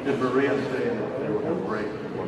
Did Maria say that they were going to break what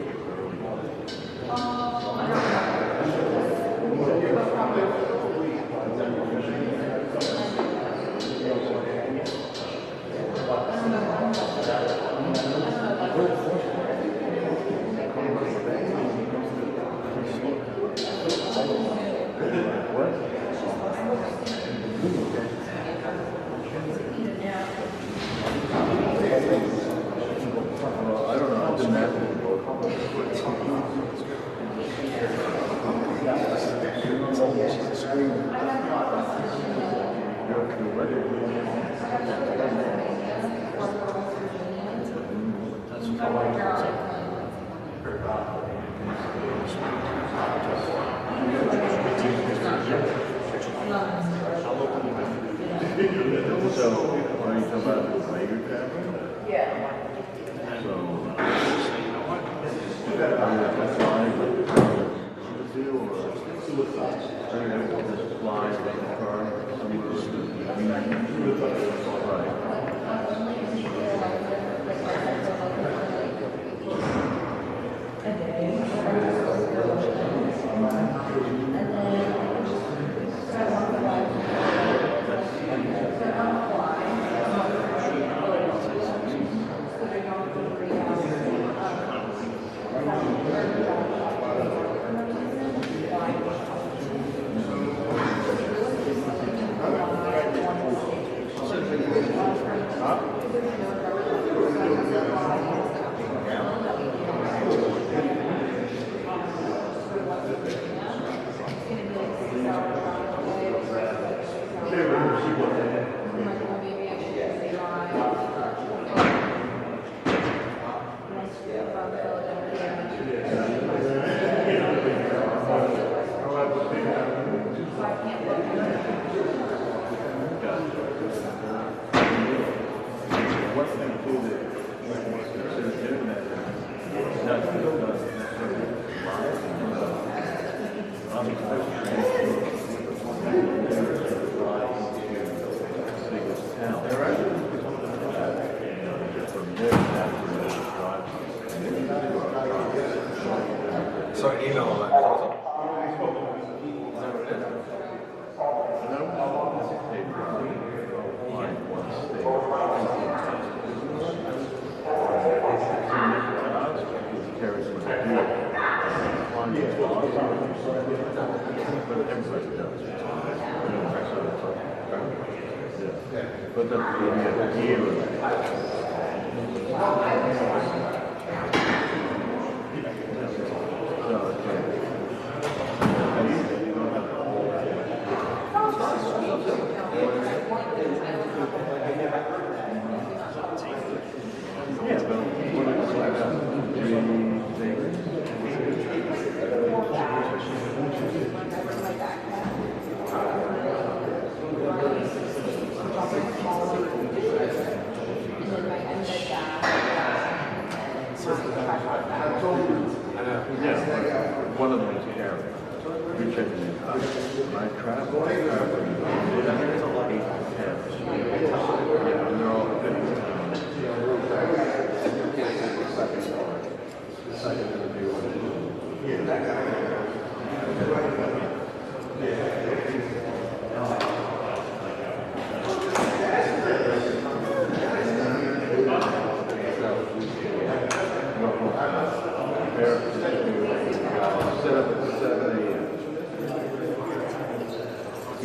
set up at 7 a.m.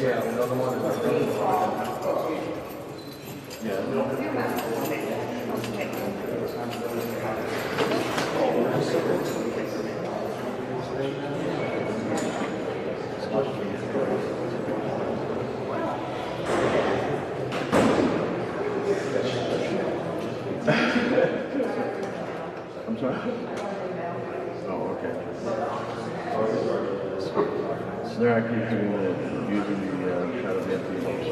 Yeah, another one is I'm sorry? Oh, okay. So they're actually using the shot of empty space.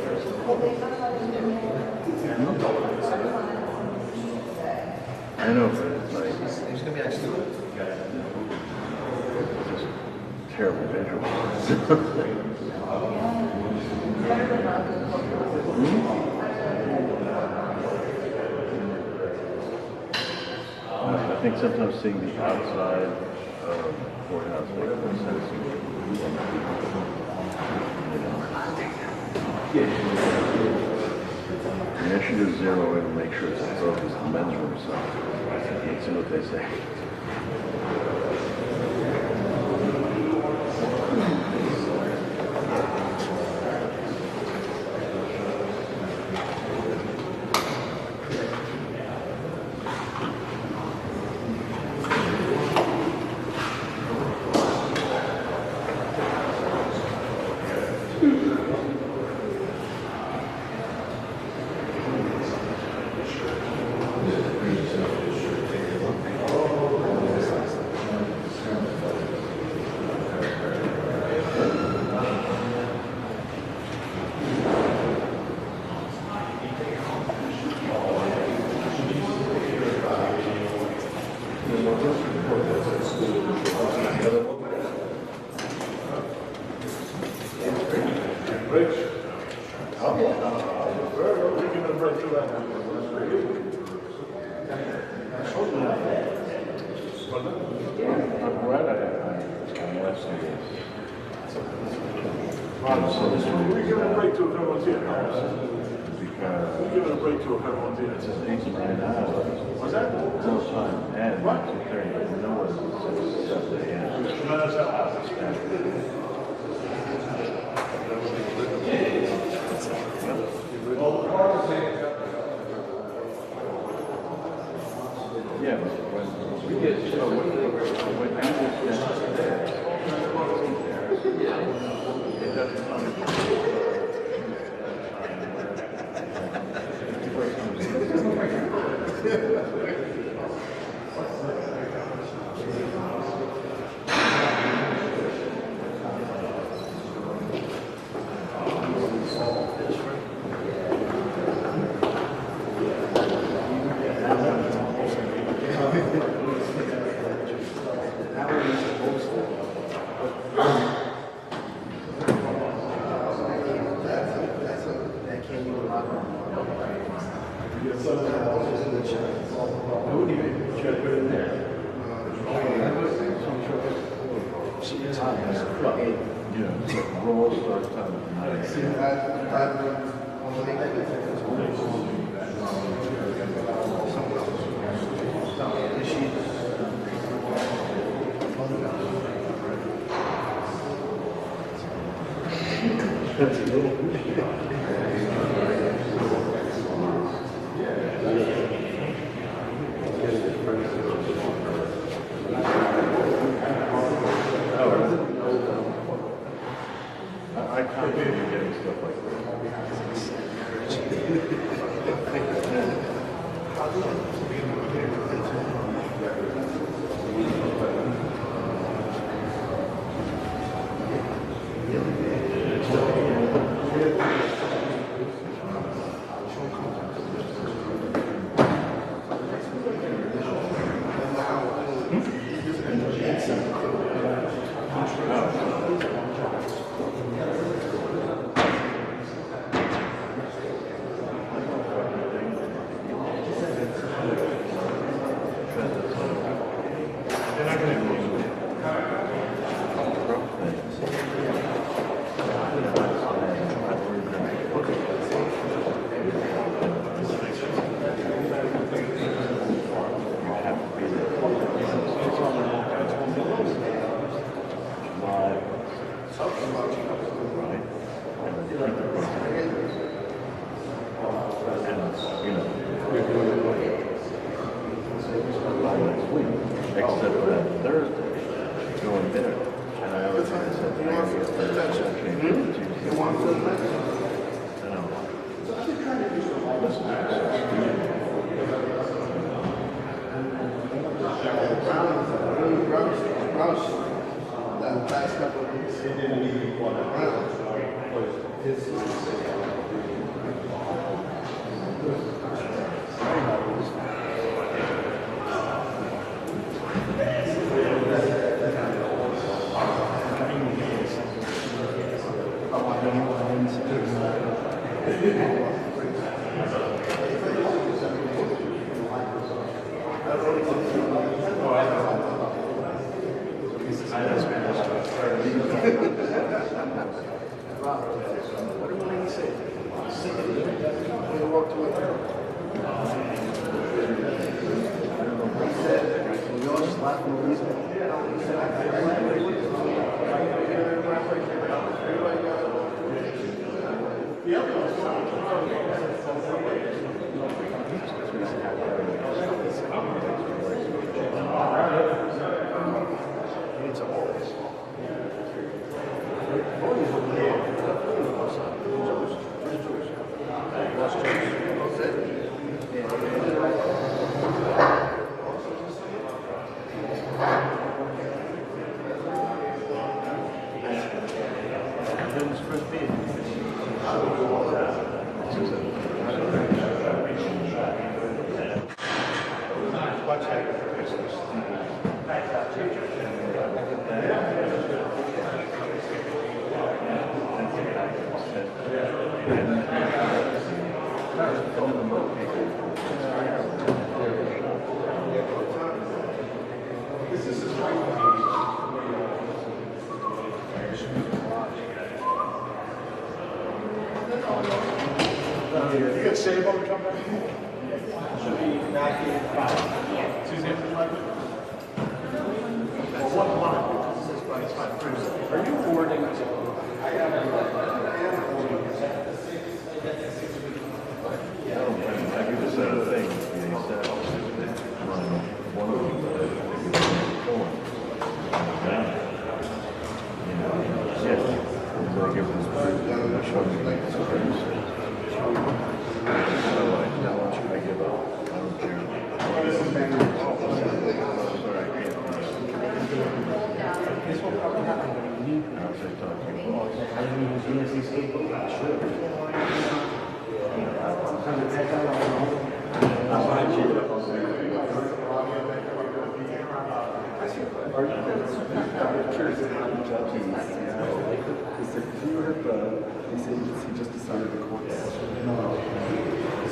I know, but it's like it's gonna be actually just terrible visual. I think sometimes seeing the outside of the courthouse makes more sense. Maybe I should just zero in and make sure it's above the men's room side. Let's see what they say.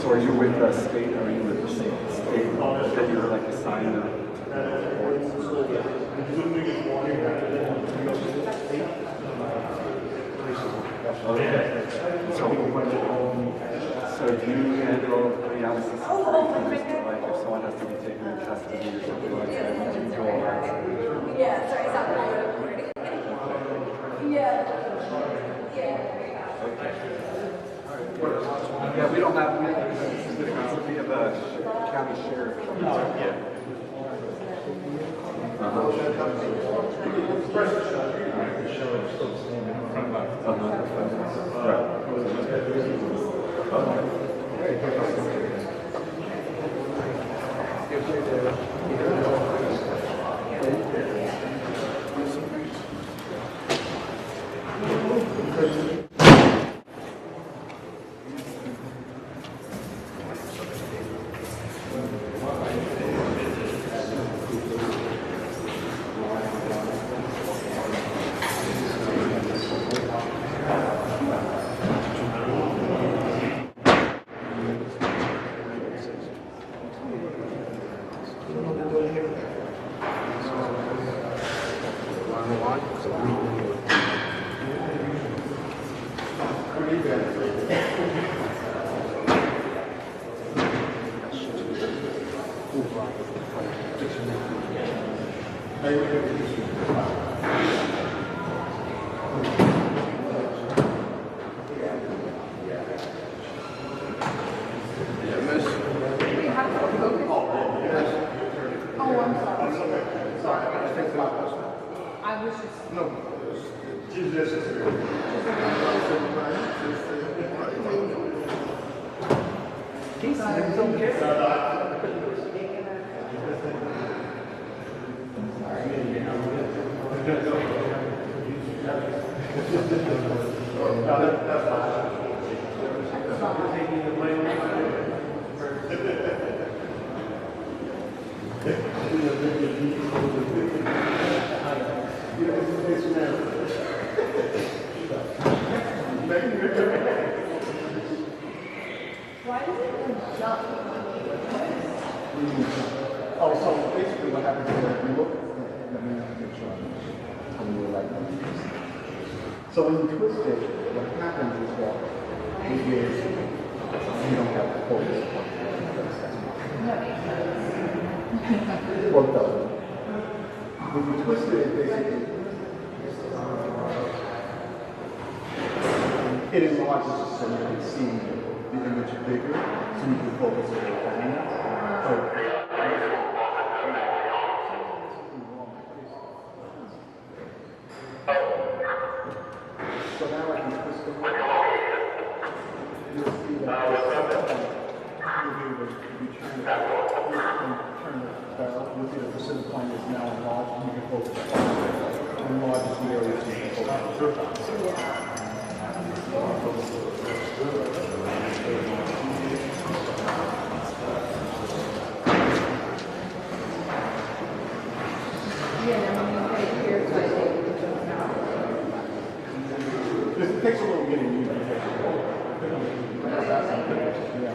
So are you with the state? Are you with the state that you're like assigned to the courts? Okay. So do you handle the analysis? Like if someone has to be taken in custody or something like that, do you go all that? Yeah, sorry, it's not really. Yeah. Yeah, we don't have we have a county sheriff. Yeah. I was just... No. Why does it jump? Oh, so basically what happens is that you look, let me make sure I'm really like that. So when you twist it, what happens is that it is, you don't have the focus. Well, it doesn't. When you twist it, it basically, it enlarges it so you can see the image bigger, so you can focus on the thing. So now I can twist the wheel. You'll see that you'll be able to turn the barrel. You'll see that the center point is now enlarged, and you can focus on it. Enlarges the area so you can focus on it. It takes a little getting used to. Yeah.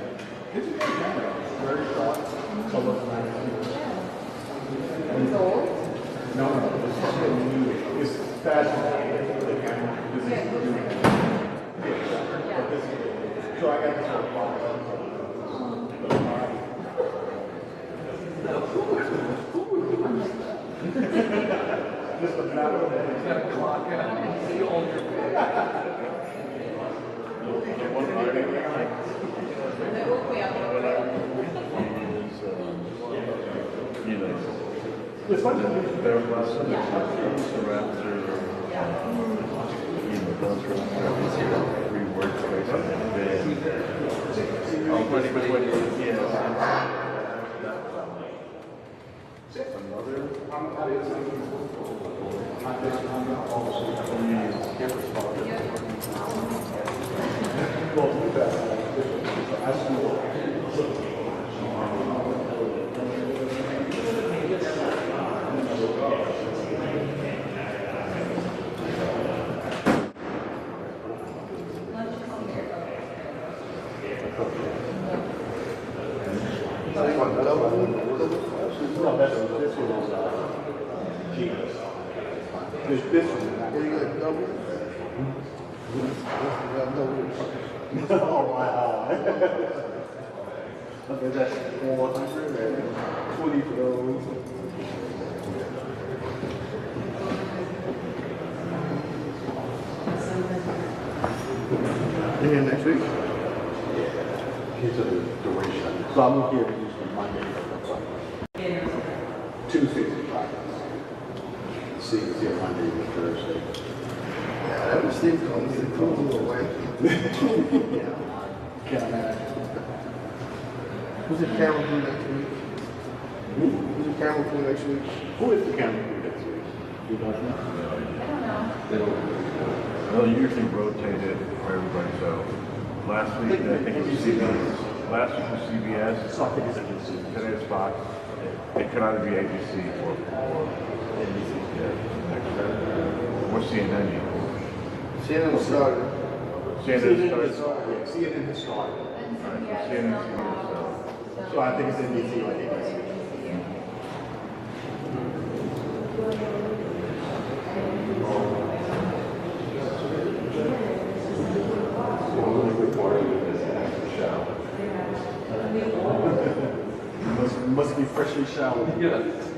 It's a good camera. Very sharp. Color. It's old? No, it's something new. It's fascinating. The camera. This is but this is, so I got this whole box. Just a matter of clock out. You own your You know, it's like there are lots of surrounds or, those free workspace and then, This one. Oh, wow. Okay, that's 420 for those. You here next week? Here's a duration. So I'm here usually Monday. Tuesdays and Fridays. See you here Monday and Thursday. Yeah, that was Steve calling me the cruise away. Yeah. Can't imagine. Who's the camera crew next week? Who's the camera crew next week? Who is the camera crew next week? You don't know? They don't know. they'll usually rotate it for everybody, so last week, I think it was CBS. Last week was CBS. Today's Fox. It could either be ABC or NBC. Yeah. Or CNN. CNN started. CNN started. Yeah, CNN has started. Right, so CNN. So I think it's NBC like ABC. Must be freshly showered. Yes.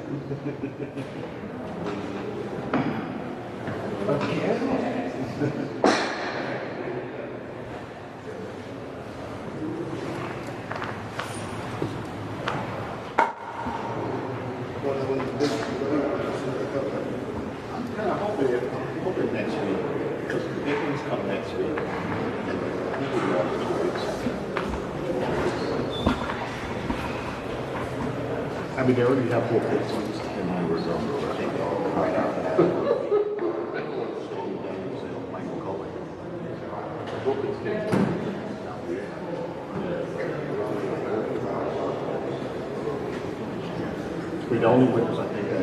I'm kind of hoping next week, because He's coming next week. And he will walk 2 weeks. I mean, they already have 4 kids. And I was right after that. Michael Cohen. 4 kids. The only witness I think that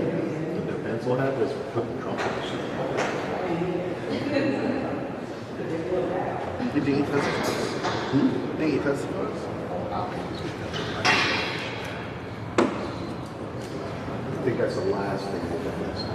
the defense will have is putting Trump in the seat. You think he testifies? You think he testifies? I think that's the last thing the defense do.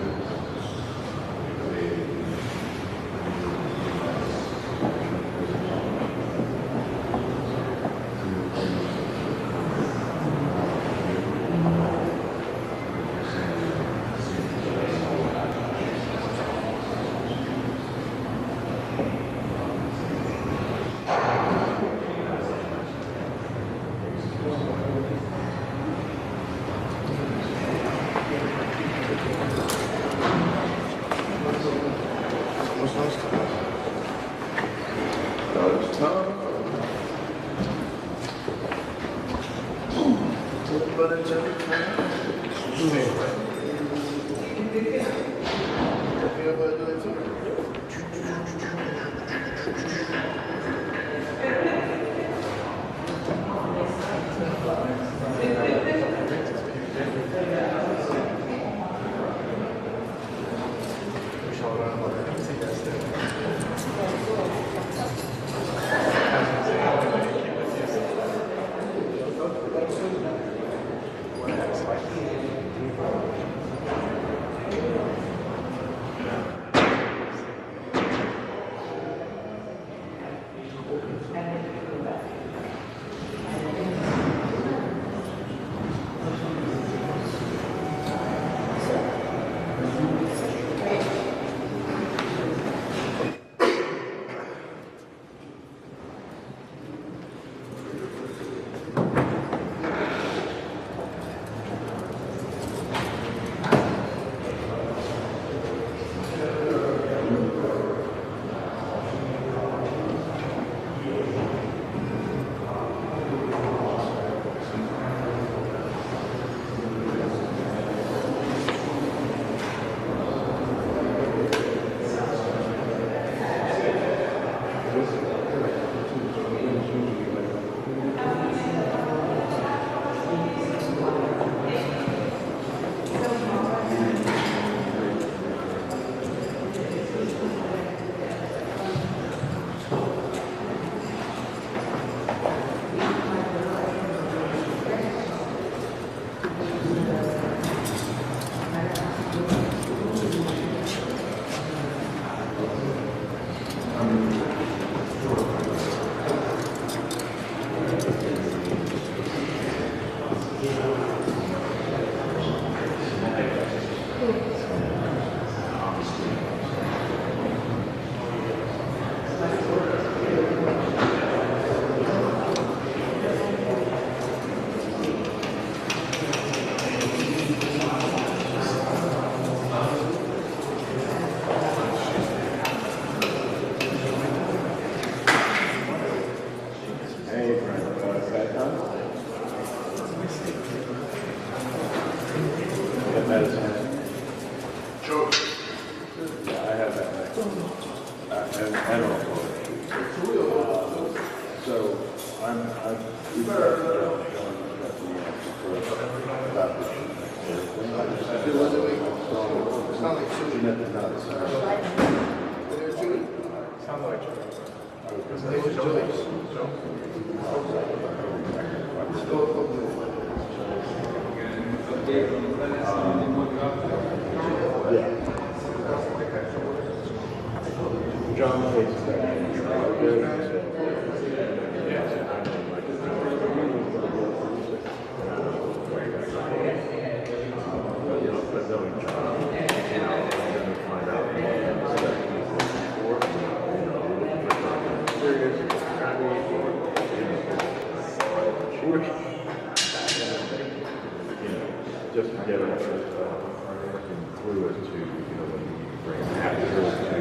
Just to get a working clue as to, when you bring actors to,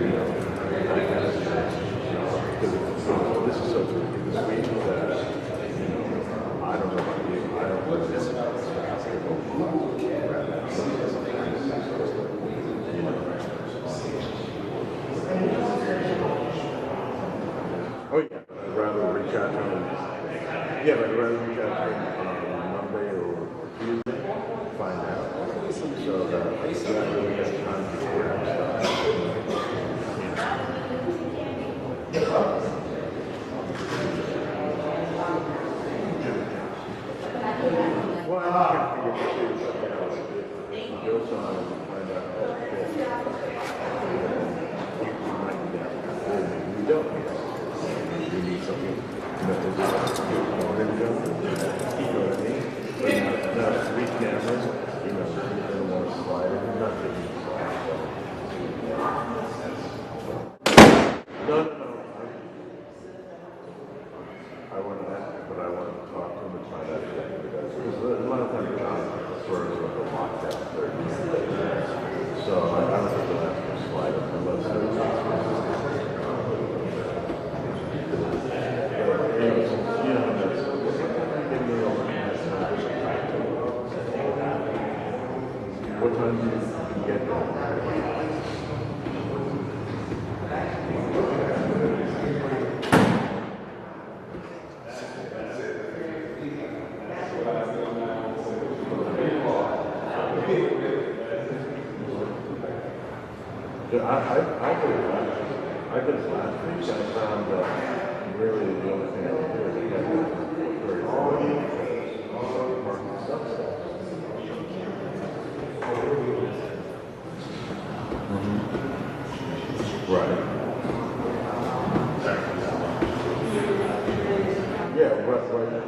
that kind of stuff. Oh yeah, I'd rather reach out to them. Yeah, but I'd rather reach out to them on Monday or Tuesday, find out. So that I really have time to hear stuff. Well, I can't figure it out, if you go somewhere and find out, oh, shit, you might be down, maybe we don't. You need something, is it more than jump? You know what I mean? But now, 3 cameras, you know, you don't want to slide it, nothing. No. I want to ask, but I want to talk to him and find out exactly what it is. Because a lot of times I'm first with the lockdown 30 minutes. So I don't think they'll have to slide it unless there's you know, that's give me over what time do you get there? I did it last week and I found that really the only thing I could do is get very market stuff. Right. Yeah,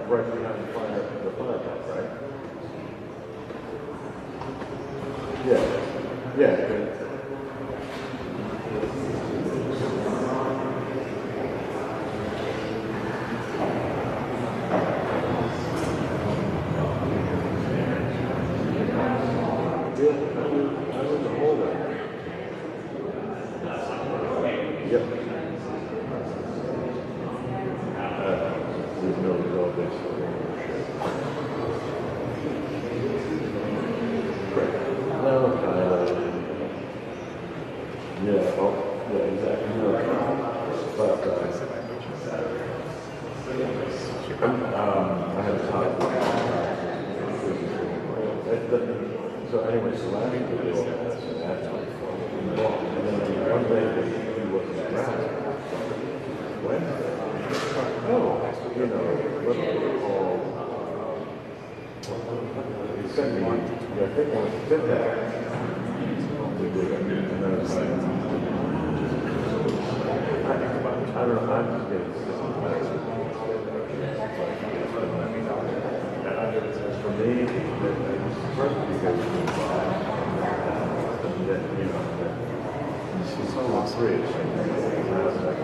right behind the fire truck, right? Yeah, good. So anyway, so last week we did all that, so that's like, and then one day he wasn't around. Wednesday, you know, let's call, he sent me, I think when he said that, we did it, and then it's like, I don't know, I'm just getting sick of that. For me, first because you know, she's so free. And I was like,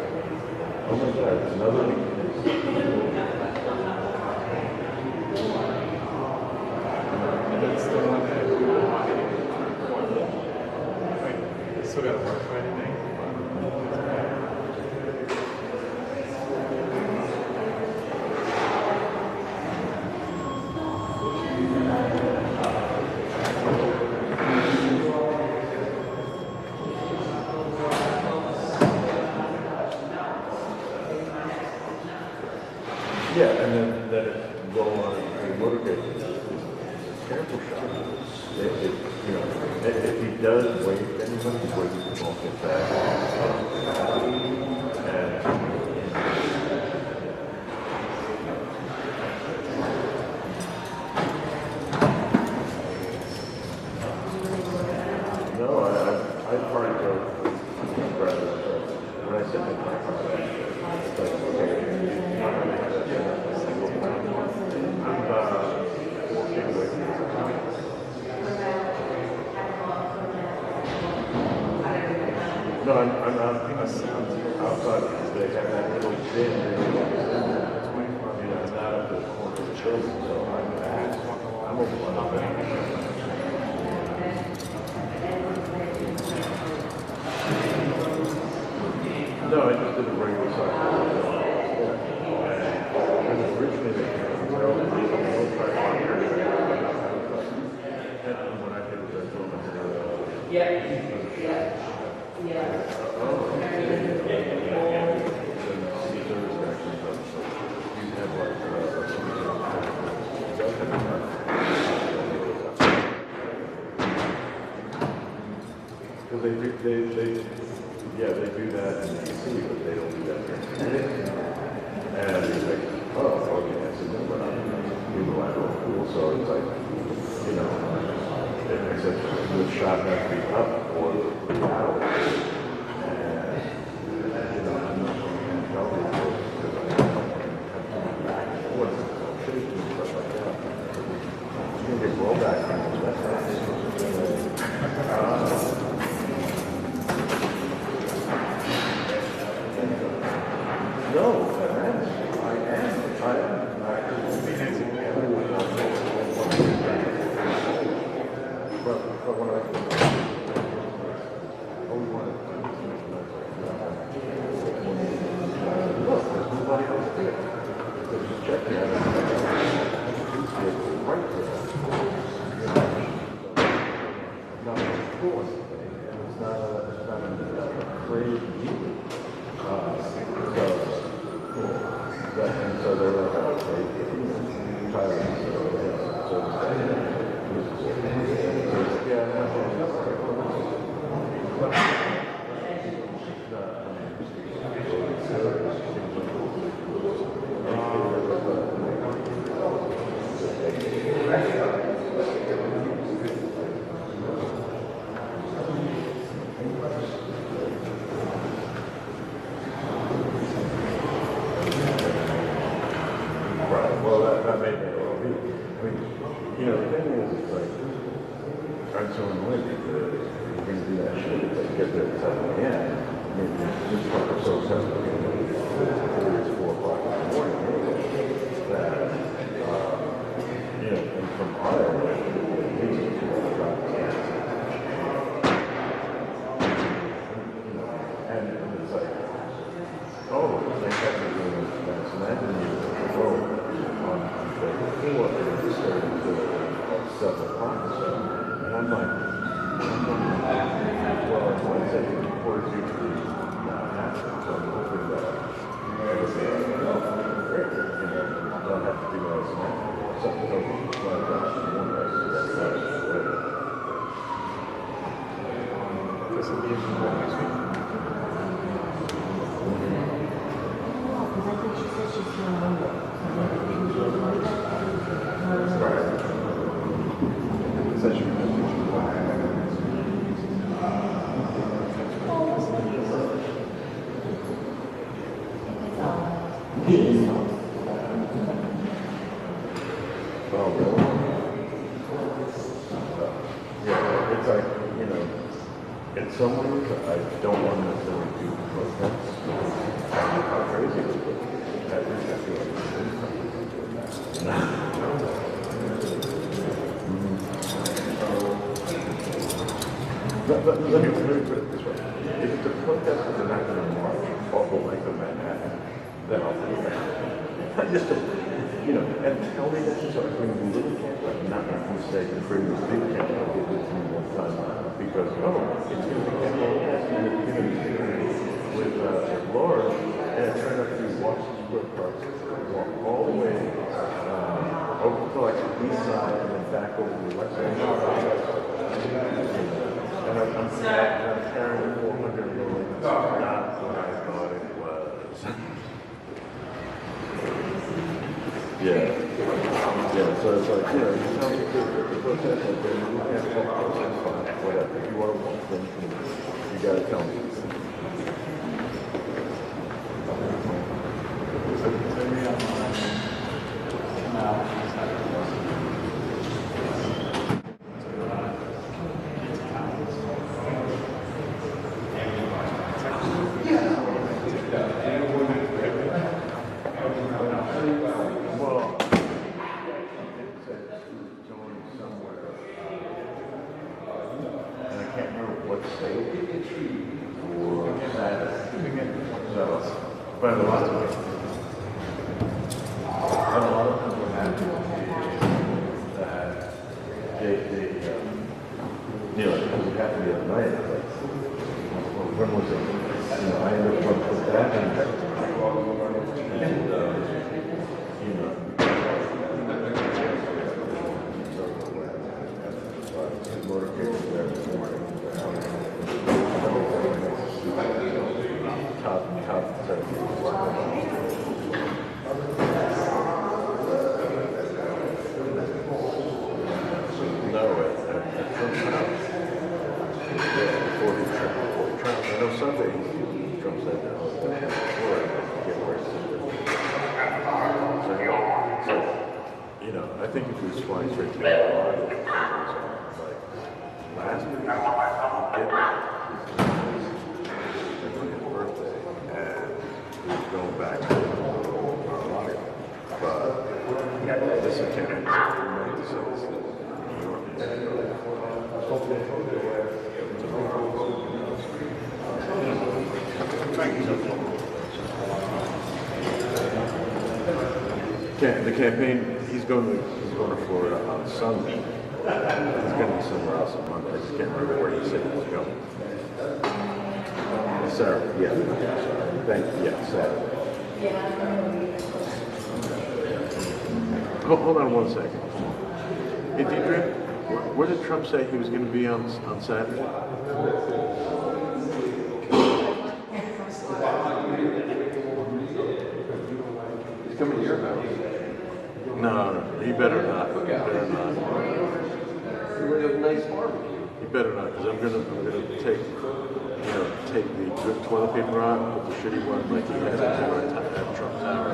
oh my God, another weekend. That's the one that still got to work for anything. Yeah, and then it go on and motivate you. Careful shot. You know, if he does wait, anybody who waits won't get back. No, I part go rather when I sit in my car, it's like, okay. No, I'm outside. They have that little bin, you know, not up to the corner of the building, so I'm over one of them. No, I just did a regular size. And originally they came from and when I did it, I told them to job has to be up for 3 hours. And, you know, I'm not going to tell people because I don't want to have to be back and forth and safety and stuff like that. You can get rollback on this. That's no, I am. But when I always wanted to look, there's nobody else here. So just check it out. Right there. Not a cool thing. It's not a crazy music. So they're like, okay, try it. That made me you know, the thing is, it's like, I'm so annoyed because you're going to do that shit, like, get there at 7 a.m. I mean, this fucker so sensitive, it's 4 o'clock in the morning, that, you know, and from Iowa, at least 2 o'clock. You know, and it's like, oh, they kept me doing this, and I didn't even go on before they started to 7 o'clock or so. And I'm like, well, I said before it's usually not happening, so I'm hoping that everything great, you know, don't have to do that as much. Something over one this will be next week. Because I think she said she's still on Monday. Oh, really? Yeah, it's like, you know, in some ways, I don't want to necessarily do protests. How crazy it is, but at least I feel like it's let me put it this way. If the protesters are not going to march off the length of Manhattan, then I'll do that. I just, you know, and tell me that so I bring a little camp, but not make a mistake and bring a big camp like they did to me one time. Because, oh, it's going to be with Laura, and it turned out to be Washington Square Park, walk all the way over to like the east side and then back over to the west side. And I'm carrying 400 rolling. It's not what I thought it was. Yeah, so it's like, you know, you tell me the protest, like, you can't talk protest, fine, whatever. If you want to walk, then you got to tell me. But a lot of people that they you know, because it had to be at night. Like, when was it? You know, I ended up with that and you know. Motorcade there this morning. Top. No, at some house. upside down. So, you know, I think if he was flying straight to the airport, like last week, he did his birthday, and he was going back to Ohio. But this weekend, so it's New York. The campaign, he's going to Florida on Sunday. He's going to be somewhere else on Monday. I just can't remember where he said he was going. Saturday, yeah. Thank you. Yeah, Saturday. Hold on 1 second. Hey, Deidre, where did Trump say he was going to be on Saturday? He's coming to your house. No, he better not. He better not. We're at a nice barbecue. He better not, because I'm gonna take the good toilet paper out, put the shitty one like he has at Trump Tower.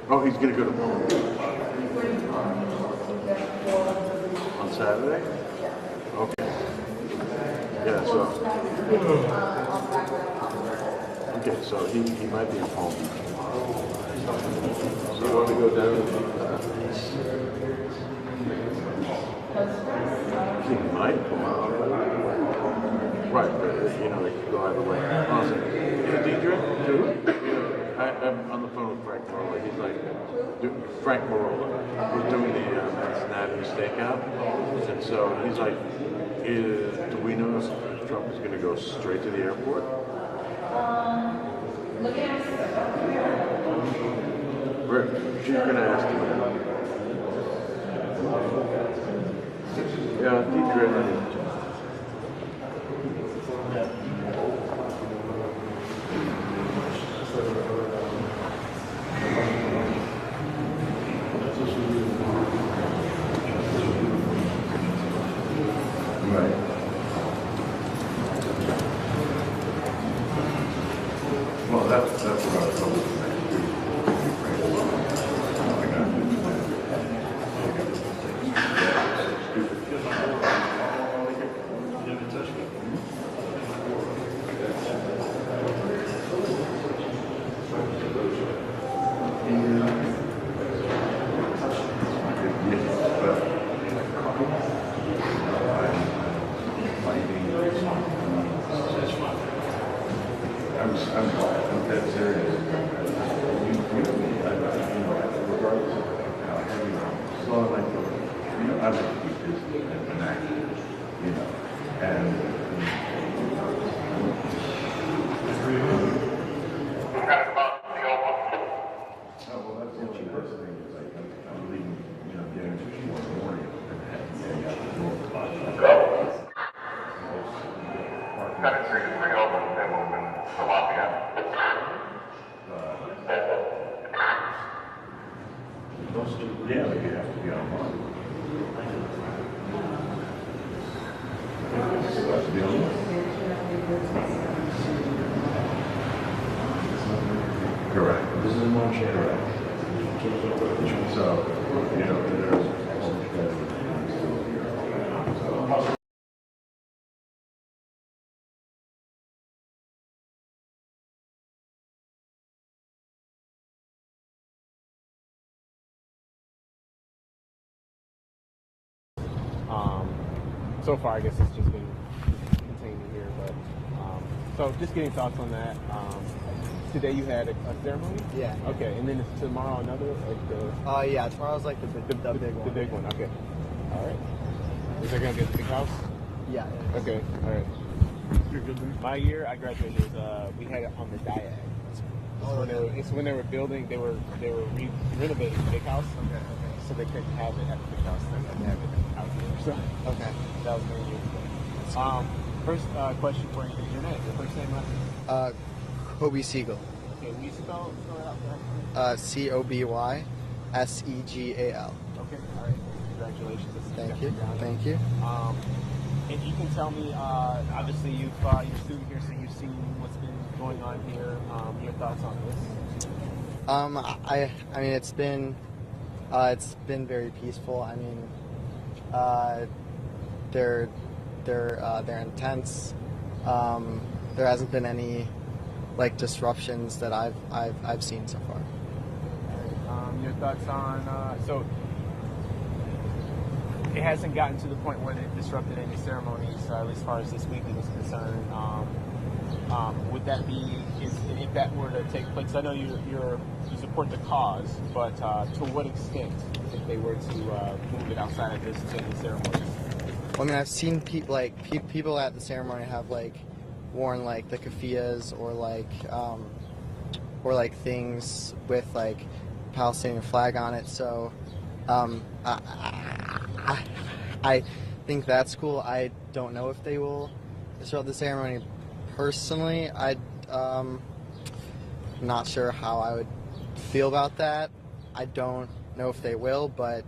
Oh, he's gonna go to home on Saturday. Okay. Yeah. So. Okay, so he might be at home. So you want to go down? He might come out. Right, but you know, it could go either way. Awesome. Deidre, I'm on the phone with Frank Marola. He's like, Frank Marola. We're doing the Manhattan stakeout. And so he's like, do we know if Trump is going to go straight to the airport? She's going to ask him. Yeah, Deidre. Right. Well, that's what I was hoping. I'm dead serious. Regardless of how heavy I'm slow, I like to keep busy and active, and well, that's the only first thing is like I'm leaving, getting to 4 in the morning and getting out the door. Yeah, like you have to be online. Correct. This is a March correct. So, there's almost still here. So far, I guess it's just been contained in here, but so just getting thoughts on that. Today you had a ceremony? Yeah. Okay, and then it's tomorrow another? Yeah, tomorrow's like the big one. The big one, okay. All right. Is that going to be at the big house? Yeah. Okay, all right. My year, I graduated, we had it on the Diag. It's when they were building, they were renovating the big house. Okay. So they couldn't have it at the big house. They had to have it out here. So, okay. That was many years ago. First question for you. Your name, your first name, right? Kobe Siegel. Okay, will you spell it out there? COBYSEGAL. Okay, all right. congratulations. Thank you. Thank you. And you can tell me, obviously you're a student here, so you've seen what's been going on here. Your thoughts on this? I mean, it's been very peaceful. I mean, they're intense. There hasn't been any like disruptions that I've seen so far. Your thoughts on so it hasn't gotten to the point where they've disrupted any ceremonies, at least as far as this weekend is concerned. Would that be, if that were to take place? I know you support the cause, but to what extent, if they were to move it outside of this to any ceremonies? Well, I mean, I've seen people at the ceremony have like worn like the keffiyehs or like things with like Palestinian flag on it. So I think that's cool. I don't know if they will disrupt the ceremony. Personally, I'm not sure how I would feel about that. I don't know if they will, but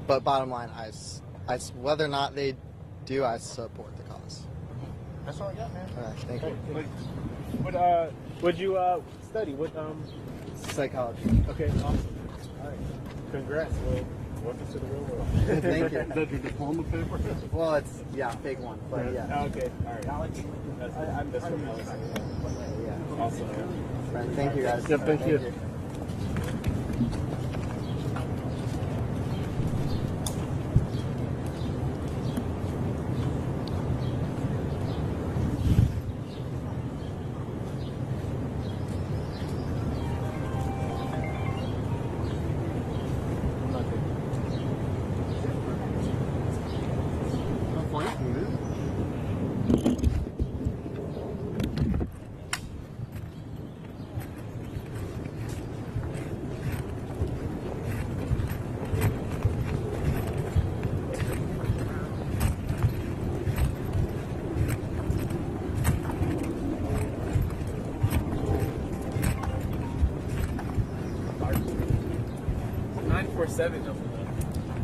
bottom line, I whether or not they do, I support the cause. That's all I got, man. All right, thank you. Would you study? What Psychology. Okay, awesome. All right, congrats. Well, welcome to the real world. Thank you. Is that your diploma paper? Well, it's fake one, but yeah. Okay, all right. I'm just from Yeah. Awesome. Right, thank you guys. Yeah, thank you.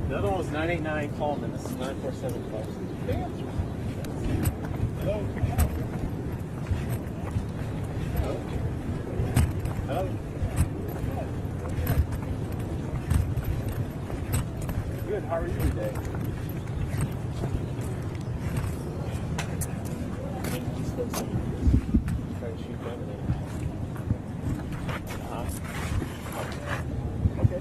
The other one was 989 Coleman. This is 947 Close. Damn. Hello. Hello. Good. How are you today? Try to shoot them. Okay.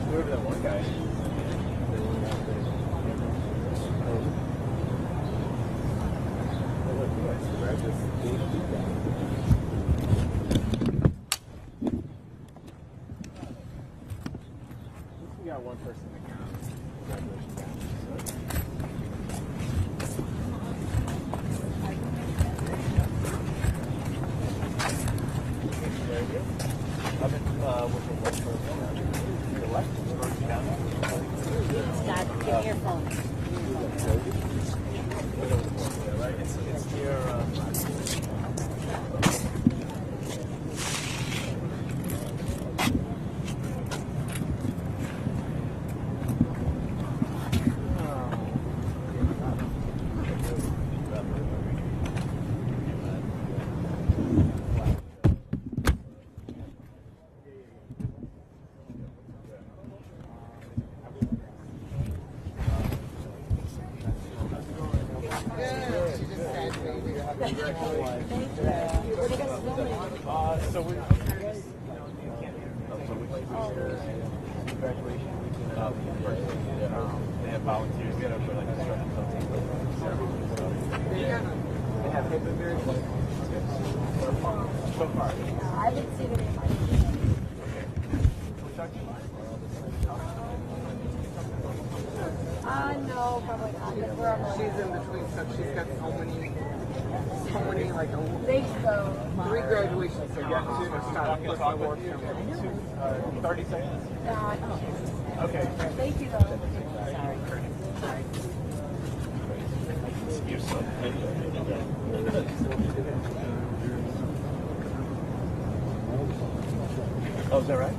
Whoever that one guy is. We got one person that counts. Congratulations. Very good. I've been working with for Dad, give me your phone. It's near Thank you. What are you guys filming? So we're just, you can't graduation weekend of the university. They have volunteers there for like instructional team. They have hip and very so far. I haven't seen it in my no, probably not. She's in between stuff. She's got so many like Thanks, though. 3 graduations. So yeah, I can talk with you. 30 seconds. Okay. Thank you, though. Sorry. You're so Oh, is that right?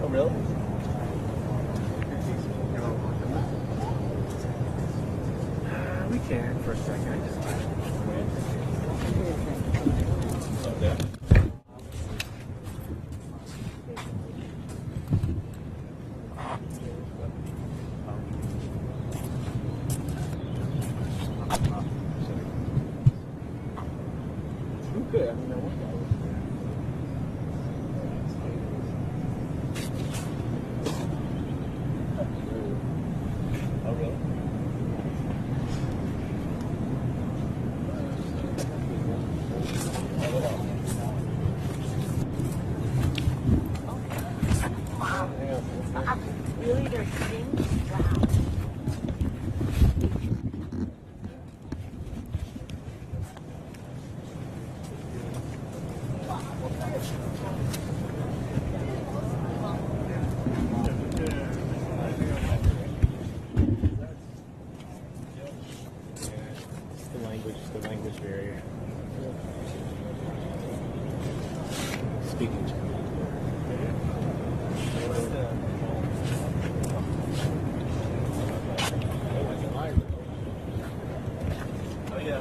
Oh, really? We can for a second. Good. I mean, oh, really? Really, they're sitting? Wow. The language barrier. Speaking to me. Oh yeah,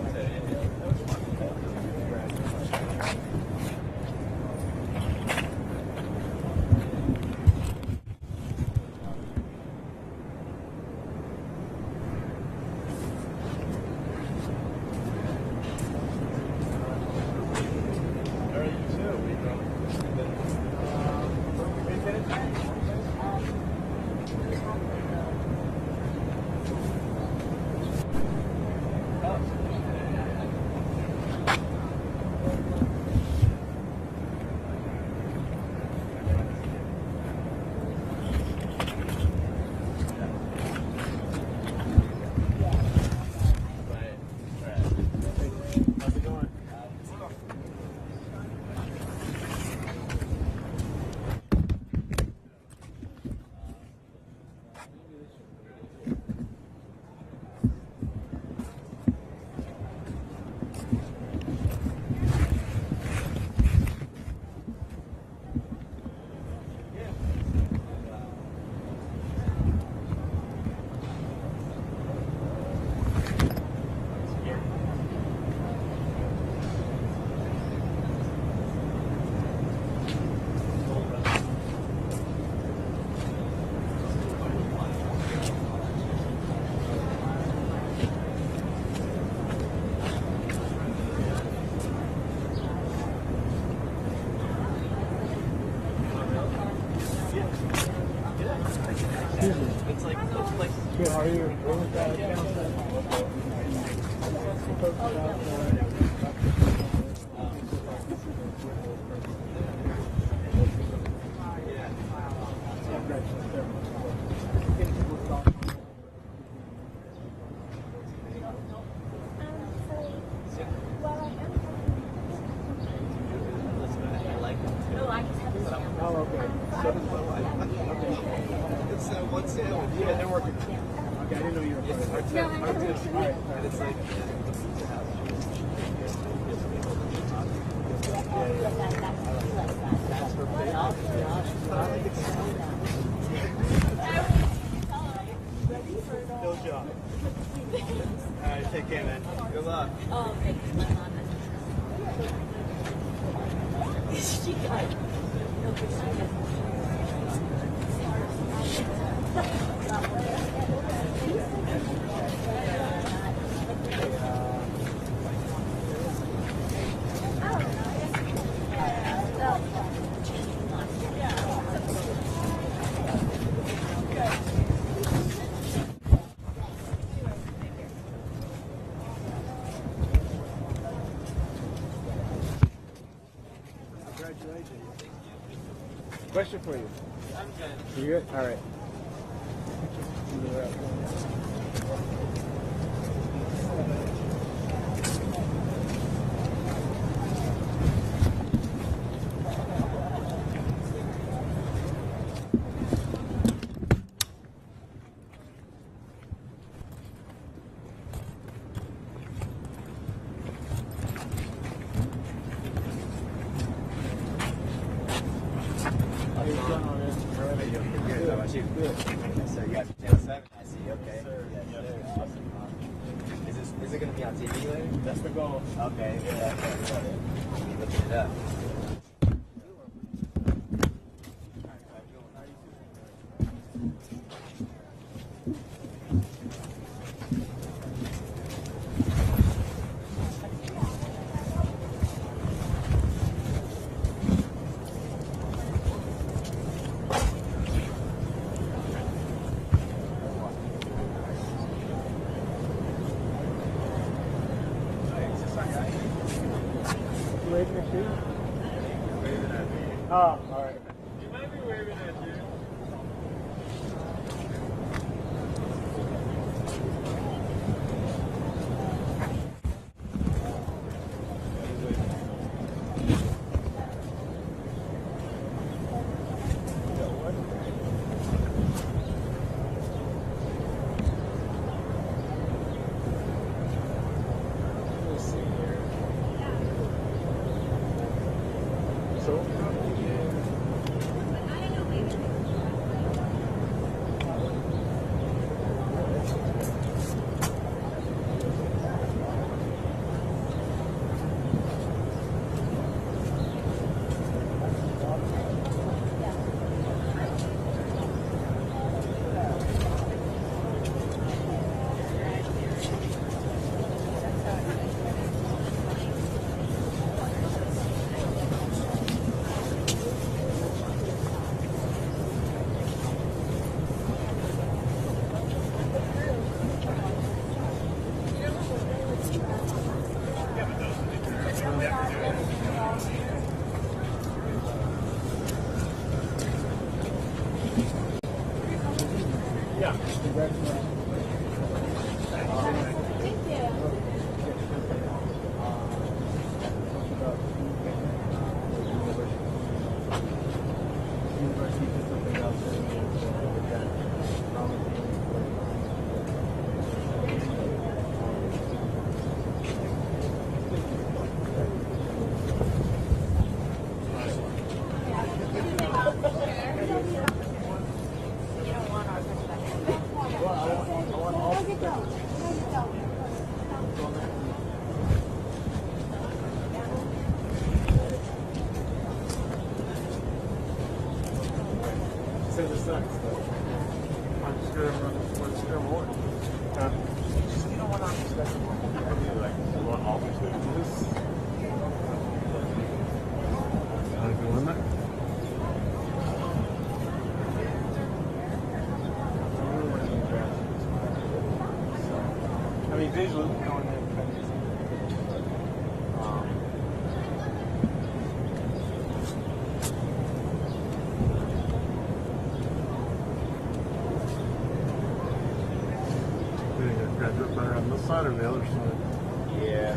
It's like those places. Good, how are you? What was that channel Oh, okay. it's one sandwich. Yeah, they're working. Okay, I didn't know you were part of that. And it's like No job. All right, take care, man. good luck. Oh, thank you. Question for you. I'm good. You good? All right. So you got Channel 7, I see, okay. Is it going to be on TV later? That's the goal. Okay, yeah, I'm looking it up. Waving at you? Waving at me. Oh, all right. You might be waving at you. On this side or the other side? Yeah.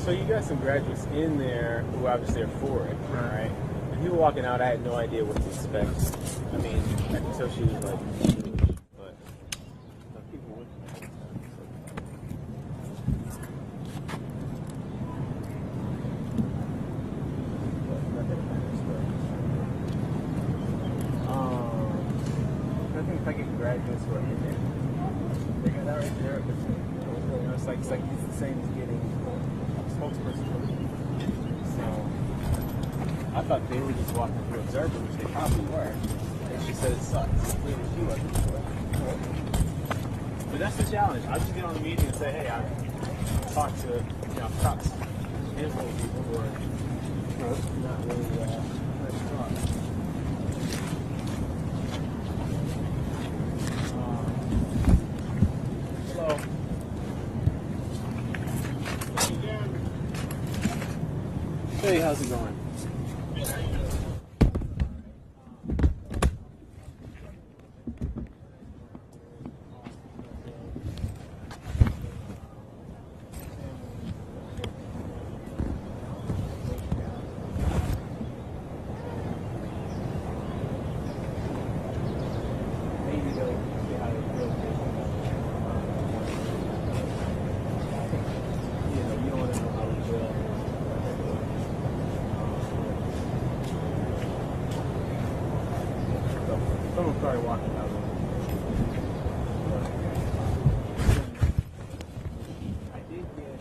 So you got some graduates in there who I was there for it, right? And people walking out, I had no idea what to expect. I mean, I could tell she was like, but people went. I think if I get graduates who are in there, they got that right there. It's like it's the same as getting. I'm spokesperson for the people. So I thought they were just walking through observer, which they probably were. And she said it sucks. Clearly she wasn't sure. But that's the challenge. I just get on the meeting and say, hey, I talked to, talk to handful of people who are not really ready to talk. Hey, how's it going? Someone started walking out. I did get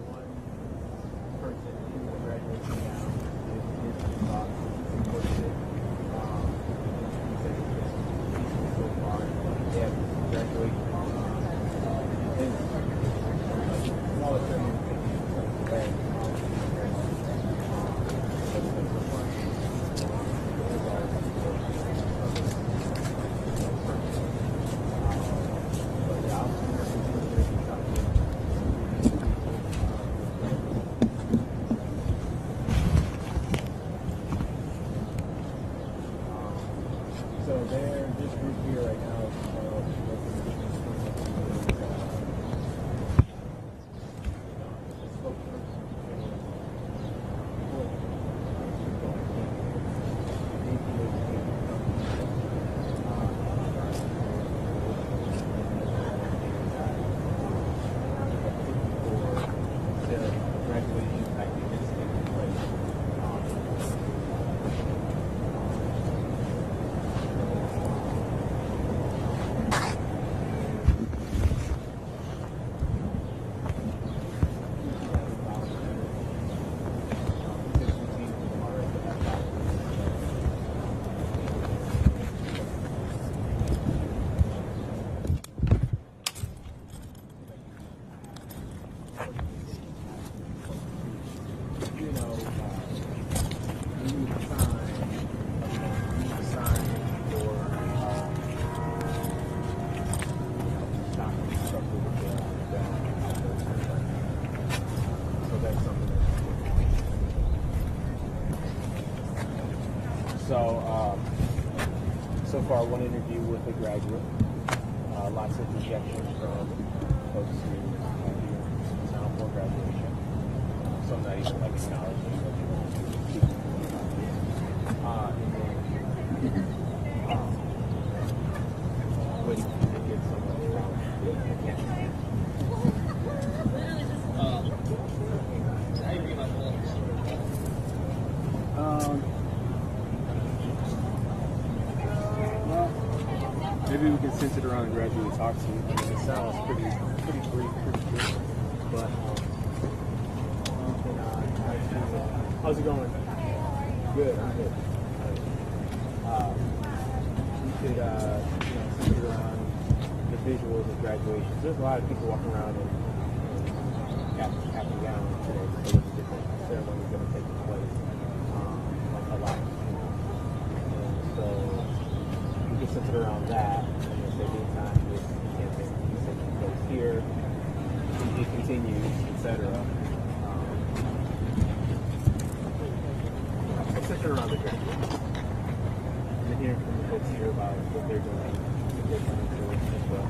one person in the graduation now. His thoughts, he posted. He said it's been peaceful so far. They have graduation. Smaller ceremony. So this group here right now is so far one interview with a graduate, lots of rejection from folks who are here now for graduation, some not even like acknowledging what they want to do. And then waiting to get someone from maybe we can sense it around the graduate talk to. I mean, it sounds pretty brief, pretty good. But how's it going? Good, I'm good. You could sense it around the visuals of graduation. There's a lot of people walking around and cap and gown today, so there's different ceremonies that are taking place, like a lot. And so you can sense it around that. Anytime this campaign is taking place here, it continues, etc. Etc. around the graduate. And hearing from the folks here about what they're doing, what they're trying to do as well.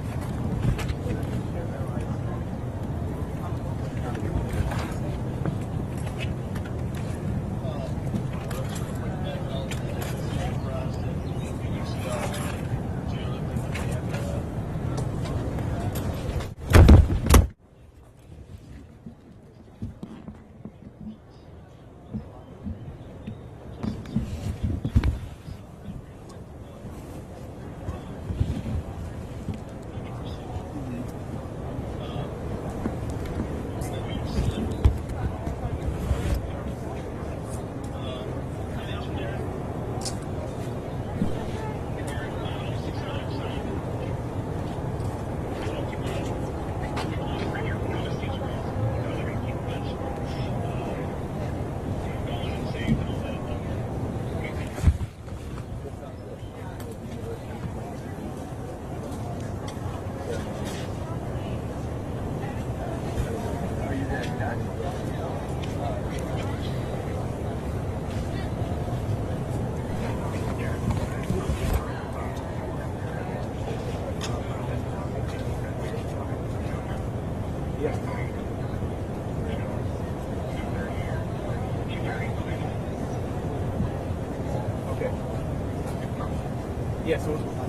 Yeah, so it's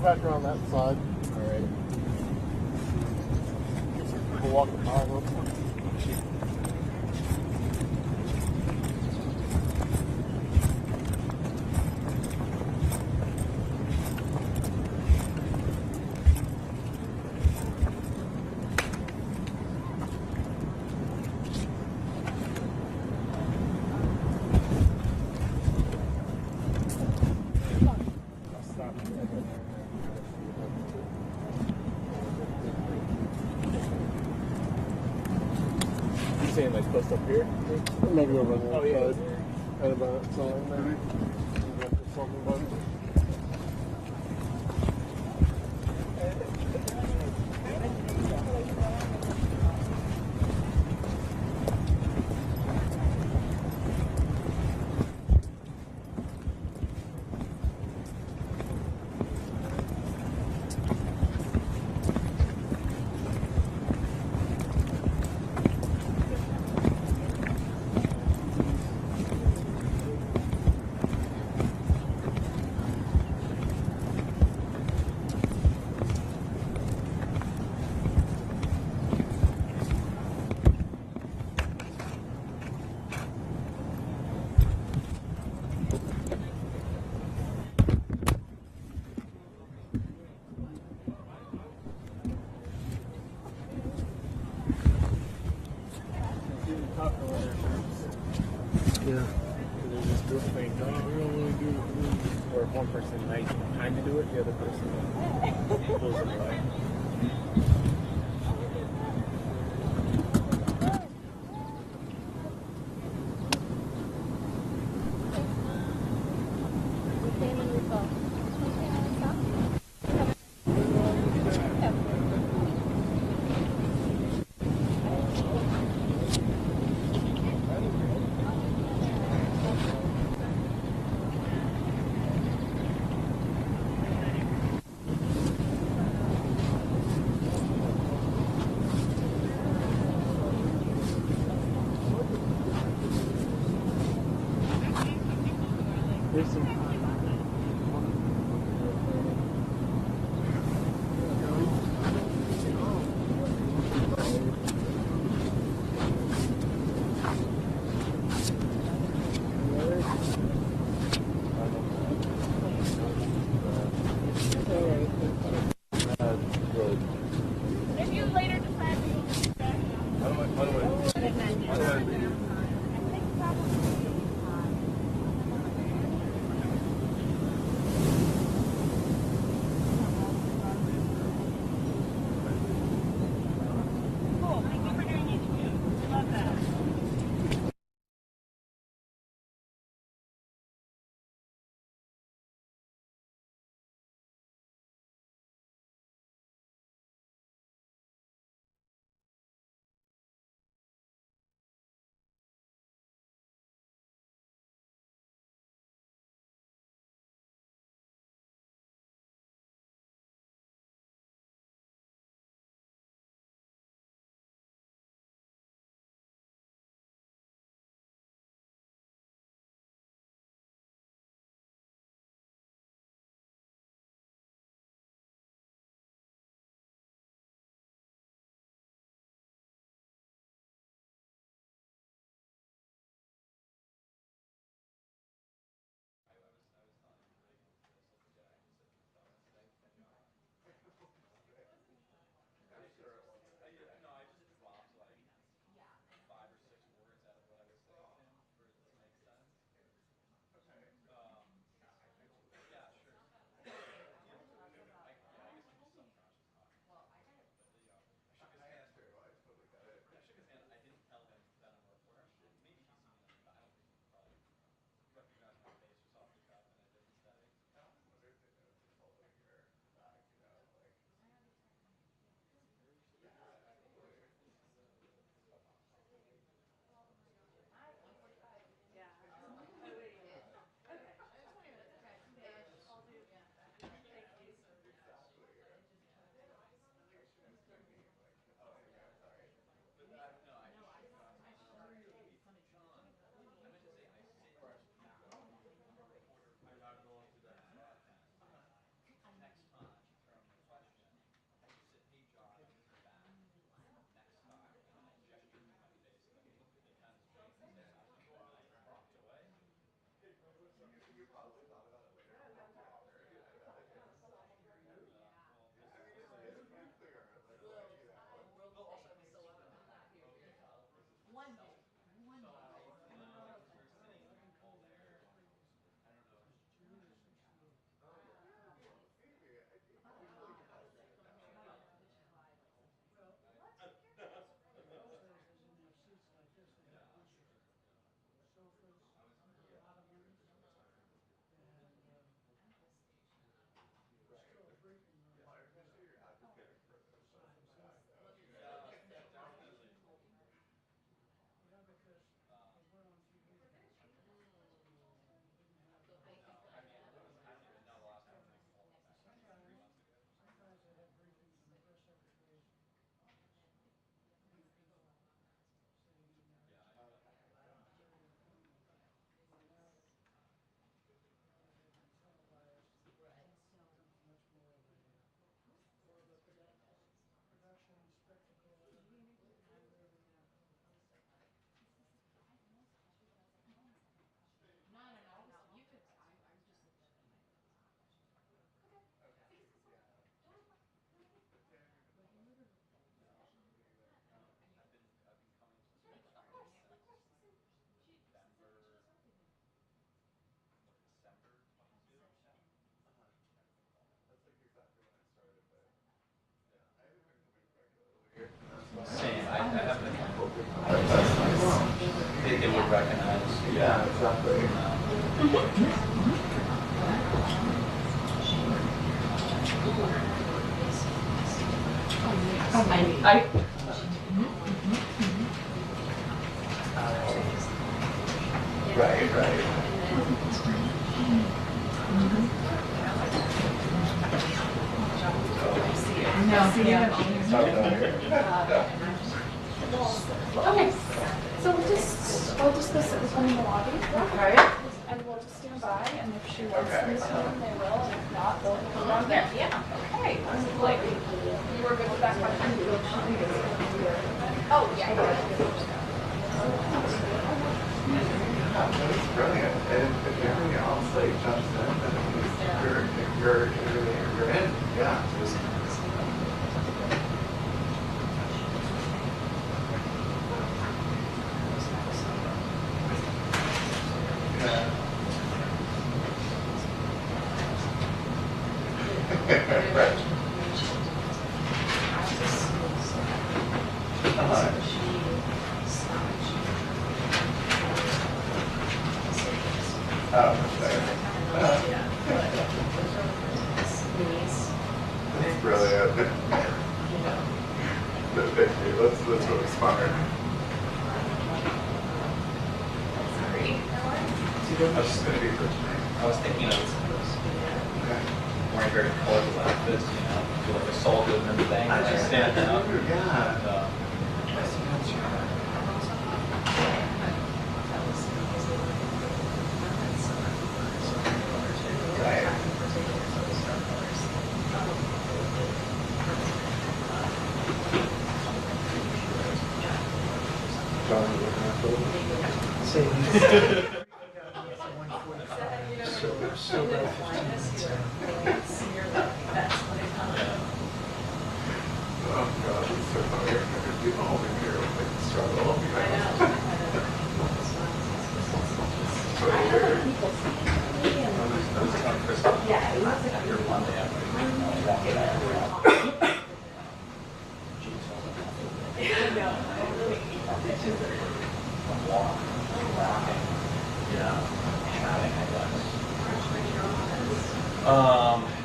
back around that side. All right. We'll walk the mile real quick. Saying like close up here? Maybe over there. Oh yeah. Right about that side, maybe. Something about it. Yeah. There's this group thing, no, we don't really do it. Or if one person might kind of do it, the other person pulls it away. think they would recognize. Yeah, exactly. Right, right. Okay, so we'll discuss it with one in the lobby. Okay. And we'll just stand by, and if she wants to use them, they will, and if not, they'll come down there. Yeah. Okay. Like, you were good with that question? Oh, yeah. That's brilliant. And if everything else like jumps in, then you're in. Yeah. Right. That's brilliant. That's really smart. I was thinking of wearing very colorful outfits, you know, do like a soul movement thing. I just stand out. Yeah. Oh God, it's so funny. People over here like struggle.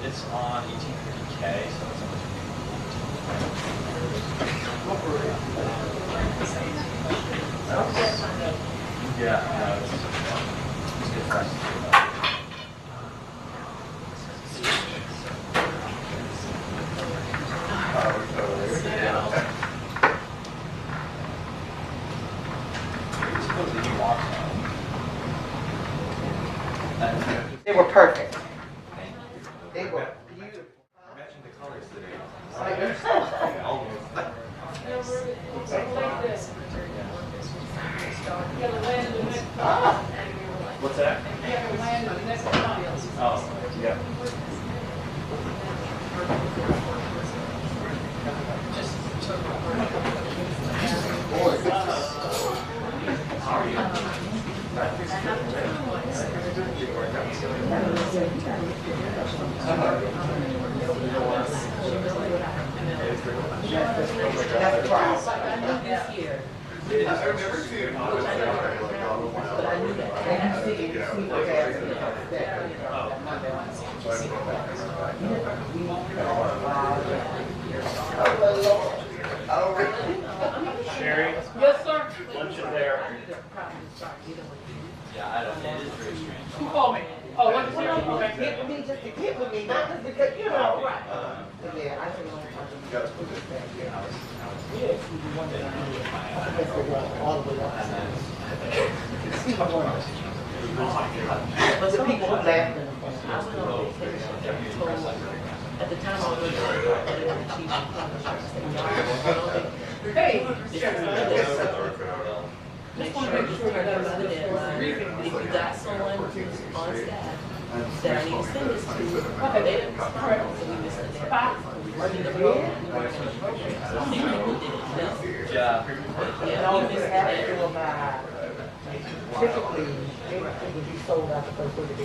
It's on 1850K, so it's yeah, no, it's good price. They were perfect. They were beautiful. Imagine the colors today. What's that? Oh, yeah. How are I've never seen it on but I knew that. Sherry? Yes, sir. Lunch is there. Yeah, I don't. It is very strange. Who called me? Oh, what's your Get with me just to get with me, not just because, you know, right. Yeah, I think I'm Got to put this back here. yes, we want to I guess they walk all the way up. But the people who laughed in the front. I went on vacation. At the time, I was going to chief Hey. Make sure you turn over the deadline. If you got someone on staff that I need to send this to, okay, they didn't start, so we missed the deadline. Running the program, we weren't in the program, so they really didn't know. Yeah. Yeah, we missed the deadline. Typically, they would be sold out the first week of the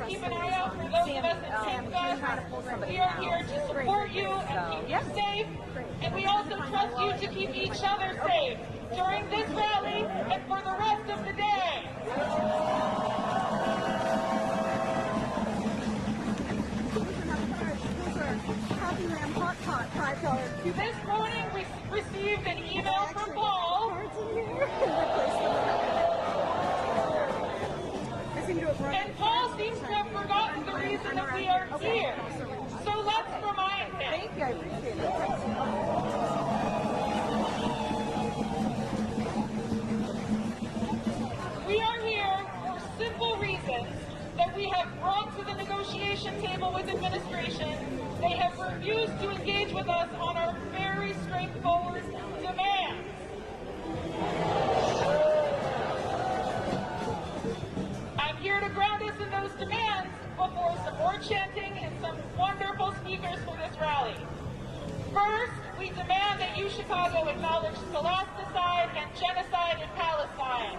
keep an eye out for those of us in pink vests. We are here to support you and keep you safe. And we also trust you to keep each other safe during this rally and for the rest of the day. This morning we received an email from Paul. And Paul seems to have forgotten the reason that we are here. So let's remind him. Thank you, I appreciate it. We are here for simple reasons that we have brought to the negotiation table with administration. They have refused to engage with us on our very straightforward demands. I'm here to ground us in those demands before some more chanting and some wonderful speakers for this rally. First, we demand that you, Chicago, acknowledge scholasticide and genocide in Palestine.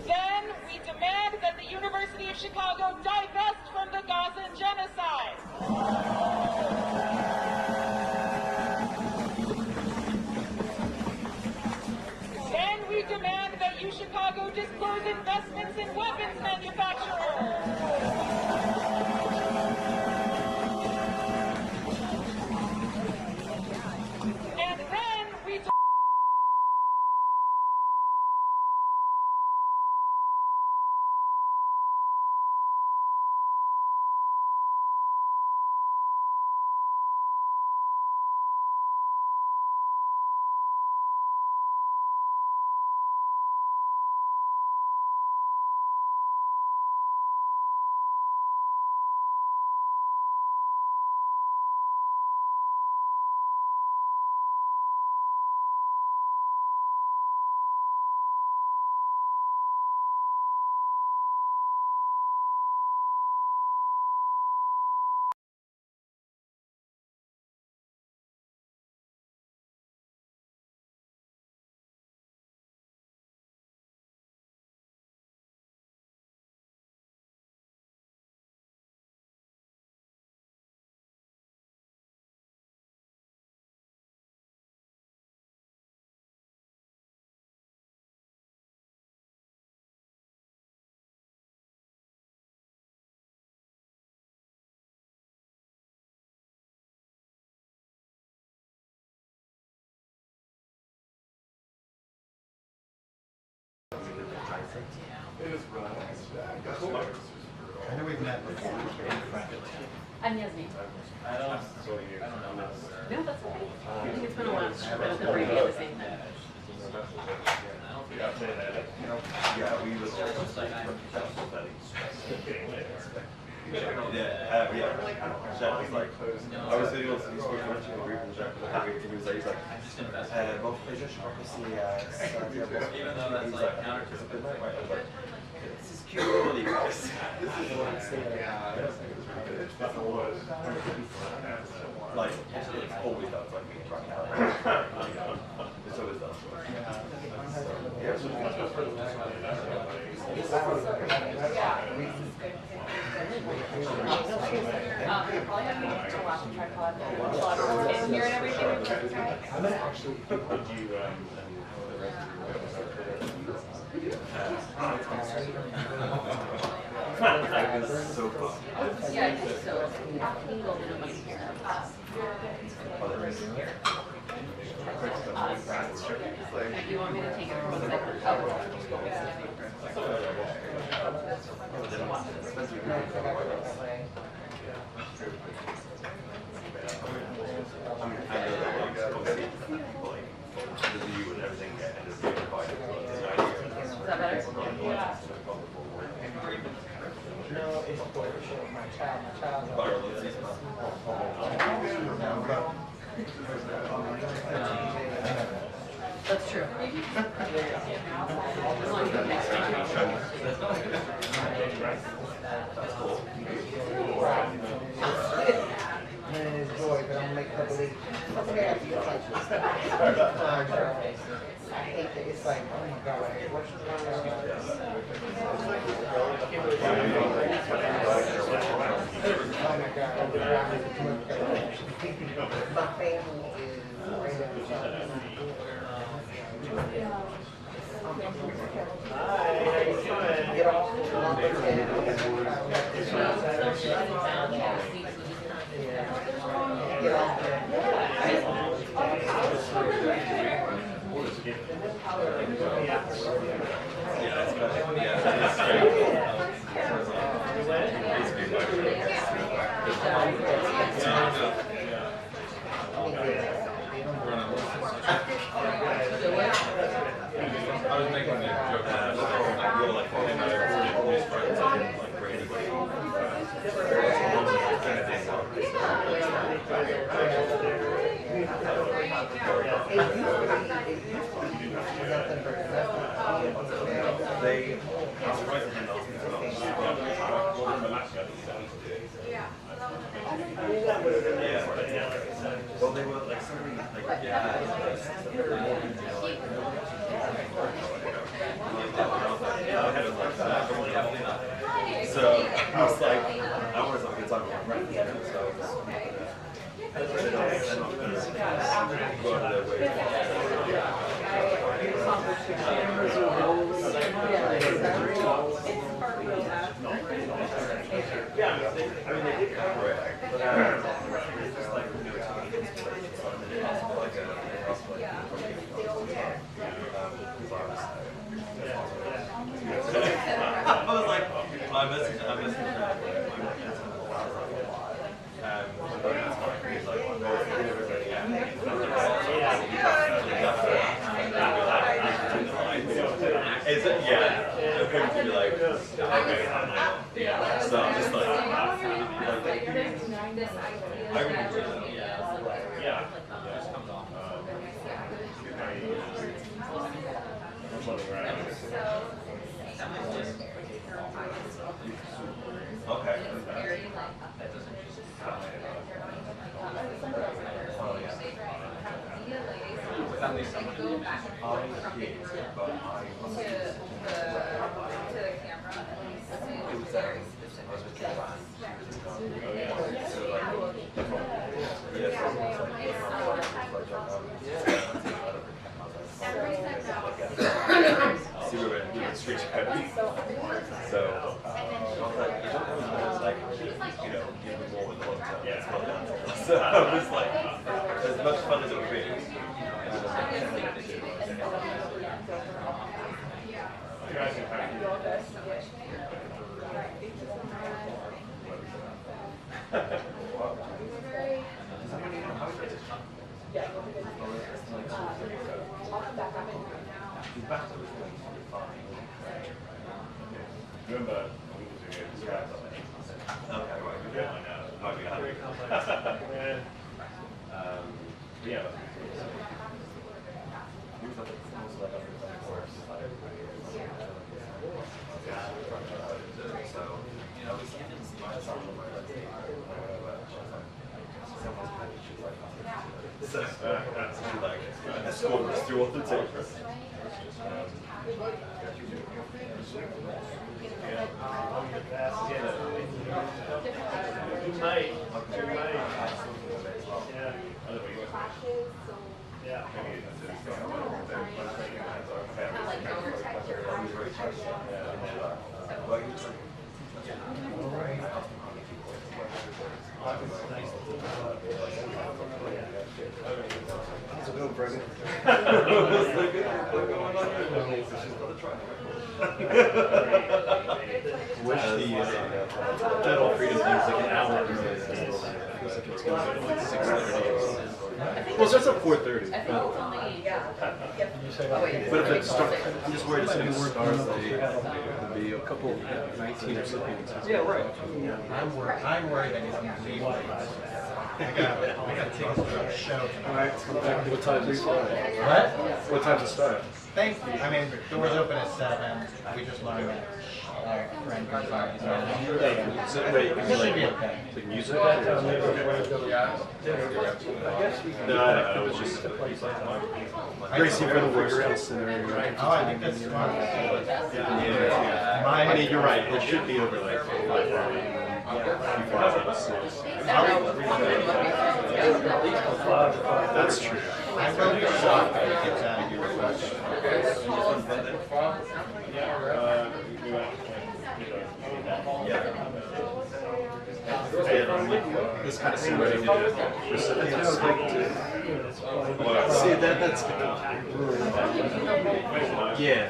Then, we demand that the University of Chicago divest from the Gazan genocide. Then we demand that U Chicago disclose investments in weapons manufacturers. And then we It was really nice. I know we've met before. I'm Yasmin. I don't know. No, that's okay. I think it's been a while. I was going to bring you at the same time. Yeah, we was Jeff was like, I was sitting on the speaker watching the group and Jeff was like, bon, je crois que c'est, Even though that's like counter to the this is cute really nice. This is what I'm saying. Like, it's always done, like me trying out. It's always done. Yeah, so Probably have to watch and tripod and here and everything. I'm gonna actually would you so fun. Yeah, I think so. Tingle in my hair. You want me to take it from the second? Is that better? Yeah. No, it's for my child. My child. That's true. As long as you next My name is Joy, but don't make public. I hate that. It's like, oh my God. Oh my God. My family is right get off. I was making a joke about well, they were like somebody like so I was like, I was like, it's on my friend, so I was go out of their way. Yeah, I mean, they did cover it, but it's just like, you know, taking inspiration from it, and also like a, I was like, I messaged her. Is it? Yeah. I'm going to be like, okay. So I'm just like, I remember that. Yeah. Okay. So, so I was like, as much fun as it would be. Remember, we was doing it. Okay, right. Yeah, I know. Might be hungry. Yeah. So, you know, so like, escort us through all the tapers. You might. Yeah. How's it going, President? Wish the General Freedom thing is like an hour. Feels like it's going to go to like 6:30. Well, it starts at 4:30. But if it starts, I'm just worried it's going to start it'll be a couple, 19 or something. Yeah, right. I'm worried that it's going to leave. got tickets for a show. What time does it start? What? What time does it start? Thank you. I mean, doors open at 7. We just learned that our friend goes on. So wait, you can like music? No, it was just Gracie for the worst case scenario. Oh, I think that's smart. Yeah. I mean, you're right. It should be over like 5:30. That's true. I will be shocked if it gets out of here fresh. This kind of somebody did a reciprocal speak to. See, that's yeah.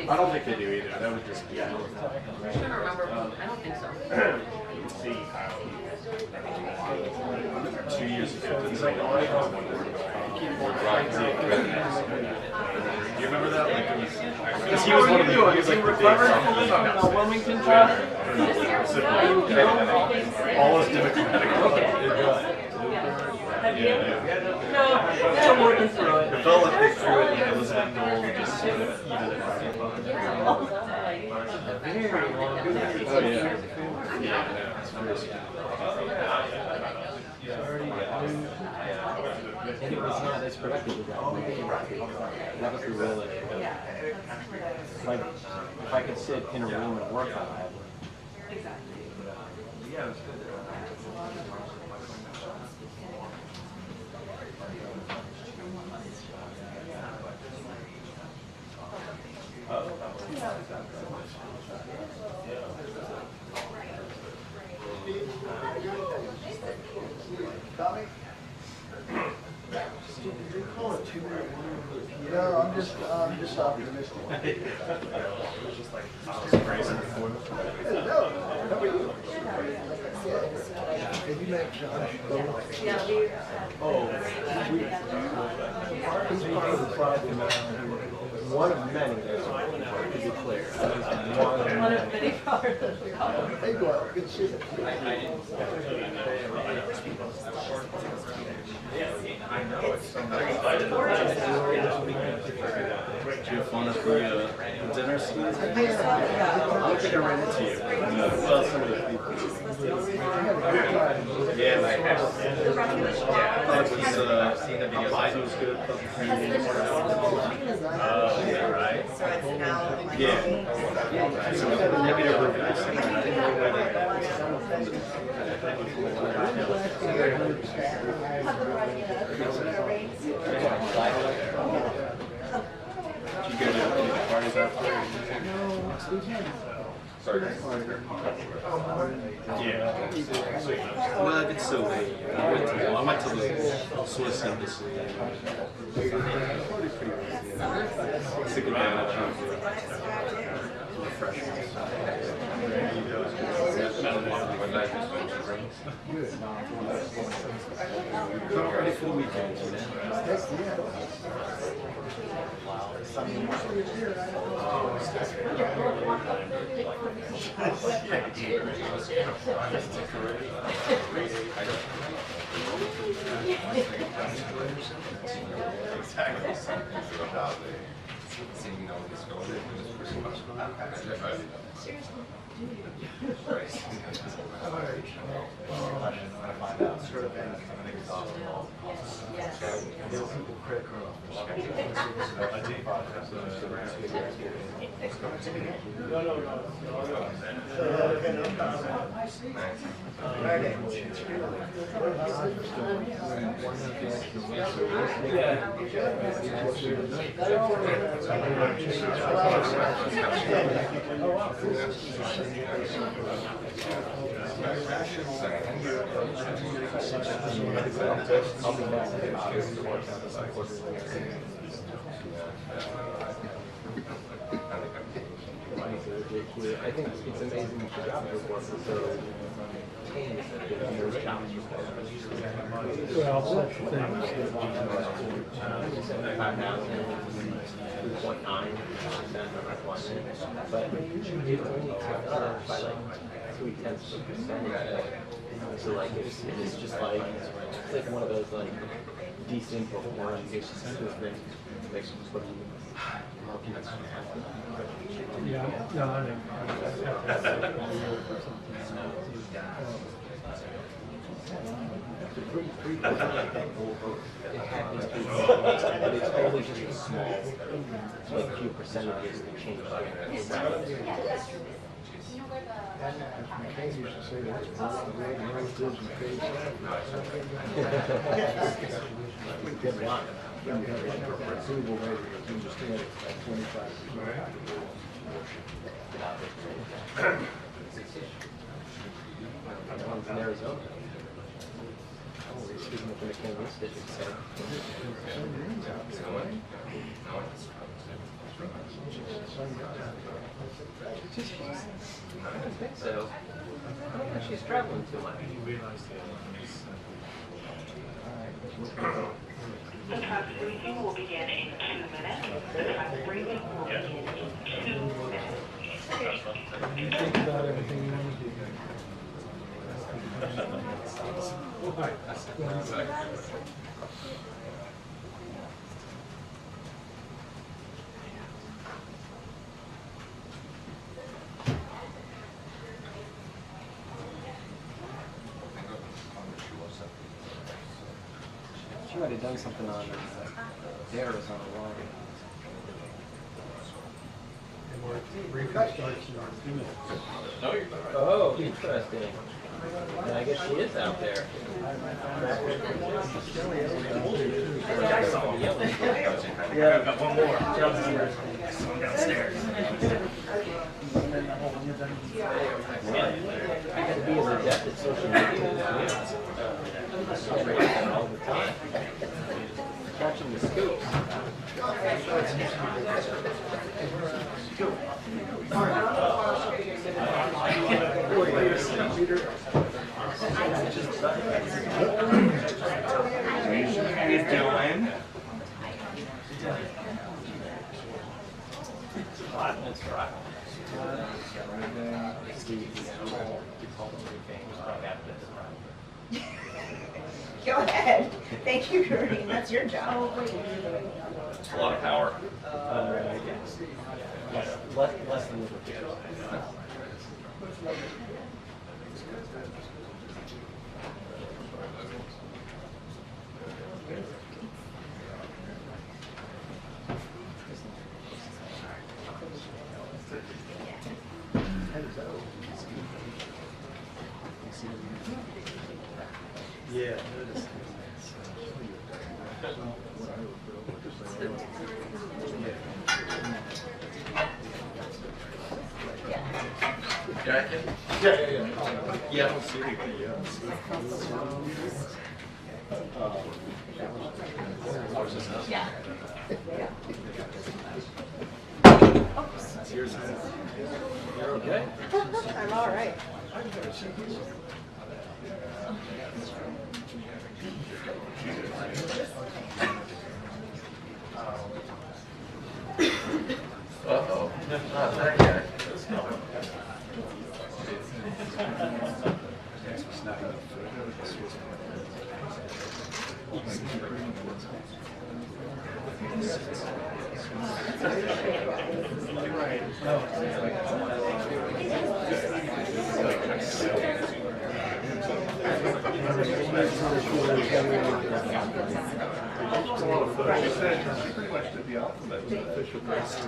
I don't think they do either. That would just be. I'm trying to remember. I don't think so. 2 years ago. Do you remember that? Because he was one of the. He was like the big Wilmington trip. all his Democratic. No, I'm working through it. It felt like they threw it and Elizabeth Dole just sort of even it out. Oh yeah. Yeah, it's very And it was not as productive as that. That was the real issue. Like, if I could sit in a room and work on it. Yeah, it's good. No, I'm just optimistic. No, how are you? Did you make Josh go? Oh, He's part of the problem. One of many, to be clear. One of many parts of the problem. Hey, Glenn, good to see you. Did you have fun at the dinner scene? I don't think I ran into you. Well, some of the people. Yeah, like, I thought it was good. Yeah, right? Yeah. So negative reviews. Did you go to any parties after? Sorry. Yeah. Well, it's so late. I went to the Swiss embassy. Took advantage of the refreshments. Not ready for the weekend, you know? I think it's amazing that the job report is so there's jobs. Well, such things. 5,000.9% of unemployment, but it only took by like 0.3%. So like it's just like it's like one of those like decent performance things. Yeah, no, I think. It happens to but it's always just a small, like few percentages that change. Good luck. Approval rate is understood at 25%. One's in Arizona. Oh, he's speaking up in the Kansas district, so. I don't think so. I don't think she's traveling too much. The truck briefing will begin in 2 minutes. The truck briefing will begin in 2 minutes. You think about everything you want to do. She might have done something on theirs on the wrong. Briefing starts in 2 minutes. Oh, interesting. And I guess she is out there. Yeah, I've got one more. Someone downstairs. I got to be as adept at social media all the time. Catching the scoops. How you doing? That's right. Go ahead. Thank you, Doreen. That's your job. It's a lot of power. Less than Yeah. Yeah, I don't see anybody yet. Yeah. You're okay? I'm all right. Uh-oh. Not that guy. She said she pretty much did the alphabet with the official press.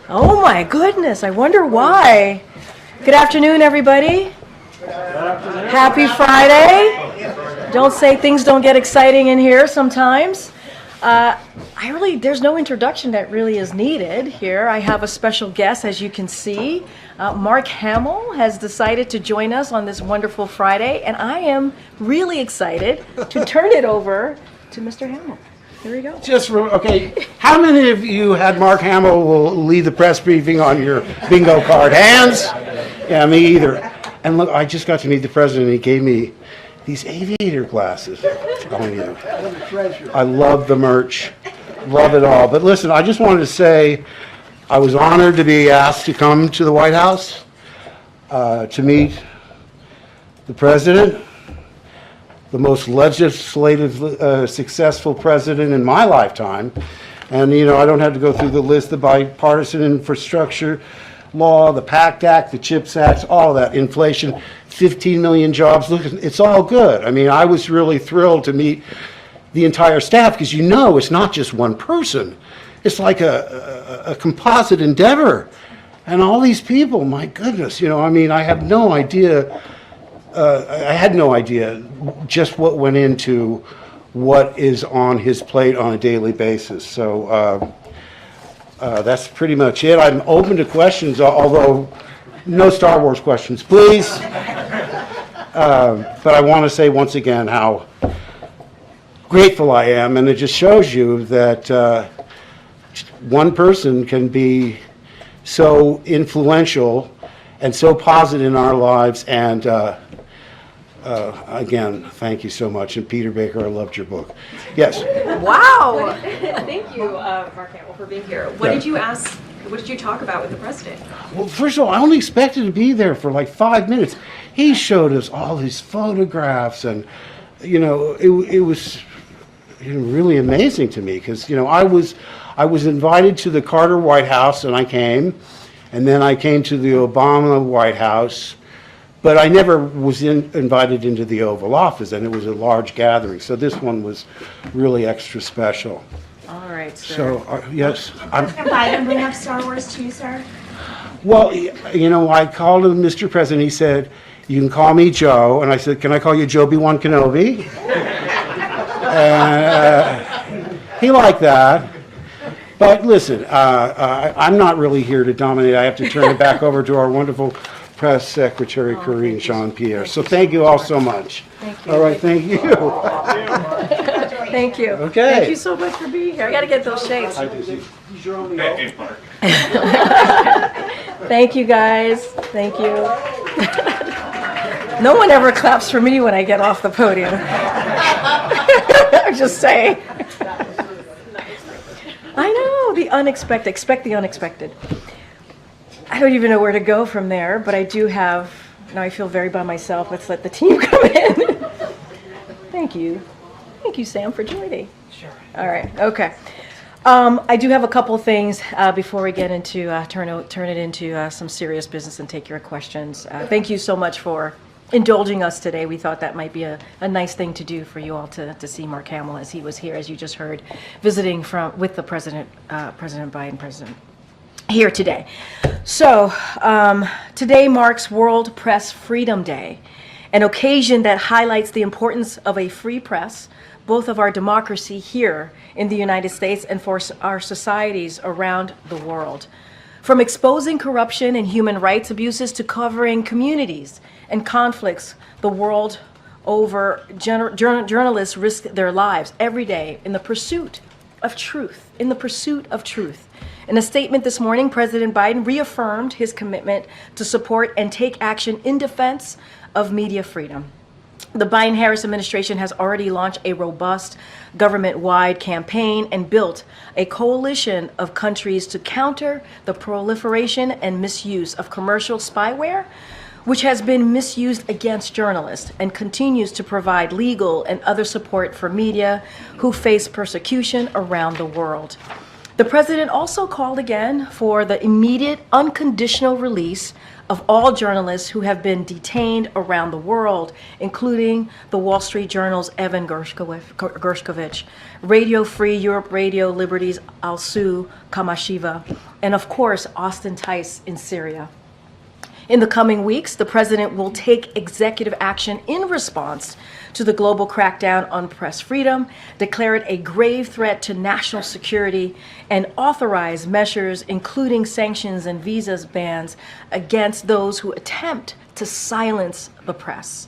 Oh my goodness, I wonder why. Good afternoon, everybody. Happy Friday. Don't say things don't get exciting in here sometimes. There's no introduction that really is needed here. I have a special guest, as you can see. Mark Hamill has decided to join us on this wonderful Friday, and I am really excited to turn it over to Mr. Hamill. Here we go. Okay, how many of you had Mark Hamill will lead the press briefing on your bingo card? Hands? Yeah, me either. And look, I just got to meet the president, and he gave me these aviator glasses. I'm telling you. I love the merch. Love it all. But listen, I just wanted to say I was honored to be asked to come to the White House to meet the president, the most legislative successful president in my lifetime. And, you know, I don't have to go through the list, the bipartisan infrastructure law, the PACT Act, the CHIPS Act, all of that, inflation, 15 million jobs. Look, it's all good. I mean, I was really thrilled to meet the entire staff because, you know, it's not just one person. It's like a composite endeavor. And all these people, my goodness, you know, I mean, I have no idea. I had no idea just what went into what is on his plate on a daily basis. So that's pretty much it. I'm open to questions, although no Star Wars questions, please. But I want to say once again how grateful I am, and it just shows you that one person can be so influential and so positive in our lives, and again, thank you so much. And Peter Baker, I loved your book. Yes. Wow. Thank you, Mark Hamill, for being here. What did you ask? What did you talk about with the president? Well, first of all, I only expected to be there for like 5 minutes. He showed us all these photographs, and you know, it was really amazing to me because, you know, I was invited to the Carter White House, and I came, and then I came to the Obama White House. But I never was invited into the Oval Office, and it was a large gathering. So this one was really extra special. All right, sir. So, yes. Can Biden bring up Star Wars too, sir? Well, you know, I called him Mr. President. He said, you can call me Joe. And I said, can I call you Joby-Wan Kenobi? He liked that. But listen, I'm not really here to dominate. I have to turn it back over to our wonderful Press Secretary Karine Jean-Pierre. So thank you all so much. Thank you. All right, thank you. Thank you. Okay. Thank you so much for being here. I got to get those shades. Thank you, guys. Thank you. No one ever claps for me when I get off the podium. I'm just saying. I know, the unexpected. Expect the unexpected. I don't even know where to go from there, but I do have, now I feel very by myself. Let's let the team come in. Thank you. Thank you, Sam, for joining. Sure. All right, okay. I do have a couple things before we get into, turn it into some serious business and take your questions. Thank you so much for indulging us today. We thought that might be a nice thing to do for you all to see Mark Hamill as he was here, as you just heard, visiting with the President Biden, here today. So today marks World Press Freedom Day, an occasion that highlights the importance of a free press, both of our democracy here in the United States and for our societies around the world. From exposing corruption and human rights abuses to covering communities and conflicts the world over, journalists risk their lives every day in the pursuit of truth, In a statement this morning, President Biden reaffirmed his commitment to support and take action in defense of media freedom. The Biden-Harris administration has already launched a robust government-wide campaign and built a coalition of countries to counter the proliferation and misuse of commercial spyware, which has been misused against journalists, and continues to provide legal and other support for media who face persecution around the world. The president also called again for the immediate, unconditional release of all journalists who have been detained around the world, including the Wall Street Journal's Evan Gershkovich, Radio Free Europe Radio Liberty's Alsu Kamashiva, and of course, Austin Tice in Syria. In the coming weeks, the president will take executive action in response to the global crackdown on press freedom, declare it a grave threat to national security, and authorize measures including sanctions and visa bans against those who attempt to silence the press.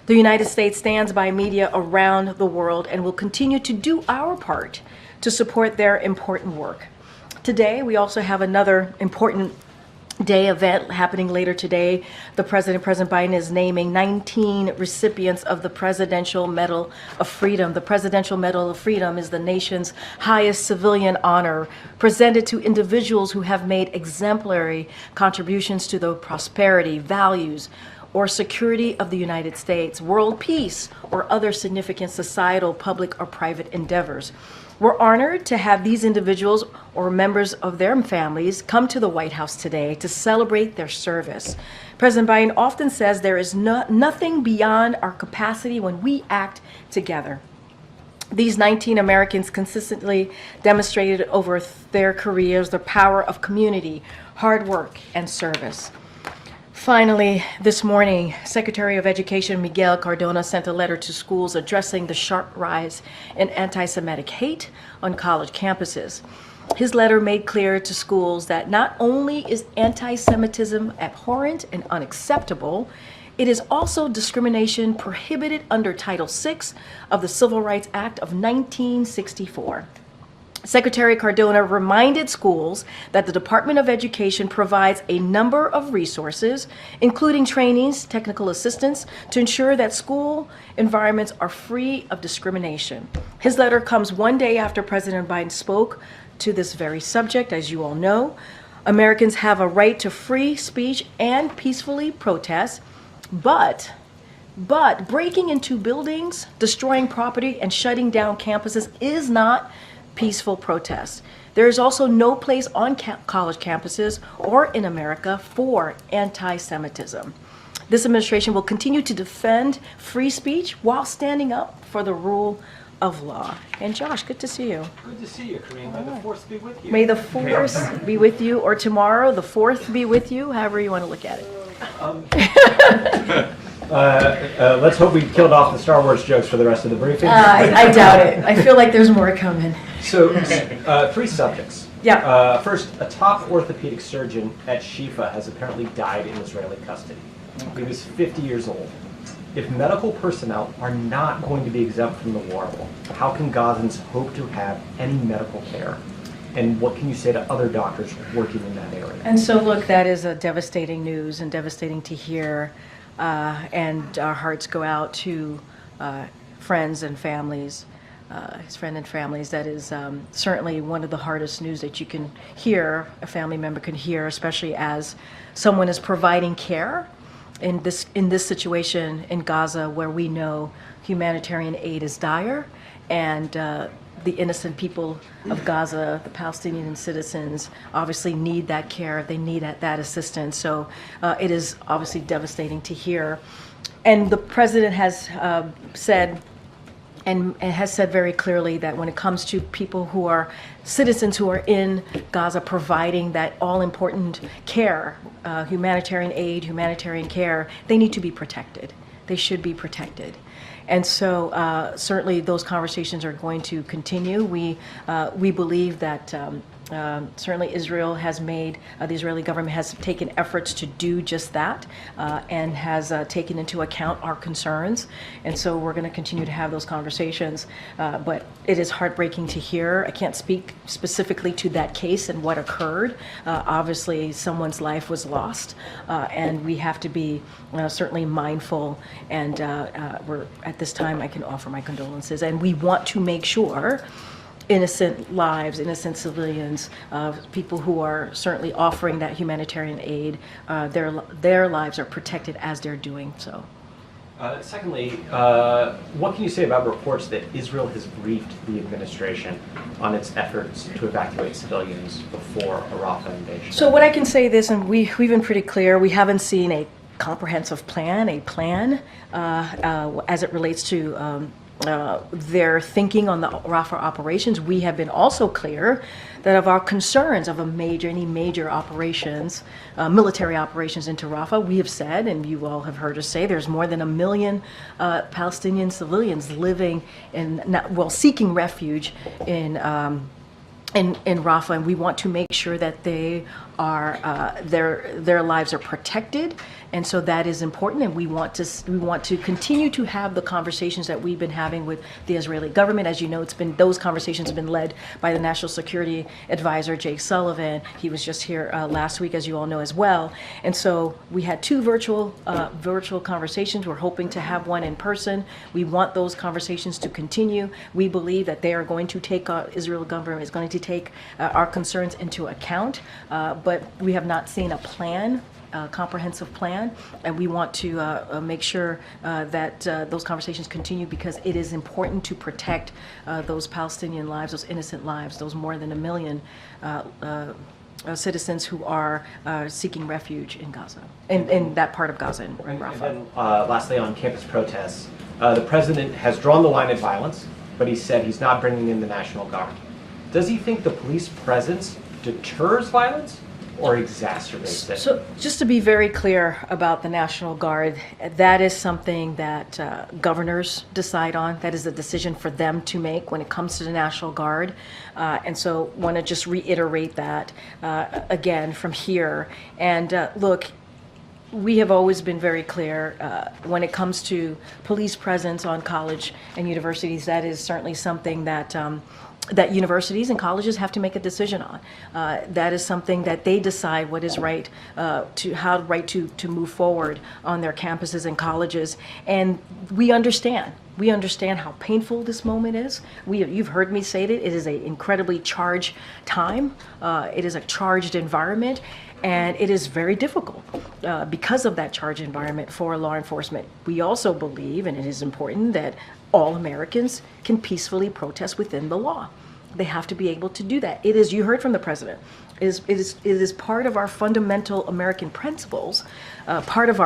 The United States stands by media around the world and will continue to do our part to support their important work. Today, we also have another important day event happening later today. President Biden, is naming 19 recipients of the Presidential Medal of Freedom. The Presidential Medal of Freedom is the nation's highest civilian honor, presented to individuals who have made exemplary contributions to the prosperity, values, or security of the United States, world peace, or other significant societal, public, or private endeavors. We're honored to have these individuals or members of their families come to the White House today to celebrate their service. President Biden often says there is nothing beyond our capacity when we act together. These 19 Americans consistently demonstrated over their careers the power of community, hard work, and service. Finally, this morning, Secretary of Education Miguel Cardona sent a letter to schools addressing the sharp rise in anti-Semitic hate on college campuses. His letter made clear to schools that not only is anti-Semitism abhorrent and unacceptable, it is also discrimination prohibited under Title VI of the Civil Rights Act of 1964. Secretary Cardona reminded schools that the Department of Education provides a number of resources, including trainings, technical assistance, to ensure that school environments are free of discrimination. His letter comes one day after President Biden spoke to this very subject. As you all know, Americans have a right to free speech and peacefully protest, but breaking into buildings, destroying property, and shutting down campuses is not peaceful protest. There is also no place on college campuses or in America for anti-Semitism. This administration will continue to defend free speech while standing up for the rule of law. And Josh, good to see you. Good to see you, Kareem. May the force be with you. May the force be with you, or tomorrow, the fourth be with you, however you want to look at it. Let's hope we killed off the Star Wars jokes for the rest of the briefing. I doubt it. I feel like there's more coming. So, three subjects. Yeah. First, a top orthopedic surgeon at Shifa has apparently died in Israeli custody. He was 50 years old. If medical personnel are not going to be exempt from the war, how can Gazans hope to have any medical care? And what can you say to other doctors working in that area? And so, look, that is a devastating news and devastating to hear. And our hearts go out to friends and families, his friends and families. That is certainly one of the hardest news that you can hear, a family member can hear, especially as someone is providing care in this situation in Gaza, where we know humanitarian aid is dire, and the innocent people of Gaza, the Palestinian citizens, obviously need that care. They need that assistance. So it is obviously devastating to hear. And the president has said, and has said very clearly, that when it comes to people who are citizens who are in Gaza providing that all-important care, humanitarian aid, humanitarian care, they need to be protected. They should be protected. And so certainly those conversations are going to continue. We believe that certainly Israel has made, the Israeli government has taken efforts to do just that, and has taken into account our concerns. And so we're going to continue to have those conversations. But it is heartbreaking to hear. I can't speak specifically to that case and what occurred. Obviously, someone's life was lost, and we have to be certainly mindful. And we're at this time, I can offer my condolences. And we want to make sure innocent lives, innocent civilians, people who are certainly offering that humanitarian aid, their lives are protected as they're doing so. Secondly, what can you say about reports that Israel has briefed the administration on its efforts to evacuate civilians before a Rafah invasion? So what I can say this, and we've been pretty clear, we haven't seen a comprehensive plan, as it relates to their thinking on the Rafah operations. We have been also clear that of our concerns of any major operations, military operations into Rafah, we have said, and you all have heard us say, there's more than 1 million Palestinian civilians living seeking refuge in Rafah, and we want to make sure that they are their lives are protected, And so that is important, and we want to continue to have the conversations that we've been having with the Israeli government. As you know, those conversations have been led by the National Security Advisor, Jake Sullivan. He was just here last week, as you all know as well. And so we had 2 virtual conversations. We're hoping to have one in person. We want those conversations to continue. We believe that they are going to take, Israel government is going to take our concerns into account, but we have not seen a plan, comprehensive plan, and we want to make sure that those conversations continue, because it is important to protect those Palestinian lives, those innocent lives, those more than 1 million citizens who are seeking refuge in Gaza, in that part of Gaza, in Rafah. And then, lastly, on campus protests, the president has drawn the line at violence, but he said he's not bringing in the National Guard. Does he think the police presence deters violence or exacerbates it? So just to be very clear about the National Guard, that is something that governors decide on. That is a decision for them to make when it comes to the National Guard. And so want to just reiterate that again from here. And look, we have always been very clear when it comes to police presence on college and universities. That is certainly something that that universities and colleges have to make a decision on. That is something that they decide what is right to move forward on their campuses and colleges. And we understand how painful this moment is. You've heard me say that it is an incredibly charged time. It is a charged environment, and it is very difficult because of that charged environment for law enforcement. We also believe, and it is important, that all Americans can peacefully protest within the law. They have to be able to do that. It is, you heard from the president, it is part of our fundamental American principles, part of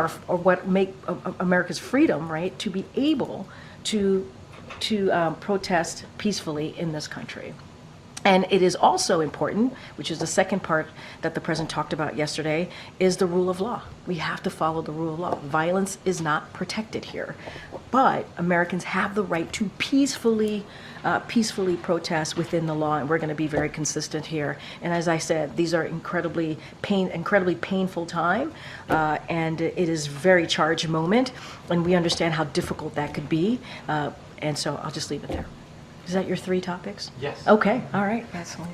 what make America's freedom, right, to be able to protest peacefully in this country. And it is also important, which is the second part that the president talked about yesterday, is the rule of law. We have to follow the rule of law. Violence is not protected here, but Americans have the right to peacefully protest within the law, and we're going to be very consistent here. And as I said, these are incredibly painful time, and it is a very charged moment, and we understand how difficult that could be. And so I'll just leave it there. Is that your 3 topics? Yes. Okay, all right, excellent.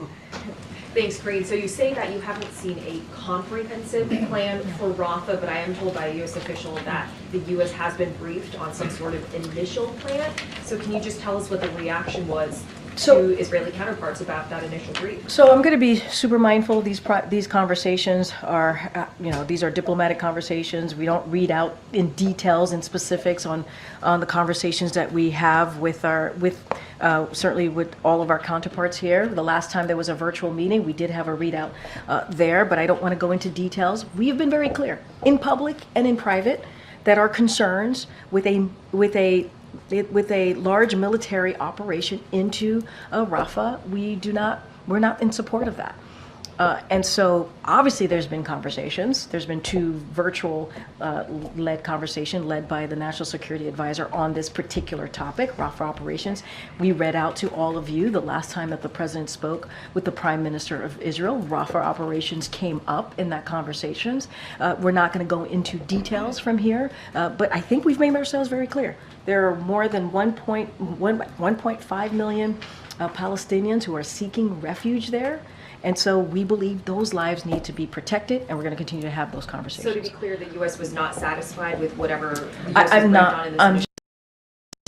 Thanks, Corinne. So you say that you haven't seen a comprehensive plan for Rafah, but I am told by a U.S. official that the U.S. has been briefed on some sort of initial plan. So can you just tell us what the reaction was to Israeli counterparts about that initial brief? So I'm going to be super mindful. These conversations are, these are diplomatic conversations. We don't read out in details and specifics on the conversations that we have certainly with all of our counterparts here. The last time there was a virtual meeting, we did have a readout there, but I don't want to go into details. We've been very clear in public and in private that our concerns with a large military operation into Rafah, we're not in support of that. And so obviously there's been conversations. There's been 2 virtual led conversations led by the National Security Advisor on this particular topic, Rafah operations. We read out to all of you the last time that the president spoke with the Prime Minister of Israel. Rafah operations came up in that conversations. We're not going to go into details from here, but I think we've made ourselves very clear. There are more than 1.5 million Palestinians who are seeking refuge there. And so we believe those lives need to be protected, and we're going to continue to have those conversations. So to be clear, the U.S. was not satisfied with whatever the I'm U.S. has done in this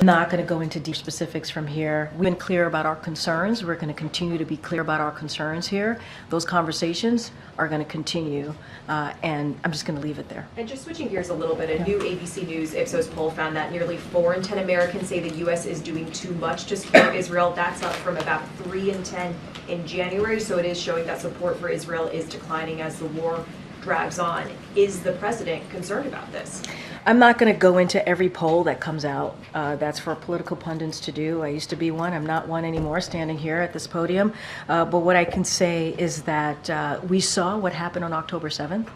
not going to go into deep specifics from here. We've been clear about our concerns. We're going to continue to be clear about our concerns here. Those conversations are going to continue, and I'm just going to leave it there. And just switching gears a little bit, a new ABC News Ipsos poll found that nearly 4 in 10 Americans say the U.S. is doing too much to support Israel. That's up from about 3 in 10 in January, so it is showing that support for Israel is declining as the war drags on. Is the president concerned about this? I'm not going to go into every poll that comes out. That's for political pundits to do. I used to be one. I'm not one anymore standing here at this podium. But what I can say is that we saw what happened on October 7th.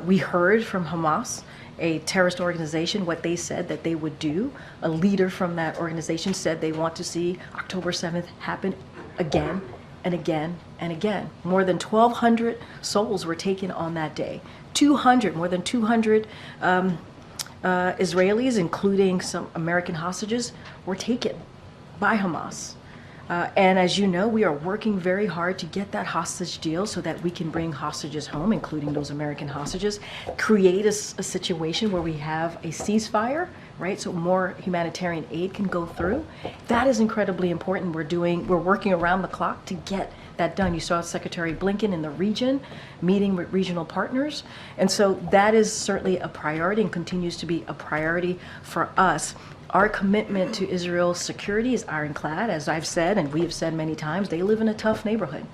We heard from Hamas, a terrorist organization, what they said that they would do. A leader from that organization said they want to see October 7th happen again and again and again. More than 1,200 souls were taken on that day. More than 200 Israelis, including some American hostages, were taken by Hamas. And as you know, we are working very hard to get that hostage deal so that we can bring hostages home, including those American hostages, create a situation where we have a ceasefire, right? So more humanitarian aid can go through. That is incredibly important. We're working around the clock to get that done. You saw Secretary Blinken in the region meeting with regional partners. And so that is certainly a priority and continues to be a priority for us. Our commitment to Israel's security is ironclad, as I've said, and we have said many times. They live in a tough neighborhood.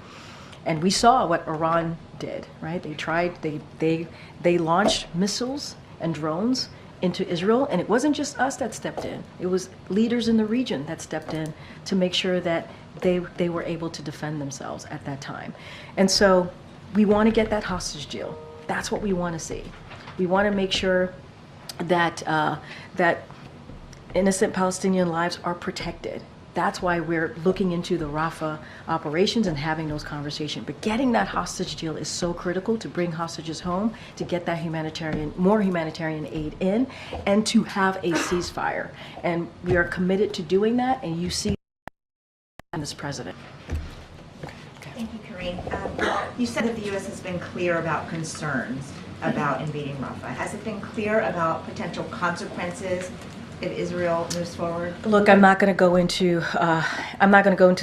And we saw what Iran did, right? They launched missiles and drones into Israel, and it wasn't just us that stepped in. It was leaders in the region that stepped in to make sure that they were able to defend themselves at that time. And so we want to get that hostage deal. That's what we want to see. We want to make sure that that innocent Palestinian lives are protected. That's why we're looking into the Rafah operations and having those conversations. But getting that hostage deal is so critical to bring hostages home, to get that more humanitarian aid in, and to have a ceasefire. And we are committed to doing that, and you see this president. Thank you, Karine. You said that the U.S. has been clear about concerns about invading Rafah. Has it been clear about potential consequences if Israel moves forward? Look, I'm not going to go into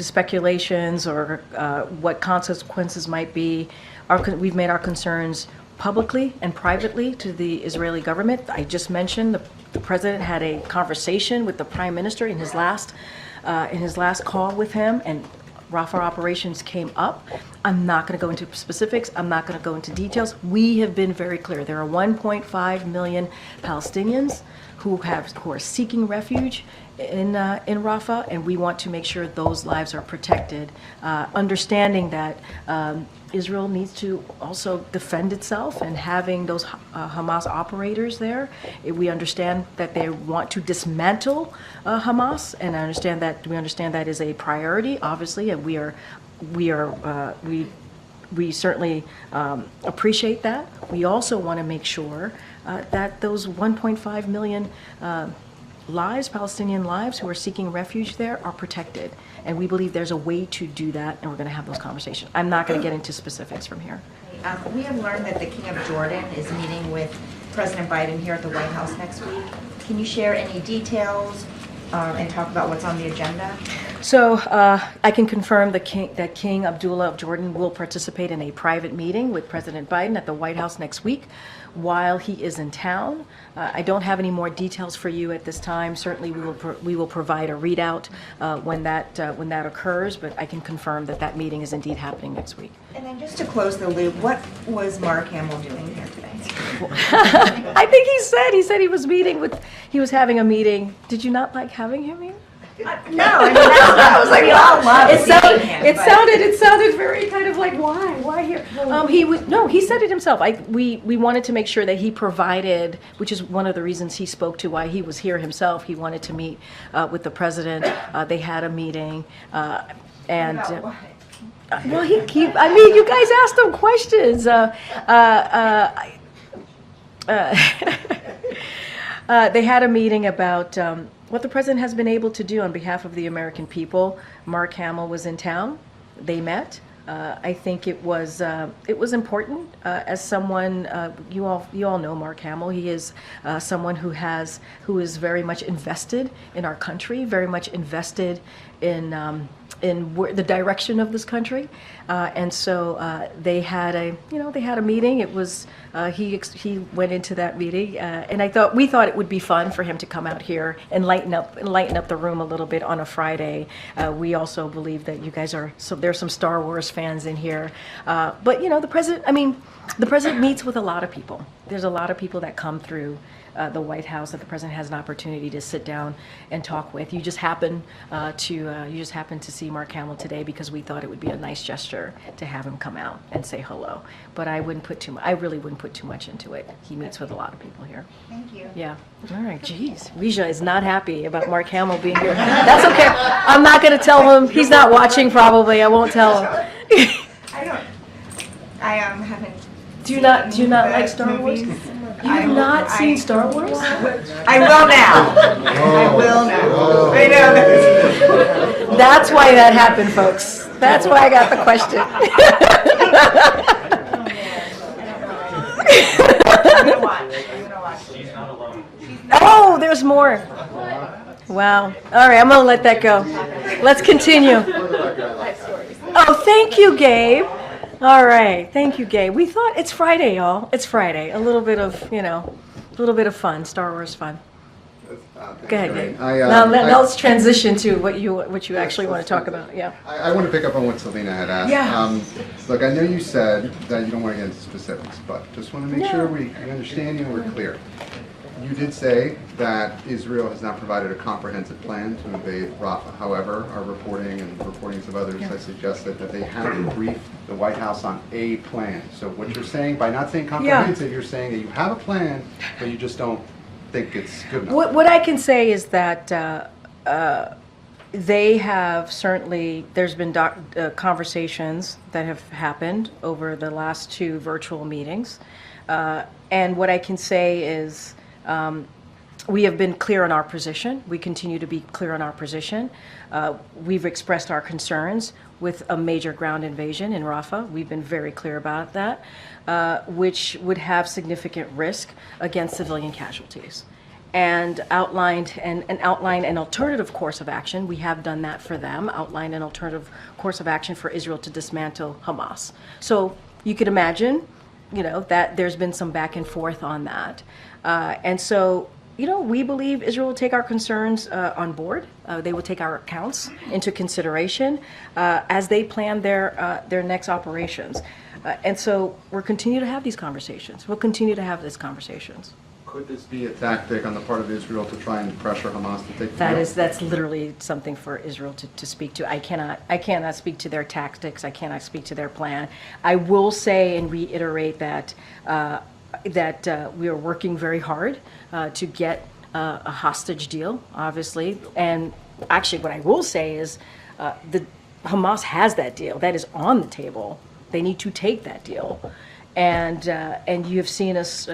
speculations or what consequences might be. We've made our concerns publicly and privately to the Israeli government. I just mentioned the president had a conversation with the prime minister in his last call with him, and Rafah operations came up. I'm not going to go into specifics. I'm not going to go into details. We have been very clear. There are 1.5 million Palestinians who are seeking refuge in Rafah, and we want to make sure those lives are protected. Understanding that Israel needs to also defend itself, and having those Hamas operators there, we understand that they want to dismantle Hamas, and we understand that is a priority, obviously, and we certainly appreciate that. We also want to make sure that those 1.5 million lives, Palestinian lives, who are seeking refuge there are protected. And we believe there's a way to do that, and we're going to have those conversations. I'm not going to get into specifics from here. We have learned that the King of Jordan is meeting with President Biden here at the White House next week. Can you share any details and talk about what's on the agenda? So I can confirm that King Abdullah of Jordan will participate in a private meeting with President Biden at the White House next week while he is in town. I don't have any more details for you at this time. Certainly we will provide a readout when that occurs, but I can confirm that meeting is indeed happening next week. And then just to close the loop, what was Mark Hamill doing here today? I think he said he was having a meeting. Did you not like having him here? No, I mean, I was like, we all love it sounded very kind of like, why here? He said it himself. We wanted to make sure that he provided, which is one of the reasons he spoke to why he was here himself. He wanted to meet with the president. They had a meeting, and well, you guys asked him questions. They had a meeting about what the president has been able to do on behalf of the American people. Mark Hamill was in town. They met. I think it was important as someone you all know Mark Hamill. He is someone who is very much invested in our country, very much invested in the direction of this country, and so they had a meeting. It was he went into that meeting, and we thought it would be fun for him to come out here and lighten up the room a little bit on a Friday. We also believe that you guys there's some Star Wars fans in here, but the president meets with a lot of people. There's a lot of people that come through the White House that the president has an opportunity to sit down and talk with. You just happen to see Mark Hamill today because we thought it would be a nice gesture to have him come out and say hello. But I really wouldn't put too much into it. He meets with a lot of people here. Thank you. Yeah. All right. Geez, Rija is not happy about Mark Hamill being here. That's okay. I'm not going to tell him. He's not watching probably. I won't tell him. I haven't. Do you not like Star Wars? You have not seen Star Wars? I will now. I will now. I know. That's why that happened, folks. That's why I got the question. I'm gonna watch. She's not alone. Oh, there's more. Wow. All right, I'm going to let that go. Let's continue. Oh, thank you, Gabe. All right, thank you, Gabe. We thought it's Friday, y'all. It's Friday. A little bit of, a little bit of fun, Star Wars fun. Go ahead, Gabe. Now let's transition to what you actually want to talk about. Yeah. I want to pick up on what Selena had asked. Yeah. Look, I know you said that you don't want to get into specifics, but just want to make sure we understand you and we're clear. You did say that Israel has not provided a comprehensive plan to invade Rafah. However, our reporting and reportings of others have suggested that they have briefed the White House on a plan. So what you're saying, by not saying comprehensive, you're saying that you have a plan, but you just don't think it's good enough. What I can say is that they have certainly, there's been conversations that have happened over the last 2 virtual meetings. And what I can say is, we have been clear on our position. We continue to be clear on our position. We've expressed our concerns with a major ground invasion in Rafah. We've been very clear about that, which would have significant risk against civilian casualties. And outlined an alternative course of action. We have done that for them, outlined an alternative course of action for Israel to dismantle Hamas. So you could imagine, that there's been some back and forth on that. And so, we believe Israel will take our concerns on board. They will take our accounts into consideration as they plan their next operations. And so we'll continue to have these conversations. We'll continue to have these conversations. Could this be a tactic on the part of Israel to try and pressure Hamas to take the field? That's literally something for Israel to speak to. I cannot speak to their tactics. I cannot speak to their plan. I will say and reiterate that we are working very hard to get a hostage deal, obviously. And actually, what I will say is the Hamas has that deal. That is on the table. They need to take that deal. And you've seen us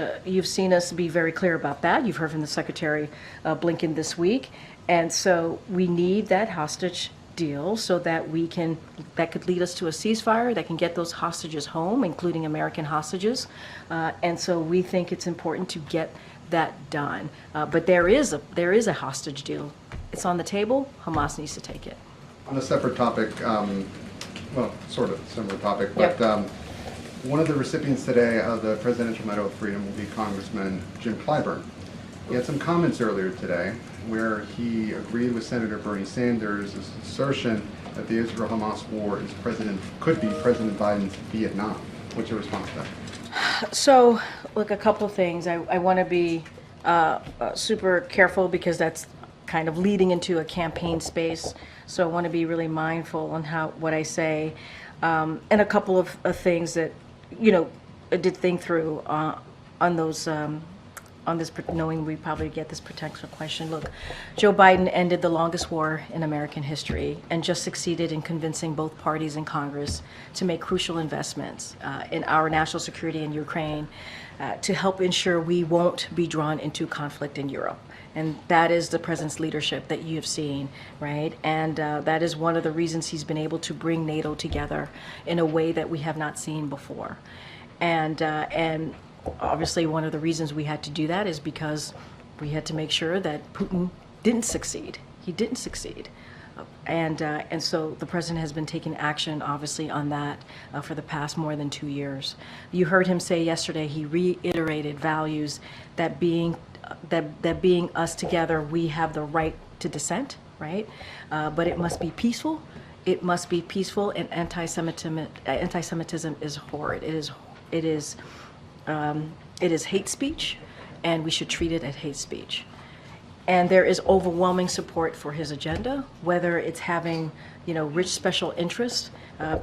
be very clear about that. You've heard from the Secretary Blinken this week, and so we need that hostage deal so that that could lead us to a ceasefire that can get those hostages home, including American hostages. And so we think it's important to get that done. But there is a hostage deal. It's on the table. Hamas needs to take it. On a separate topic, well, sort of similar topic, but. Yep. One of the recipients today of the Presidential Medal of Freedom will be Congressman Jim Clyburn. He had some comments earlier today where he agreed with Senator Bernie Sanders' assertion that the Israel-Hamas war could be President Biden's Vietnam. What's your response to that? So, look, a couple of things. I want to be super careful because that's kind of leading into a campaign space. So I want to be really mindful on what I say. And a couple of things that, I did think through on those, on this, knowing we probably get this potential question. Look, Joe Biden ended the longest war in American history and just succeeded in convincing both parties in Congress to make crucial investments in our national security in Ukraine to help ensure we won't be drawn into conflict in Europe. And that is the president's leadership that you have seen, right? And that is one of the reasons he's been able to bring NATO together in a way that we have not seen before. And obviously one of the reasons we had to do that is because we had to make sure that Putin didn't succeed. He didn't succeed. And so the president has been taking action, obviously, on that for the past more than 2 years. You heard him say yesterday, he reiterated values that being us together, we have the right to dissent, right? But it must be peaceful. It must be peaceful, and anti-Semitism is horrid. It is hate speech, and we should treat it as hate speech. And there is overwhelming support for his agenda, whether it's having, rich special interests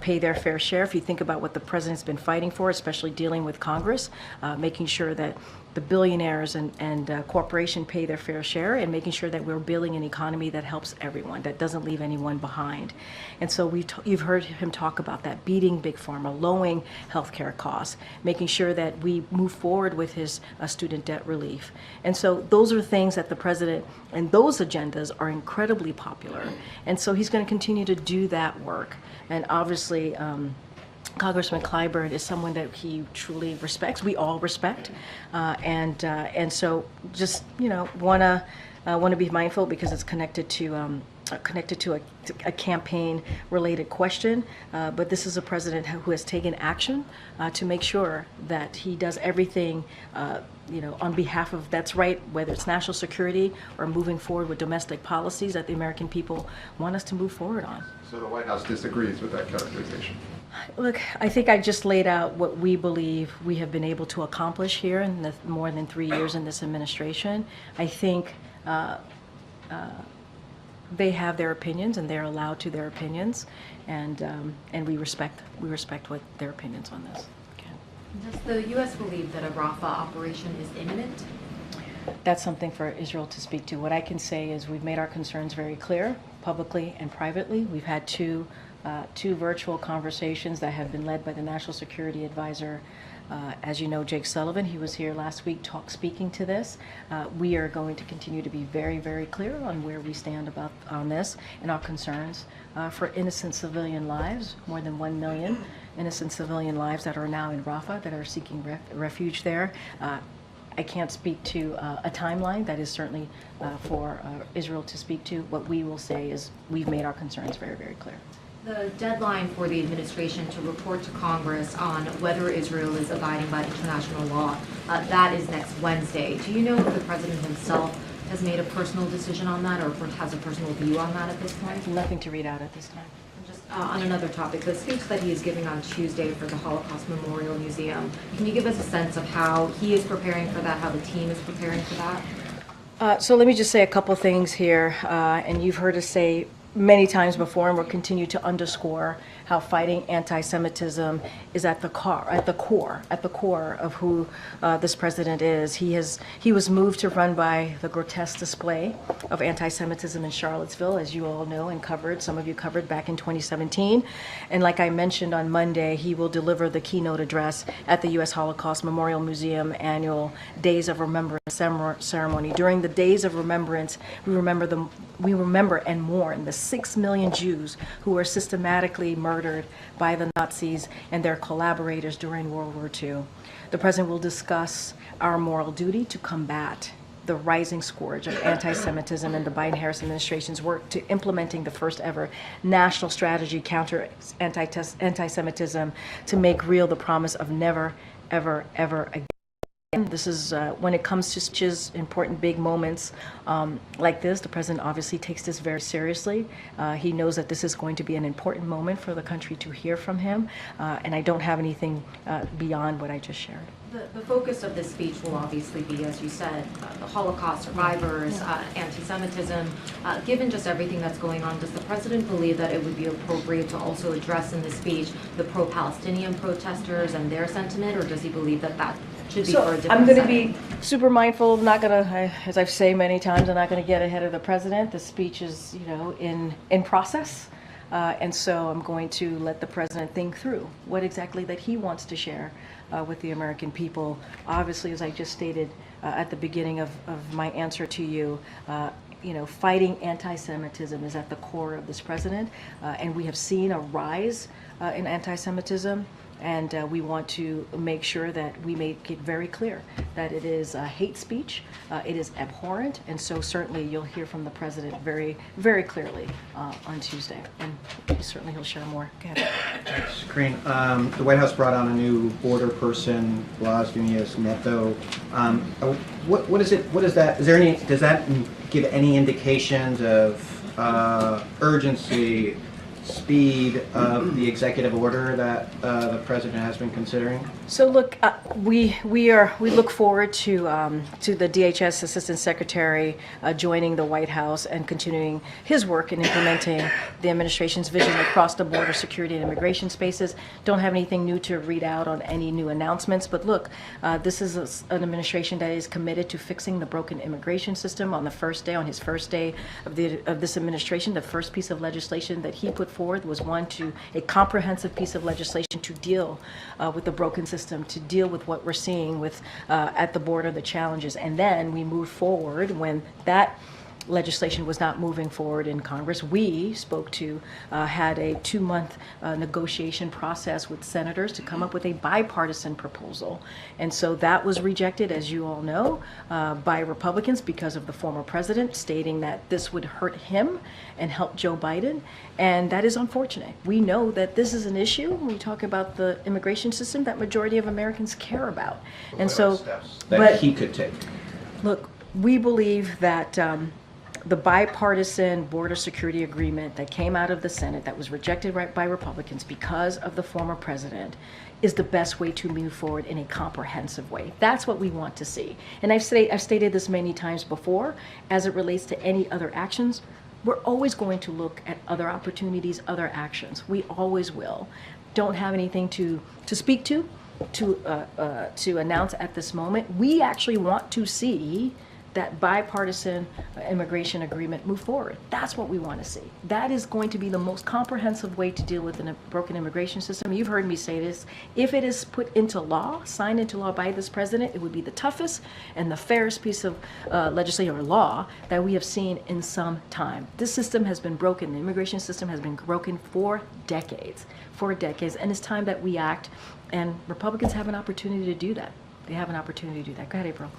pay their fair share. If you think about what the president's been fighting for, especially dealing with Congress, making sure that the billionaires and corporation pay their fair share, and making sure that we're building an economy that helps everyone, that doesn't leave anyone behind. And so you've heard him talk about that, beating big pharma, lowering healthcare costs, making sure that we move forward with his student debt relief. And so those are things that the president, and those agendas are incredibly popular. And so he's going to continue to do that work. And obviously, Congressman Clyburn is someone that he truly respects. We all respect, and so just want to be mindful, because it's connected to a campaign-related question. But this is a president who has taken action to make sure that he does everything on behalf of, that's right, whether it's national security or moving forward with domestic policies that the American people want us to move forward on. So the White House disagrees with that characterization? Look, I think I just laid out what we believe we have been able to accomplish here in the more than 3 years in this administration. I think they have their opinions, and they're allowed to their opinions, and we respect what their opinions on this. Does the U.S. believe that a Rafah operation is imminent? That's something for Israel to speak to. What I can say is we've made our concerns very clear, publicly and privately. We've had two virtual conversations that have been led by the National Security Advisor. As you know, Jake Sullivan, he was here last week speaking to this. We are going to continue to be very, very clear on where we stand on this and our concerns for innocent civilian lives, more than 1 million innocent civilian lives that are now in Rafah, that are seeking refuge there. I can't speak to a timeline. That is certainly for Israel to speak to. What we will say is we've made our concerns very, very clear. The deadline for the administration to report to Congress on whether Israel is abiding by international law, that is next Wednesday. Do you know if the president himself has made a personal decision on that, or has a personal view on that at this point? Nothing to read out at this time. Just on another topic, the speech that he is giving on Tuesday for the Holocaust Memorial Museum, can you give us a sense of how he is preparing for that, how the team is preparing for that? So let me just say a couple things here, and you've heard us say many times before, and we'll continue to underscore how fighting anti-Semitism is at the core of who this president is. He was moved to run by the grotesque display of anti-Semitism in Charlottesville, as you all know and covered. Some of you covered back in 2017. And like I mentioned on Monday, he will deliver the keynote address at the U.S. Holocaust Memorial Museum annual Days of Remembrance ceremony. During the Days of Remembrance, we remember and mourn the 6 million Jews who were systematically murdered by the Nazis and their collaborators during World War II. The president will discuss our moral duty to combat the rising scourge of anti-Semitism and the Biden-Harris administration's work to implementing the first ever national strategy counter anti-Semitism to make real the promise of never, ever, ever again. This is when it comes to such important big moments like this, the president obviously takes this very seriously. He knows that this is going to be an important moment for the country to hear from him, and I don't have anything beyond what I just shared. The focus of this speech will obviously be, as you said, the Holocaust survivors, anti-Semitism. Given just everything that's going on, does the president believe that it would be appropriate to also address in this speech the pro-Palestinian protesters and their sentiment, or does he believe that that should be for a different I'm going to setting? be super mindful. Not going to, as I've said many times, I'm not going to get ahead of the president. The speech is, in process. And so I'm going to let the president think through what exactly that he wants to share with the American people. Obviously, as I just stated at the beginning of my answer to you, fighting anti-Semitism is at the core of this president, and we have seen a rise in anti-Semitism. And we want to make sure that we make it very clear that it is hate speech, it is abhorrent, and so certainly you'll hear from the president very, very clearly on Tuesday, and certainly he'll share more. Go ahead. Thanks, Corinne. The White House brought on a new border person, Blas Nunez Neto. What is it? What is that? Is there any? Does that give any indications of urgency speed of the executive order that the president has been considering? So look, we look forward to the DHS Assistant Secretary joining the White House and continuing his work in implementing the administration's vision across the border security and immigration spaces. Don't have anything new to read out on any new announcements, but look, this is an administration that is committed to fixing the broken immigration system. On his first day of this administration, the first piece of legislation that he put forward was a comprehensive piece of legislation to deal with the broken system, to deal with what we're seeing with at the border, the challenges. And then we moved forward when that legislation was not moving forward in Congress. We had a 2-month negotiation process with senators to come up with a bipartisan proposal. And so that was rejected, as you all know, by Republicans because of the former president stating that this would hurt him and help Joe Biden. And that is unfortunate. We know that this is an issue when we talk about the immigration system that majority of Americans care about. And so, that he could take. Look, we believe that the bipartisan border security agreement that came out of the Senate that was rejected by Republicans because of the former president is the best way to move forward in a comprehensive way. That's what we want to see. And I've stated this many times before, as it relates to any other actions, we're always going to look at other opportunities, other actions. We always will. Don't have anything to speak to announce at this moment. We actually want to see that bipartisan immigration agreement move forward. That's what we want to see. That is going to be the most comprehensive way to deal with a broken immigration system. You've heard me say this. If it is put into law, signed into law by this president, it would be the toughest and the fairest piece of legislation or law that we have seen in some time. This system has been broken. The immigration system has been broken for decades, and it's time that we act, and Republicans have an opportunity to do that. They have an opportunity to do that. Go ahead, April.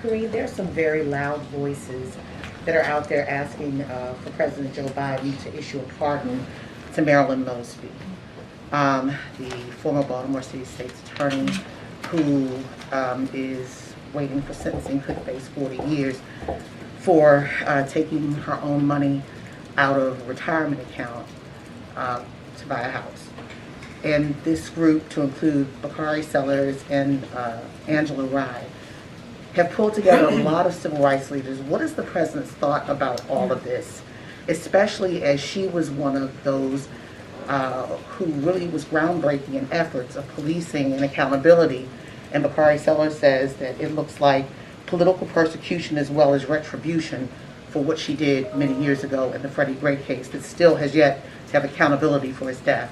Kareem, there's some very loud voices that are out there asking for President Joe Biden to issue a pardon to Marilyn Mosby, the former Baltimore City State's attorney who is waiting for sentencing, could face 40 years for taking her own money out of a retirement account to buy a house. And this group, to include Bakari Sellers and Angela Rye, have pulled together a lot of civil rights leaders. What is the president's thought about all of this, especially as she was one of those who really was groundbreaking in efforts of policing and accountability? And Bakari Sellers says that it looks like political persecution as well as retribution for what she did many years ago in the Freddie Gray case that still has yet to have accountability for his death.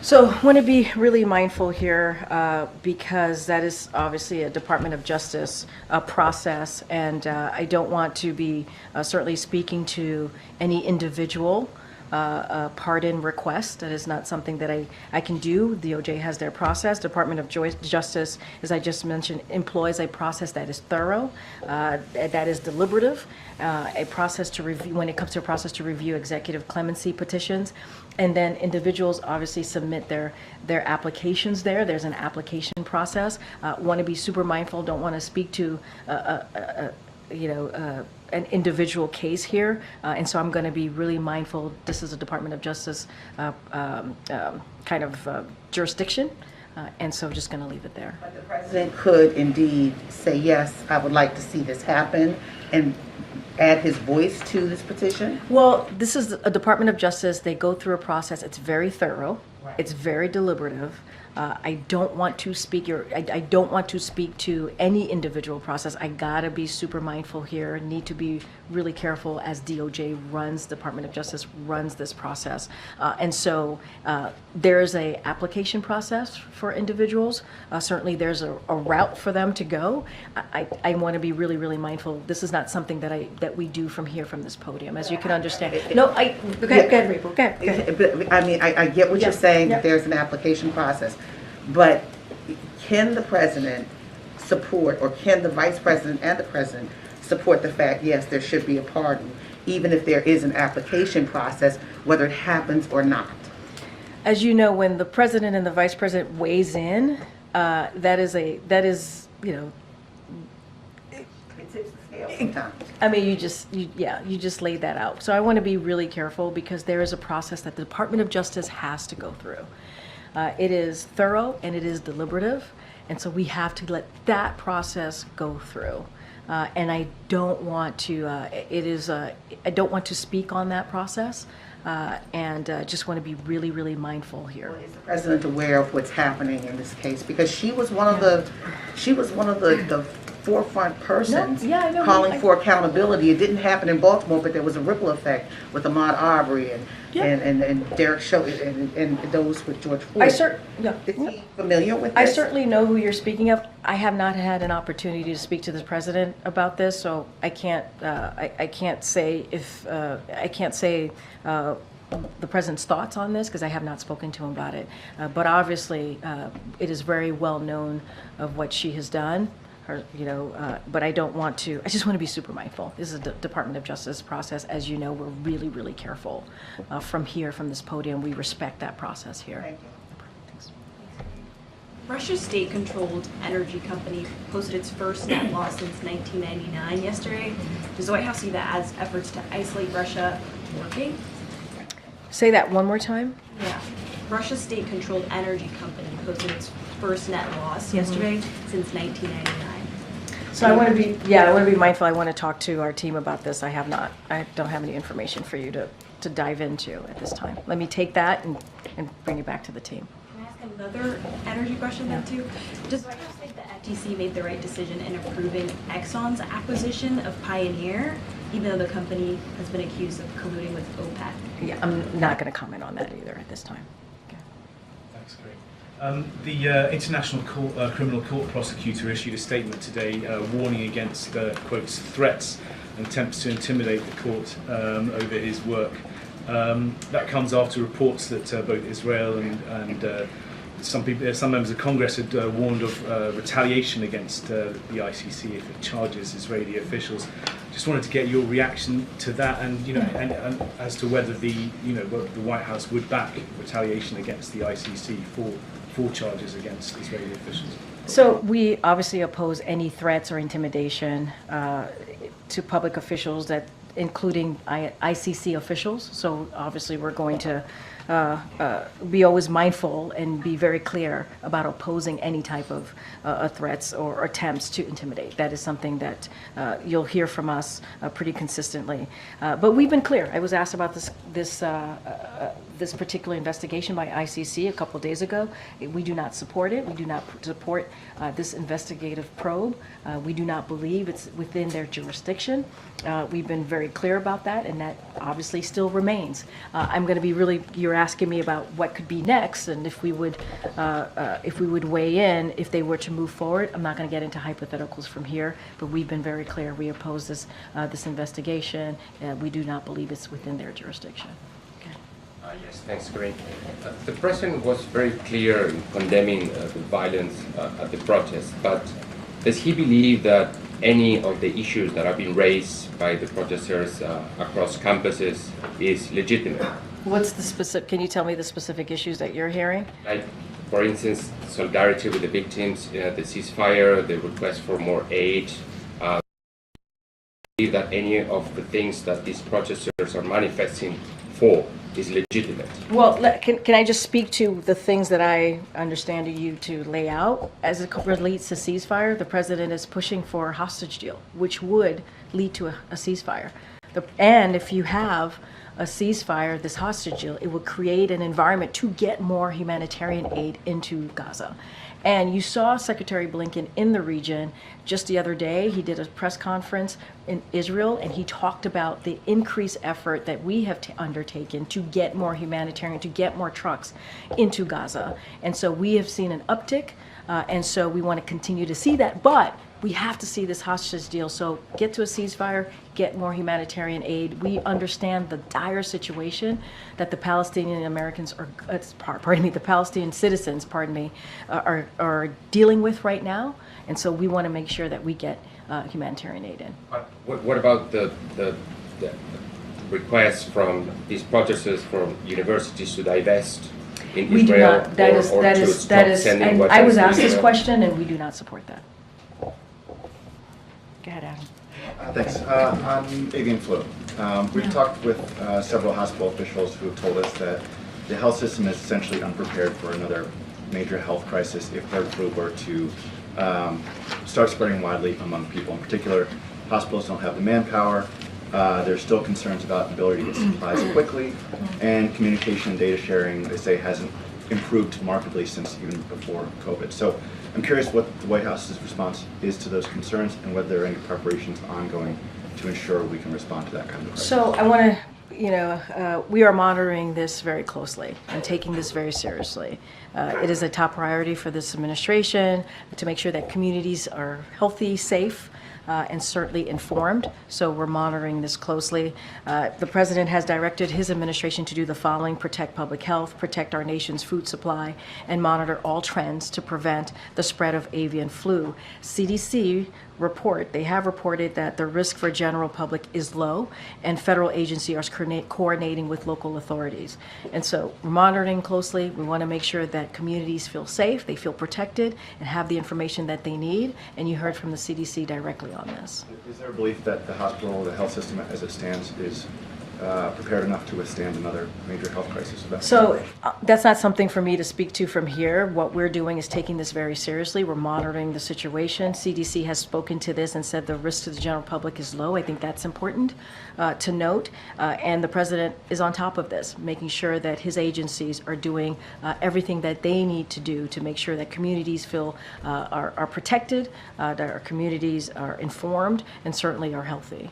So I want to be really mindful here because that is obviously a Department of Justice process, and I don't want to be certainly speaking to any individual pardon request. That is not something that I can do. DOJ has their process. Department of Justice, as I just mentioned, employs a process that is thorough, that is deliberative, a process to review, when it comes to a process to review executive clemency petitions. And then individuals obviously submit their applications there. There's an application process. Want to be super mindful, don't want to speak to an individual case here, and so I'm going to be really mindful. This is a Department of Justice kind of jurisdiction, and so I'm just going to leave it there. But the president could indeed say, yes, I would like to see this happen, and add his voice to this petition? Well, this is a Department of Justice. They go through a process. It's very thorough. Right. It's very deliberative. I don't want to speak I don't want to speak to any individual process. I gotta be super mindful here. Need to be really careful as DOJ runs, Department of Justice runs this process, and so there's a application process for individuals. Certainly, there's a route for them to go. I want to be really, really mindful. This is not something that we do from here, from this podium, as you can understand. No, go ahead, Rachel. Go ahead. I mean, I get what you're saying. That there's an application process. But can the president support, or can the vice president and the president support the fact, yes, there should be a pardon, even if there is an application process, whether it happens or not? As you know, when the president and the vice president weighs in, that is, you know, I mean, you just laid that out. So I want to be really careful because there is a process that the Department of Justice has to go through. It is thorough and it is deliberative, and so we have to let that process go through. And I don't want to. I don't want to speak on that process, and just want to be really, really mindful here. Is the president aware of what's happening in this case? Because she was one of the forefront persons calling for accountability. It didn't happen in Baltimore, but there was a ripple effect with Ahmaud Arbery and Derek Chauvin and those with George Floyd. Is he familiar with this? I certainly know who you're speaking of. I have not had an opportunity to speak to the president about this, so I can't. I can't say if I can't say the president's thoughts on this because I have not spoken to him about it. But obviously, it is very well known of what she has done. But I don't want to. I just want to be super mindful. This is a Department of Justice process. As you know, we're really, really careful from this podium. We respect that process here. Thank you. Russia's state-controlled energy company posted its first net loss since 1999 yesterday. Does the White House see that as efforts to isolate Russia working? Say that one more time. Yeah. Russia's state-controlled energy company posted its first net loss yesterday since 1999. So I want to be mindful. I want to talk to our team about this. I don't have any information for you to dive into at this time. Let me take that and bring it back to the team. Can I ask another energy question then too? Does the White House think the FTC made the right decision in approving Exxon's acquisition of Pioneer, even though the company has been accused of colluding with OPEC? Yeah, I'm not going to comment on that either at this time. Thanks, Greg. The International Criminal Court prosecutor issued a statement today warning against, quotes, threats and attempts to intimidate the court over his work. That comes after reports that both Israel and some members of Congress had warned of retaliation against the ICC if it charges Israeli officials. Just wanted to get your reaction to that, and and as to whether the White House would back retaliation against the ICC for charges against Israeli officials. So we obviously oppose any threats or intimidation to public officials, including ICC officials. So obviously we're going to be always mindful and be very clear about opposing any type of threats or attempts to intimidate. That is something that you'll hear from us pretty consistently. But we've been clear. I was asked about this particular investigation by ICC a couple of days ago. We do not support it. We do not support this investigative probe. We do not believe it's within their jurisdiction. We've been very clear about that, and that obviously still remains. I'm going to be really. You're asking me about what could be next, and if we would weigh in if they were to move forward. I'm not going to get into hypotheticals from here, but we've been very clear. We oppose this investigation. We do not believe it's within their jurisdiction. Yes, thanks, Corinne. The President was very clear in condemning the violence at the protest, but does he believe that any of the issues that have been raised by the protesters across campuses is legitimate? What's the specific? Can you tell me the specific issues that you're hearing? Like, for instance, solidarity with the victims, the ceasefire, the request for more aid. That any of the things that these protesters are manifesting for is legitimate. Well, can I just speak to the things that I understand you to lay out? As it relates to ceasefire, the president is pushing for a hostage deal, which would lead to a ceasefire. And if you have a ceasefire, this hostage deal, it would create an environment to get more humanitarian aid into Gaza. And you saw Secretary Blinken in the region just the other day. He did a press conference in Israel, and he talked about the increased effort that we have undertaken to get more humanitarian, to get more trucks into Gaza. And so we have seen an uptick, and so we want to continue to see that. But we have to see this hostage deal. So get to a ceasefire, get more humanitarian aid. We understand the dire situation that the Palestinian Americans the Palestinian citizens, are dealing with right now. And so we want to make sure that we get humanitarian aid in. What about the requests from these protesters from universities to divest in we Israel? Do not. That is. And I was asked this question, and we do not support that. Go ahead, Adam. Thanks. On avian flu, we've talked with several hospital officials who have told us that the health system is essentially unprepared for another major health crisis if bird flu were to start spreading widely among people. In particular, hospitals don't have the manpower. There's still concerns about the ability to get supplies quickly, and communication and data sharing, they say, hasn't improved markedly since even before COVID. So I'm curious what the White House's response is to those concerns and whether there are any preparations ongoing to ensure we can respond to that kind of crisis. So I want to, we are monitoring this very closely and taking this very seriously. It is a top priority for this administration to make sure that communities are healthy, safe, and certainly informed. So we're monitoring this closely. The president has directed his administration to do the following: protect public health, protect our nation's food supply, and monitor all trends to prevent the spread of avian flu. CDC they have reported that the risk for general public is low, and federal agencies are coordinating with local authorities. And so we're monitoring closely. We want to make sure that communities feel safe, they feel protected, and have the information that they need. And you heard from the CDC directly on this. Is there a belief that the hospital, the health system as it stands, is prepared enough to withstand another major health crisis? So that's not something for me to speak to from here. What we're doing is taking this very seriously. We're monitoring the situation. CDC has spoken to this and said the risk to the general public is low. I think that's important to note. And the president is on top of this, making sure that his agencies are doing everything that they need to do to make sure that communities feel are protected, that our communities are informed, and certainly are healthy.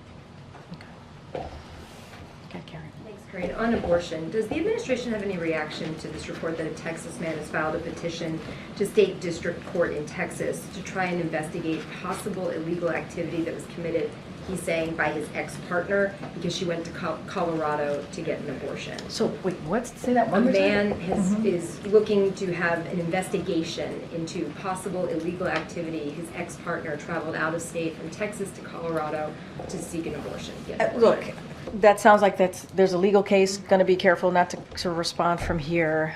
Thanks, Corinne. On abortion, does the administration have any reaction to this report that a Texas man has filed a petition to state district court in Texas to try and investigate possible illegal activity that was committed, he's saying, by his ex-partner because she went to Colorado to get an abortion? So wait, what? Say that one more time. A man is looking to have an investigation into possible illegal activity. His ex-partner traveled out of state from Texas to Colorado to seek an abortion. Look, that sounds like there's a legal case. Going to be careful not to respond from here.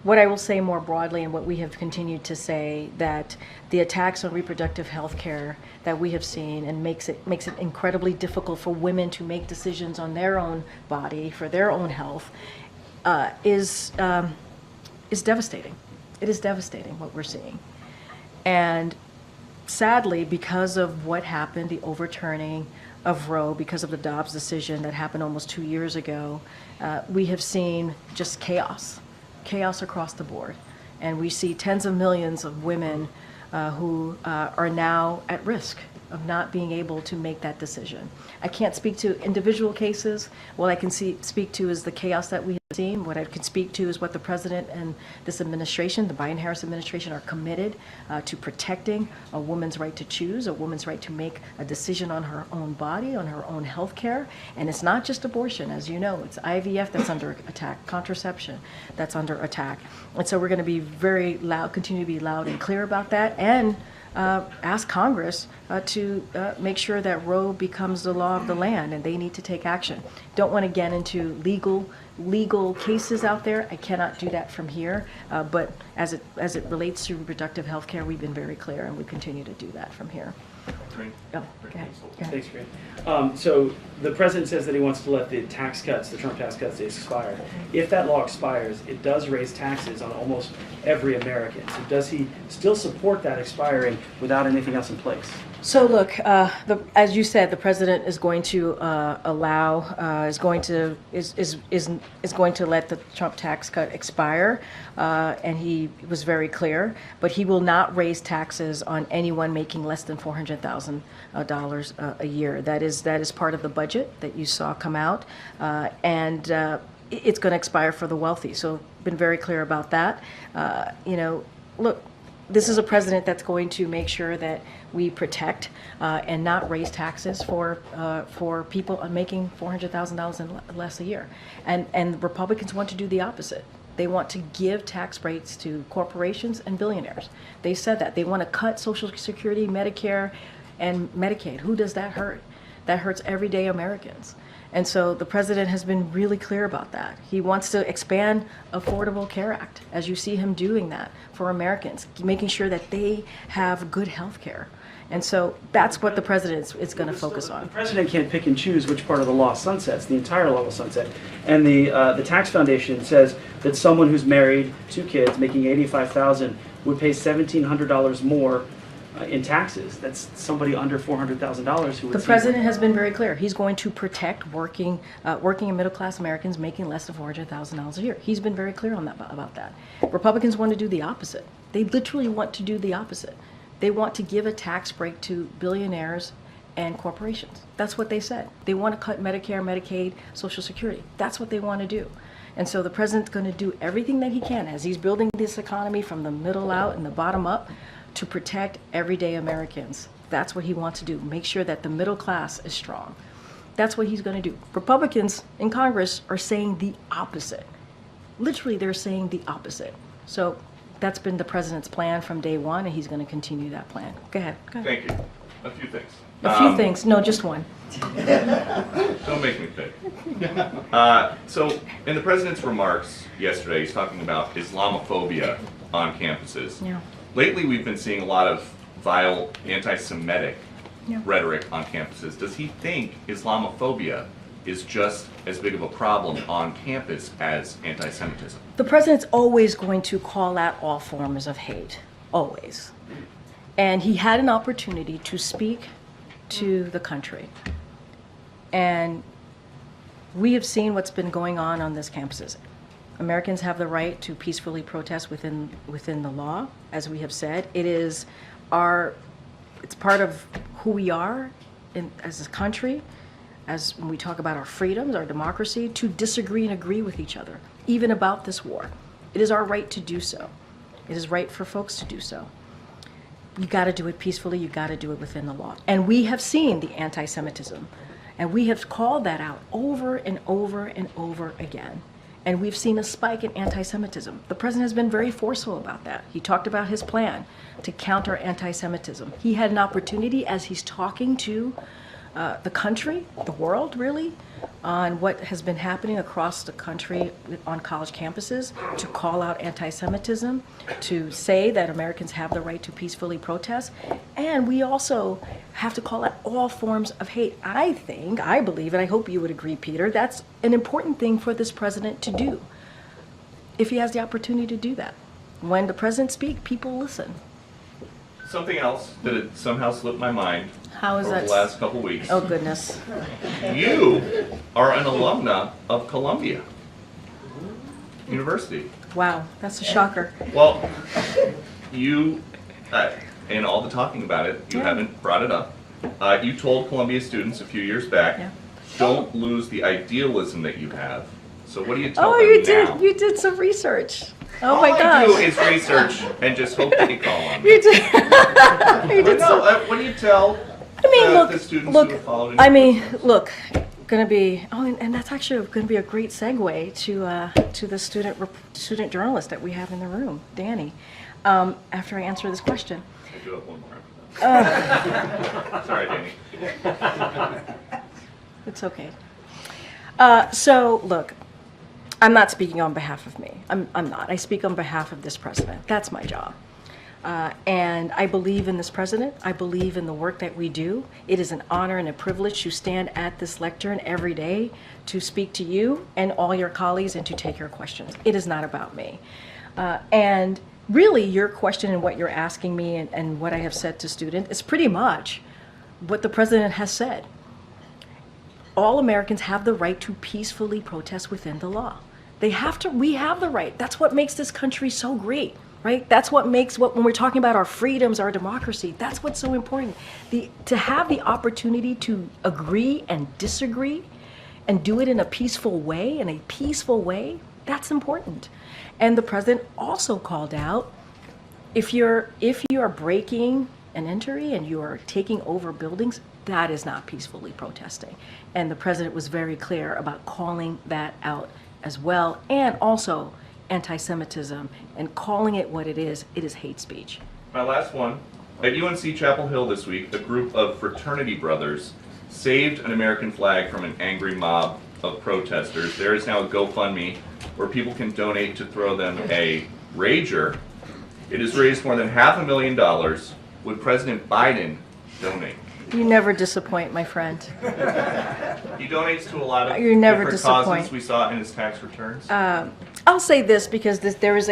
What I will say more broadly, and what we have continued to say, that the attacks on reproductive health care that we have seen and makes it incredibly difficult for women to make decisions on their own body, for their own health, is devastating. It is devastating what we're seeing. And sadly, because of what happened, the overturning of Roe, because of the Dobbs decision that happened almost 2 years ago, we have seen just chaos across the board. And we see tens of millions of women who are now at risk of not being able to make that decision. I can't speak to individual cases. What I can speak to is the chaos that we have seen. What I can speak to is what the president and this administration, the Biden-Harris administration, are committed to protecting a woman's right to choose, a woman's right to make a decision on her own body, on her own health care. And it's not just abortion, as you know. It's IVF that's under attack, contraception that's under attack. And so we're going to be very loud, continue to be loud and clear about that, and ask Congress to make sure that Roe becomes the law of the land, and they need to take action. Don't want to get into legal cases out there. I cannot do that from here. But as it relates to reproductive health care, we've been very clear, and we continue to do that from here. Great. Oh, go ahead. Thanks, Corinne. So the president says that he wants to let the tax cuts, the Trump tax cuts, expire. If that law expires, it does raise taxes on almost every American. So does he still support that expiring without anything else in place? So look, as you said, the president is going to is going to let the Trump tax cut expire, and he was very clear. But he will not raise taxes on anyone making less than $400,000 a year. That is part of the budget that you saw come out, and it's going to expire for the wealthy. So been very clear about that. Look. This is a president that's going to make sure that we protect and not raise taxes for people making $400,000 and less a year. And Republicans want to do the opposite. They want to give tax breaks to corporations and billionaires. They said that. They want to cut Social Security, Medicare, and Medicaid. Who does that hurt? That hurts everyday Americans. And so the president has been really clear about that. He wants to expand Affordable Care Act, as you see him doing that for Americans, making sure that they have good health care. And so that's what the president is going to focus on. The president can't pick and choose which part of the law sunsets. The entire law will sunset. And the tax foundation says that someone who's married, 2 kids, making $85,000 would pay $1,700 more in taxes. That's somebody under $400,000 who would. The president has been very clear. He's going to protect working and middle-class Americans making less than $400,000 a year. He's been very clear on that about that. Republicans want to do the opposite. They literally want to do the opposite. They want to give a tax break to billionaires and corporations. That's what they said. They want to cut Medicare, Medicaid, Social Security. That's what they want to do. And so the president's going to do everything that he can as he's building this economy from the middle out and the bottom up to protect everyday Americans. That's what he wants to do. Make sure that the middle class is strong. That's what he's going to do. Republicans in Congress are saying the opposite. Literally, they're saying the opposite. So that's been the president's plan from day one, and he's going to continue that plan. Go ahead. Thank you. A few things. A few things. No, just one. Don't make me pick. So, in the president's remarks yesterday, he's talking about Islamophobia on campuses. Yeah. Lately, we've been seeing a lot of vile anti-Semitic rhetoric on campuses. Does he think Islamophobia is just as big of a problem on campus as anti-Semitism? The president's always going to call out all forms of hate, always. And he had an opportunity to speak to the country. And we have seen what's been going on these campuses. Americans have the right to peacefully protest within the law, as we have said. It's part of who we are as a country, as when we talk about our freedoms, our democracy, to disagree and agree with each other, even about this war. It is our right to do so. It is right for folks to do so. You got to do it peacefully. You got to do it within the law. And we have seen the anti-Semitism, and we have called that out over and over and over again. And we've seen a spike in anti-Semitism. The president has been very forceful about that. He talked about his plan to counter anti-Semitism. He had an opportunity as he's talking to the country, the world really, on what has been happening across the country on college campuses, to call out anti-Semitism, to say that Americans have the right to peacefully protest. And we also have to call out all forms of hate. I believe, and I hope you would agree, Peter, that's an important thing for this president to do, if he has the opportunity to do that. When the president speaks, people listen. Something else that had somehow slipped my mind How is over that? the last couple weeks. Oh, goodness. You are an alumna of Columbia University. Wow, that's a shocker. Well, you, in all the talking about it, you haven't brought it up. You told Columbia students a few years back, don't lose the idealism that you have. So what do you tell them now? You did some research. Oh all my gosh. I do is research and just hope that you call on me. You did. You did What do you tell the students who have followed in gonna be, and that's actually gonna be a great segue to the student journalist that we have in the room, Danny, after I answer this question. I do have one more after that. Sorry, Danny. It's okay. So look, I'm not speaking on behalf of me. I'm not. I speak on behalf of this president. That's my job. And I believe in this president. I believe in the work that we do. It is an honor and a privilege to stand at this lectern every day to speak to you and all your colleagues and to take your questions. It is not about me. And really, your question and what you're asking me and what I have said to students is pretty much what the president has said. All Americans have the right to peacefully protest within the law. We have the right. That's what makes this country so great, right? That's what makes, when we're talking about our freedoms, our democracy, that's what's so important. To have the opportunity to agree and disagree and do it in a peaceful way, that's important. And the president also called out, if you are breaking an entry and you are taking over buildings, that is not peacefully protesting. And the president was very clear about calling that out as well, and also anti-Semitism, and calling it what it is hate speech. My last one. At UNC Chapel Hill this week, a group of fraternity brothers saved an American flag from an angry mob of protesters. There is now a GoFundMe where people can donate to throw them a Rager. It has raised more than $500,000. Would President Biden donate. You never disappoint, my friend. He donates to a lot of You never different disappoint. causes we saw in his tax returns. I'll say this because there is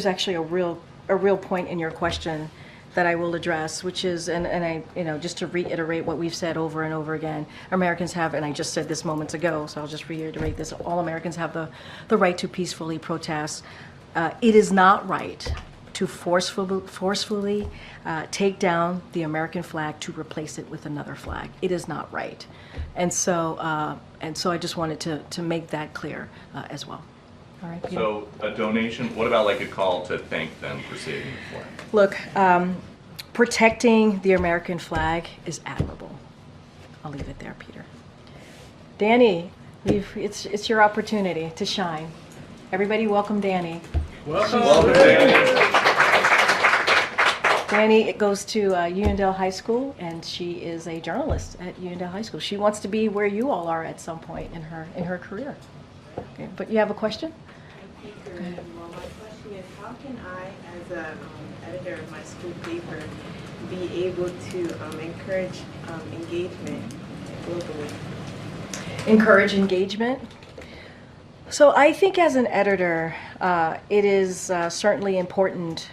actually a real point in your question that I will address, which is, and I, just to reiterate what we've said over and over again, Americans have, and I just said this moments ago, so I'll just reiterate this, all Americans have the right to peacefully protest. It is not right to forcefully take down the American flag to replace it with another flag. It is not right. And so I just wanted to make that clear as well. All right, Peter? So a donation, what about like a call to thank them for saving the flag? Look, protecting the American flag is admirable. I'll leave it there, Peter. Danny, it's your opportunity to shine. Everybody welcome Danny. Welcome, Danny. Danny goes to Uniondale High School, and she is a journalist at Uniondale High School. She wants to be where you all are at some point in her career. Okay, but you have a question? Well, my question is, how can I, as an editor of my school paper, be able to encourage engagement globally? Encourage engagement? So I think as an editor, it is certainly important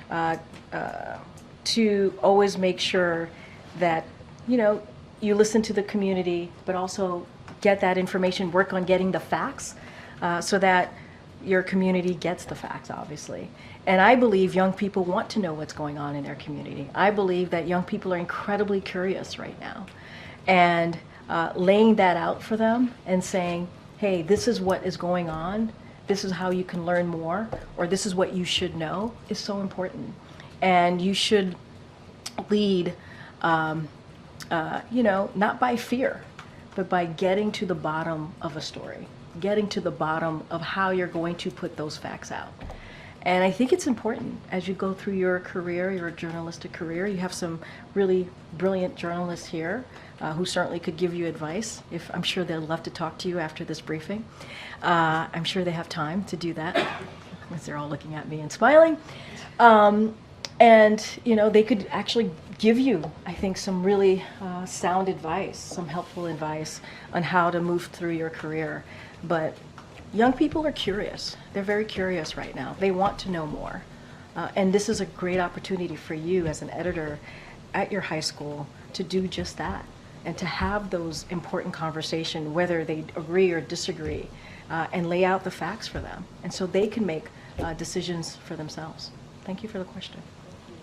to always make sure that, you listen to the community, but also get that information, work on getting the facts so that your community gets the facts, obviously. And I believe young people want to know what's going on in their community. I believe that young people are incredibly curious right now. And laying that out for them and saying, hey, this is what is going on, this is how you can learn more, or this is what you should know, is so important. And you should lead, not by fear, but by getting to the bottom of a story, getting to the bottom of how you're going to put those facts out. And I think it's important as you go through your career, your journalistic career. You have some really brilliant journalists here who certainly could give you advice. I'm sure they'd love to talk to you after this briefing. I'm sure they have time to do that, because they're all looking at me and smiling. And they could actually give you, I think, some really sound advice, some helpful advice on how to move through your career. But young people are curious. They're very curious right now. They want to know more. And this is a great opportunity for you as an editor at your high school to do just that and to have those important conversations, whether they agree or disagree, and lay out the facts for them. And so they can make decisions for themselves. Thank you for the question.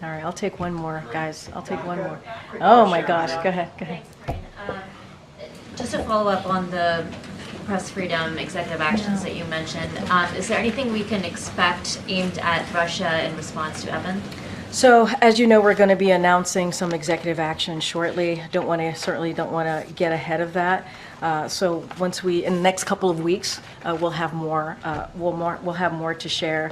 All right, I'll take one more, guys. I'll take one more. Oh my gosh, go ahead, go ahead. Just to follow up on the press freedom executive actions that you mentioned, is there anything we can expect aimed at Russia in response to Evan? So, as you know, we're going to be announcing some executive action shortly. Certainly don't want to get ahead of that. So once in the next couple of weeks, we'll have more. We'll have more to share.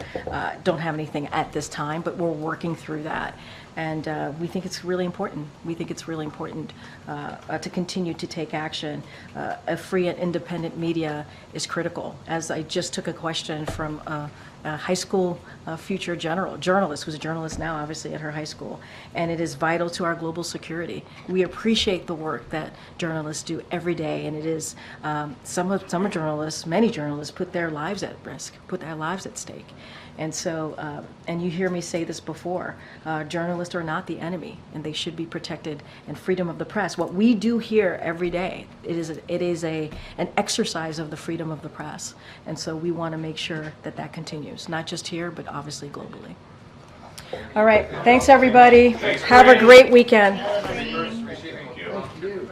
Don't have anything at this time, but we're working through that. And we think it's really important. We think it's really important to continue to take action. A free and independent media is critical. As I just took a question from a high school future journalist, who's a journalist now, obviously, at her high school. And it is vital to our global security. We appreciate the work that journalists do every day. And it is, some journalists, many journalists, put their lives at risk, put their lives at stake. And so, and you hear me say this before, journalists are not the enemy, and they should be protected, and freedom of the press. What we do here every day, it is an exercise of the freedom of the press. And so we want to make sure that that continues, not just here, but obviously globally. All right, thanks everybody. Have a great weekend. Thank you.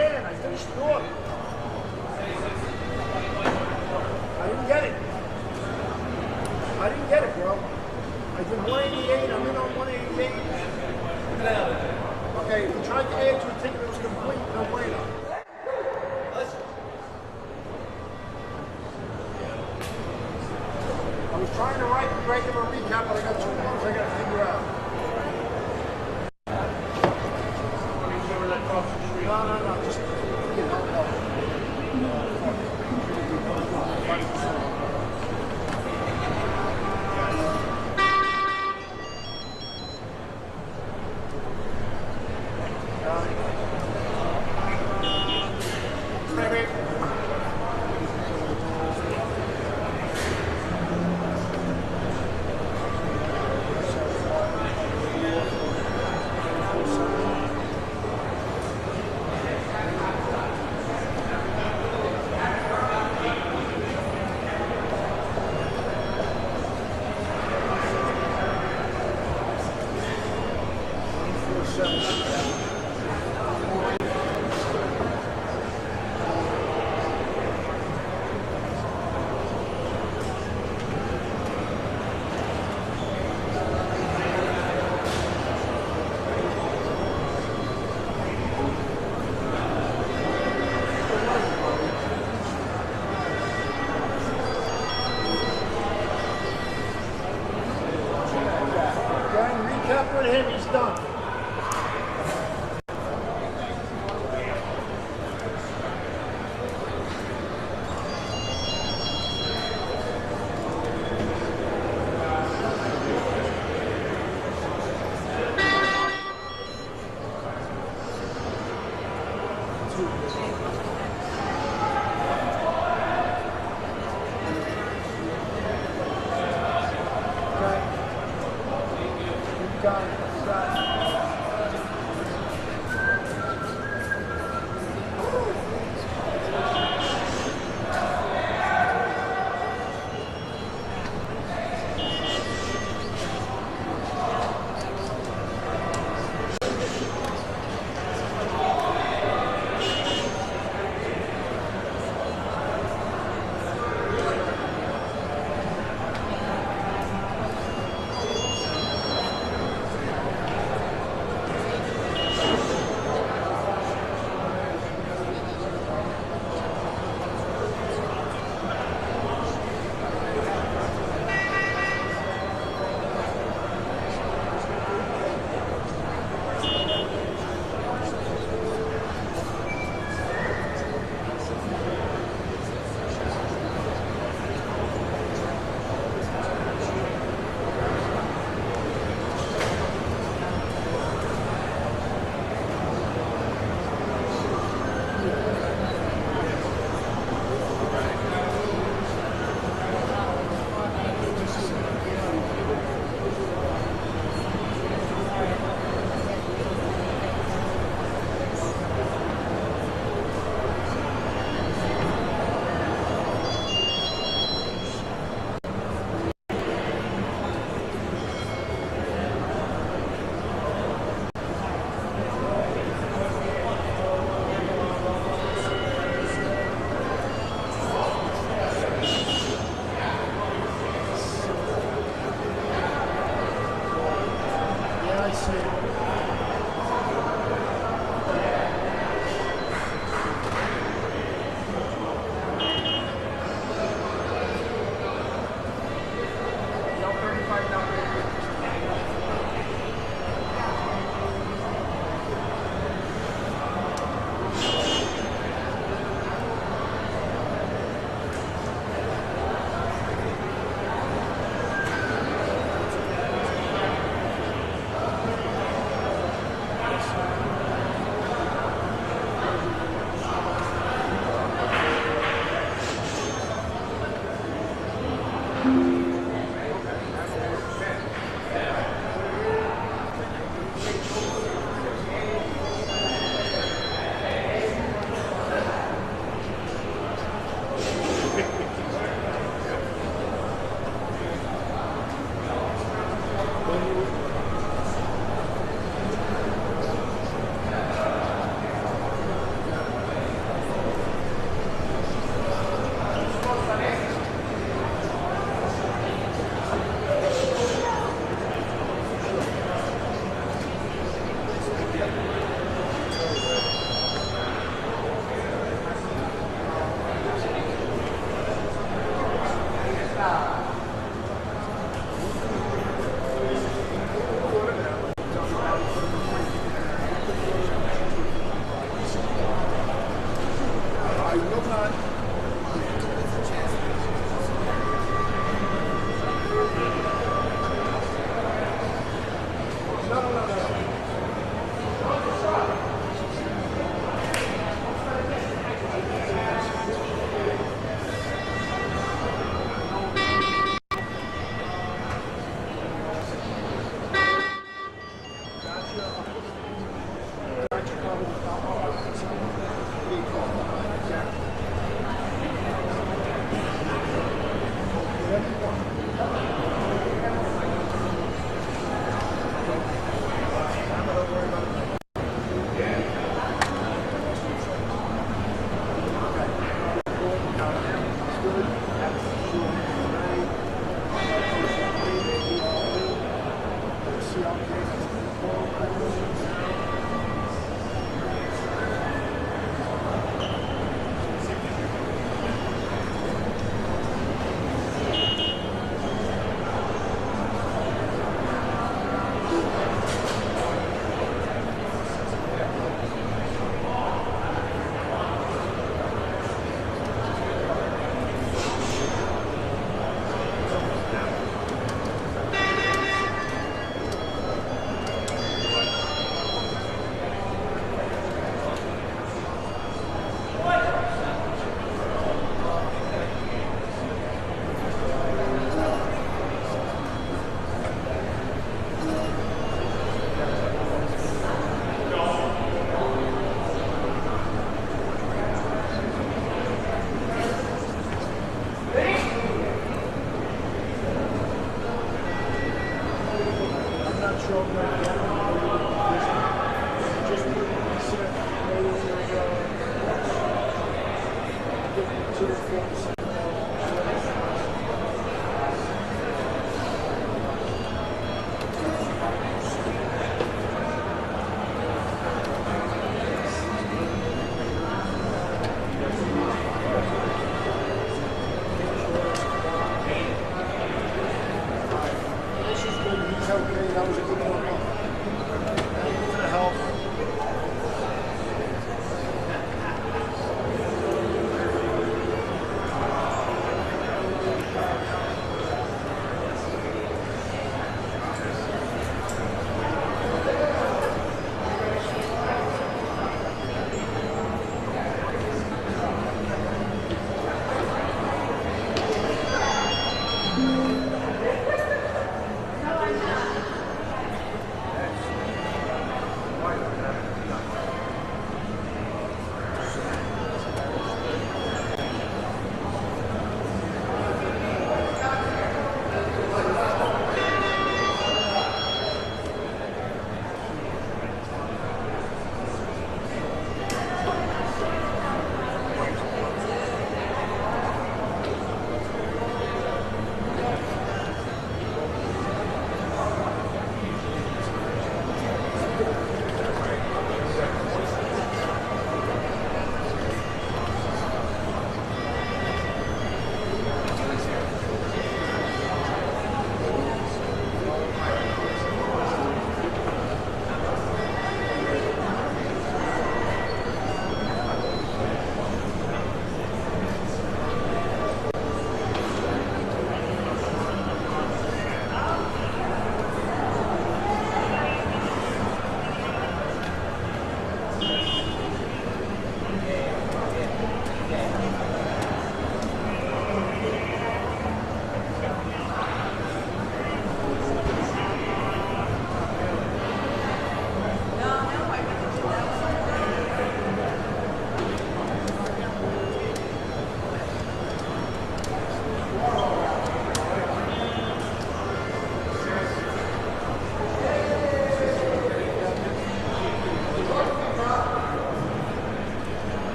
can. I finished the book. I didn't get it. I didn't get it, bro. I did 188. I'm in on 188. Okay, if you tried to add to a ticket that was complete, no bueno. I was trying to write the regular recap, but I got 2 months I got to figure out. No, just, you know, recap with him, he's done.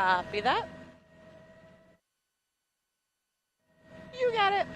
Copy that. You got it.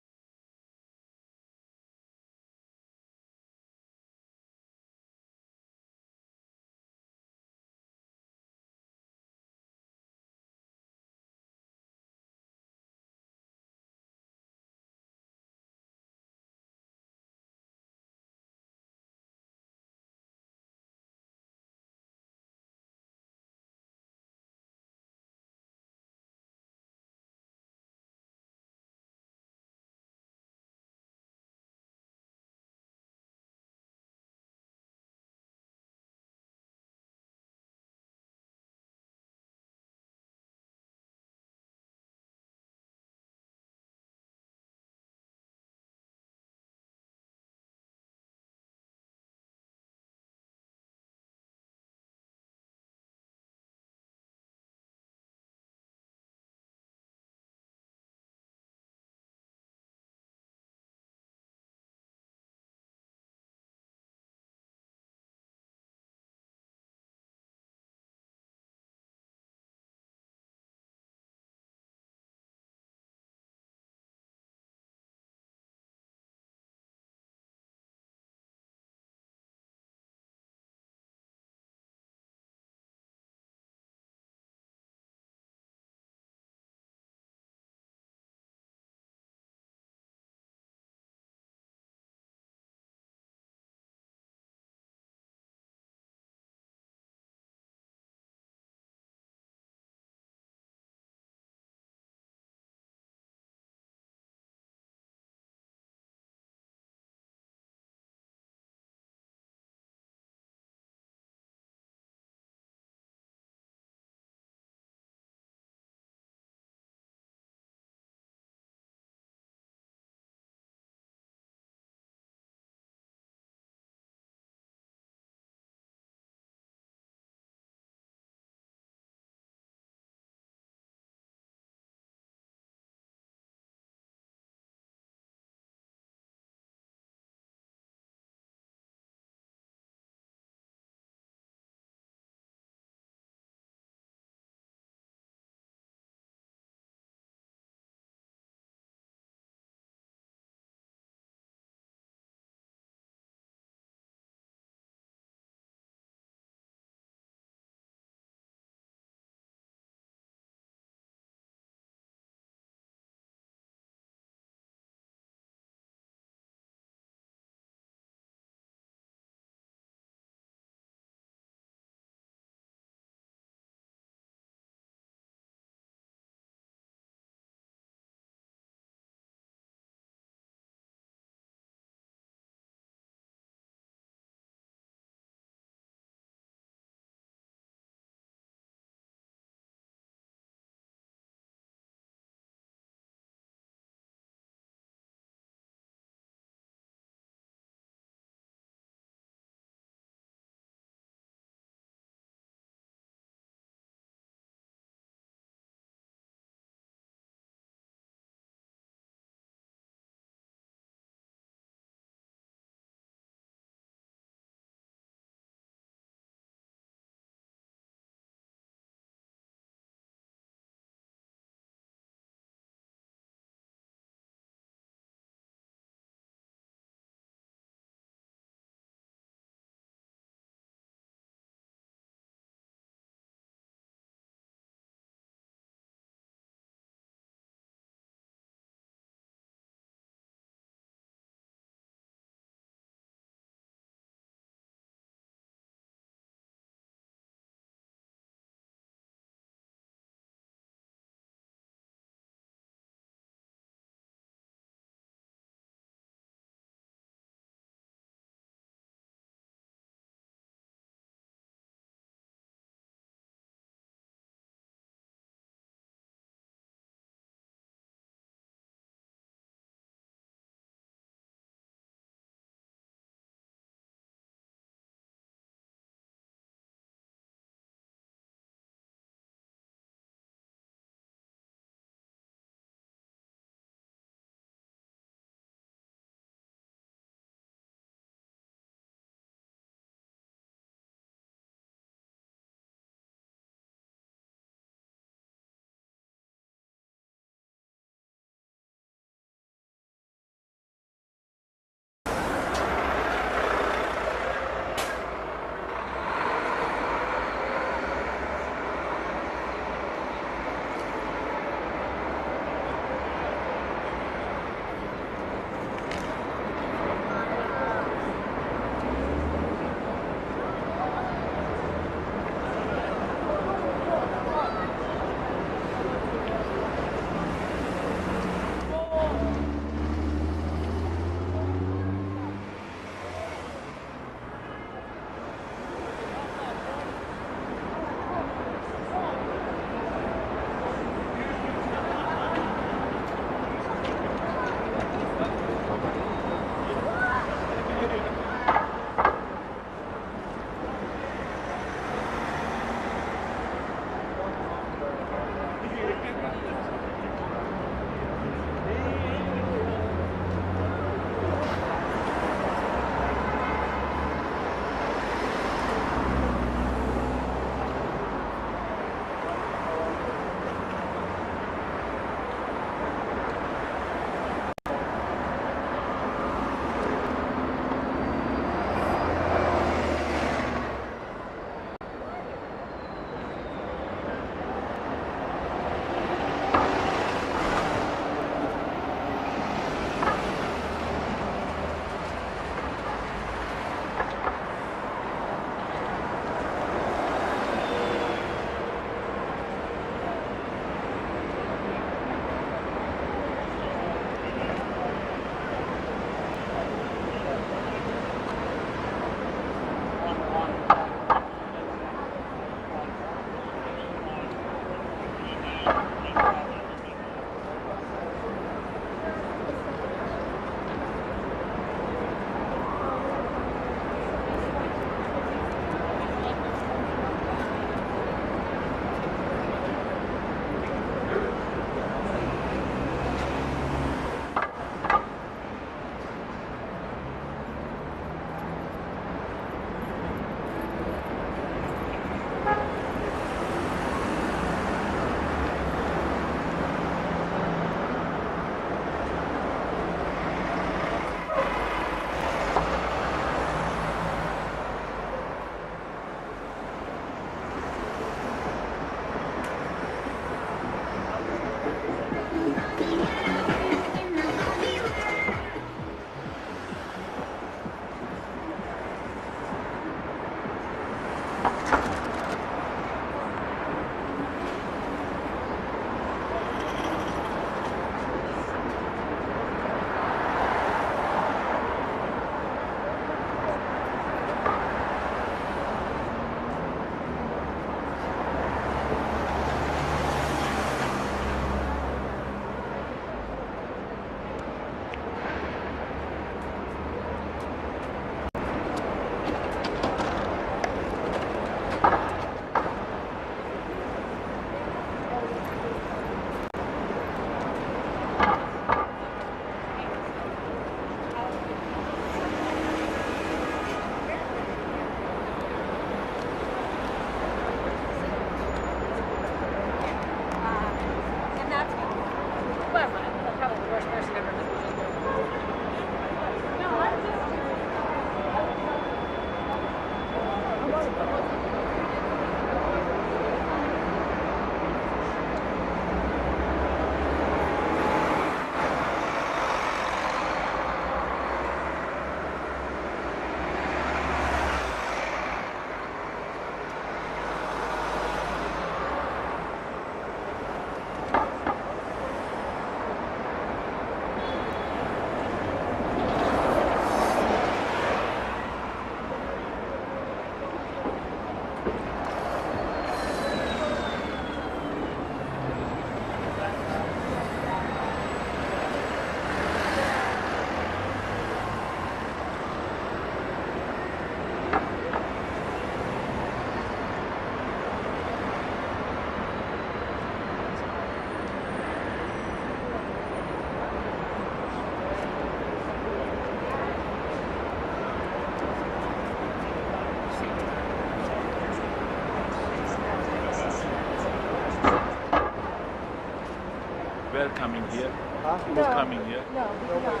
We're coming here. Huh? Who's No. coming here? No, we cannot.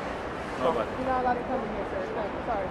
Nobody. You're not allowed to come in here, sir. No, sorry.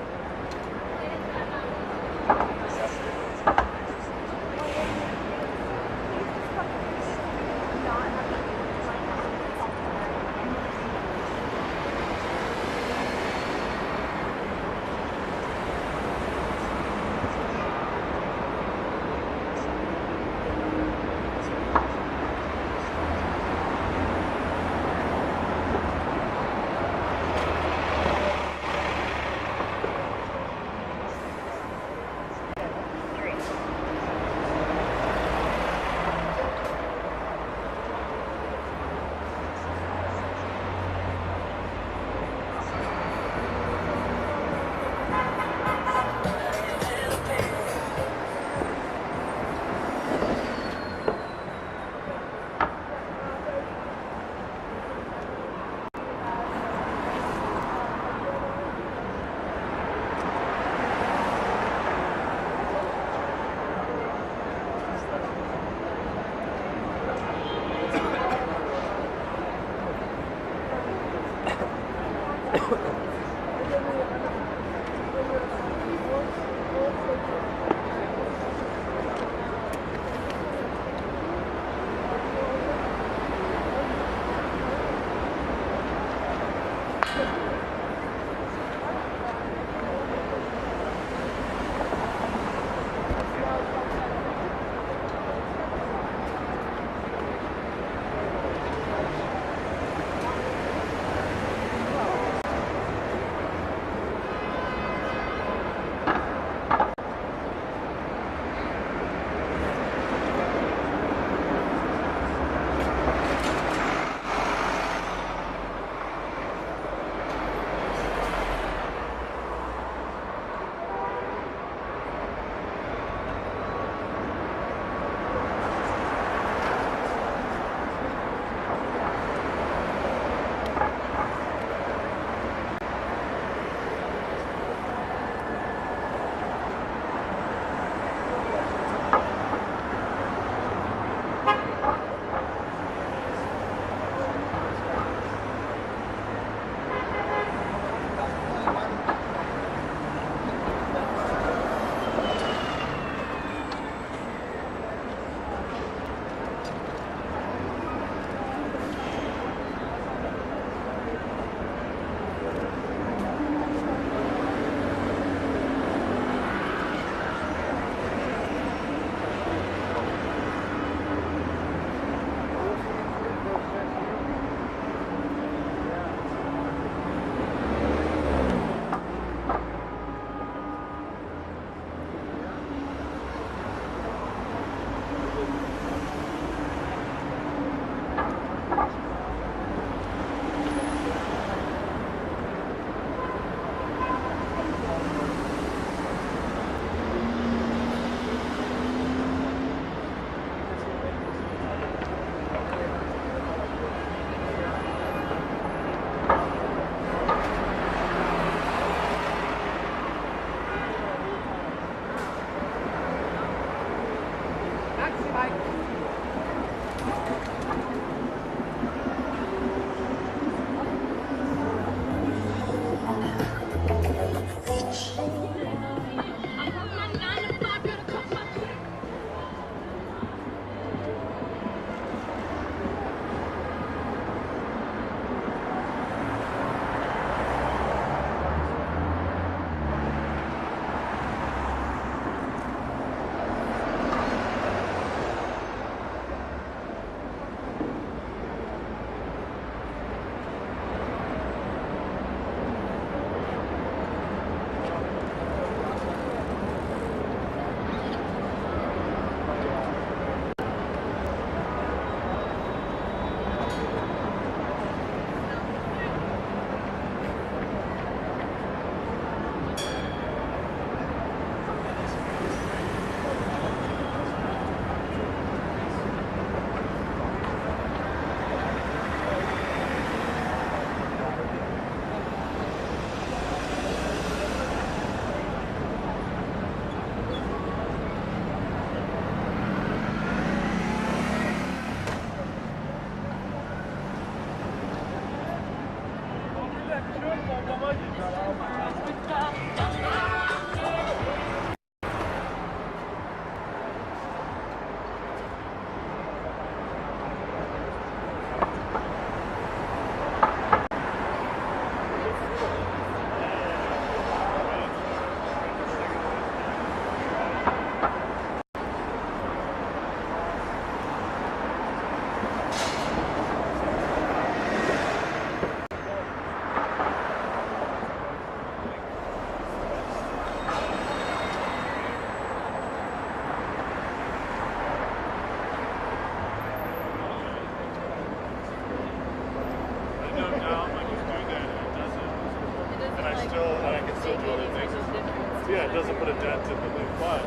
it doesn't put a dent in the new flag.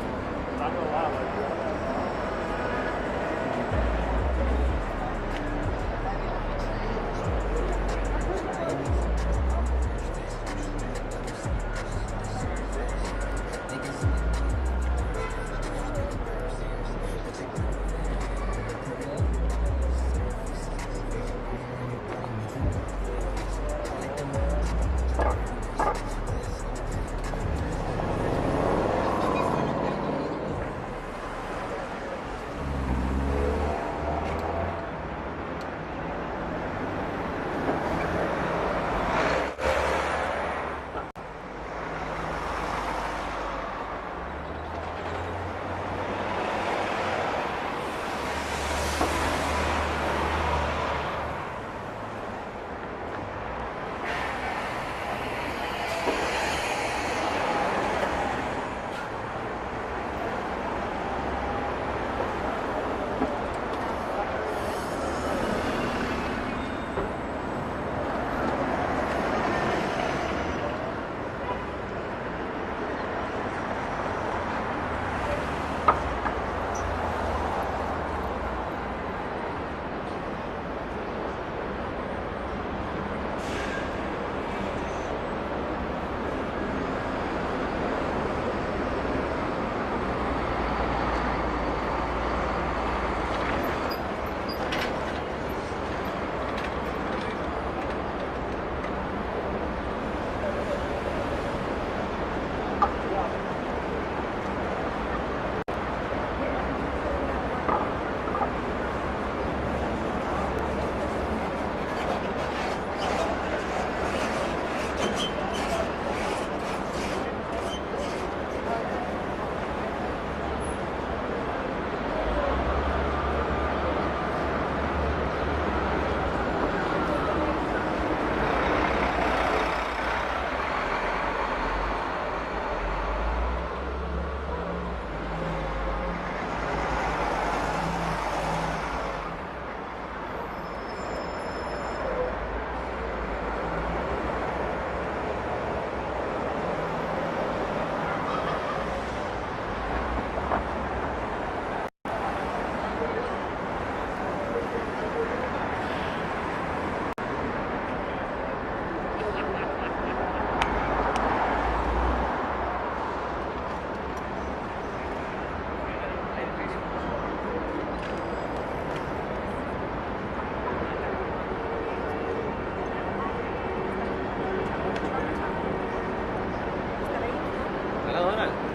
Not gonna lie, like,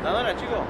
나눠라 찍어.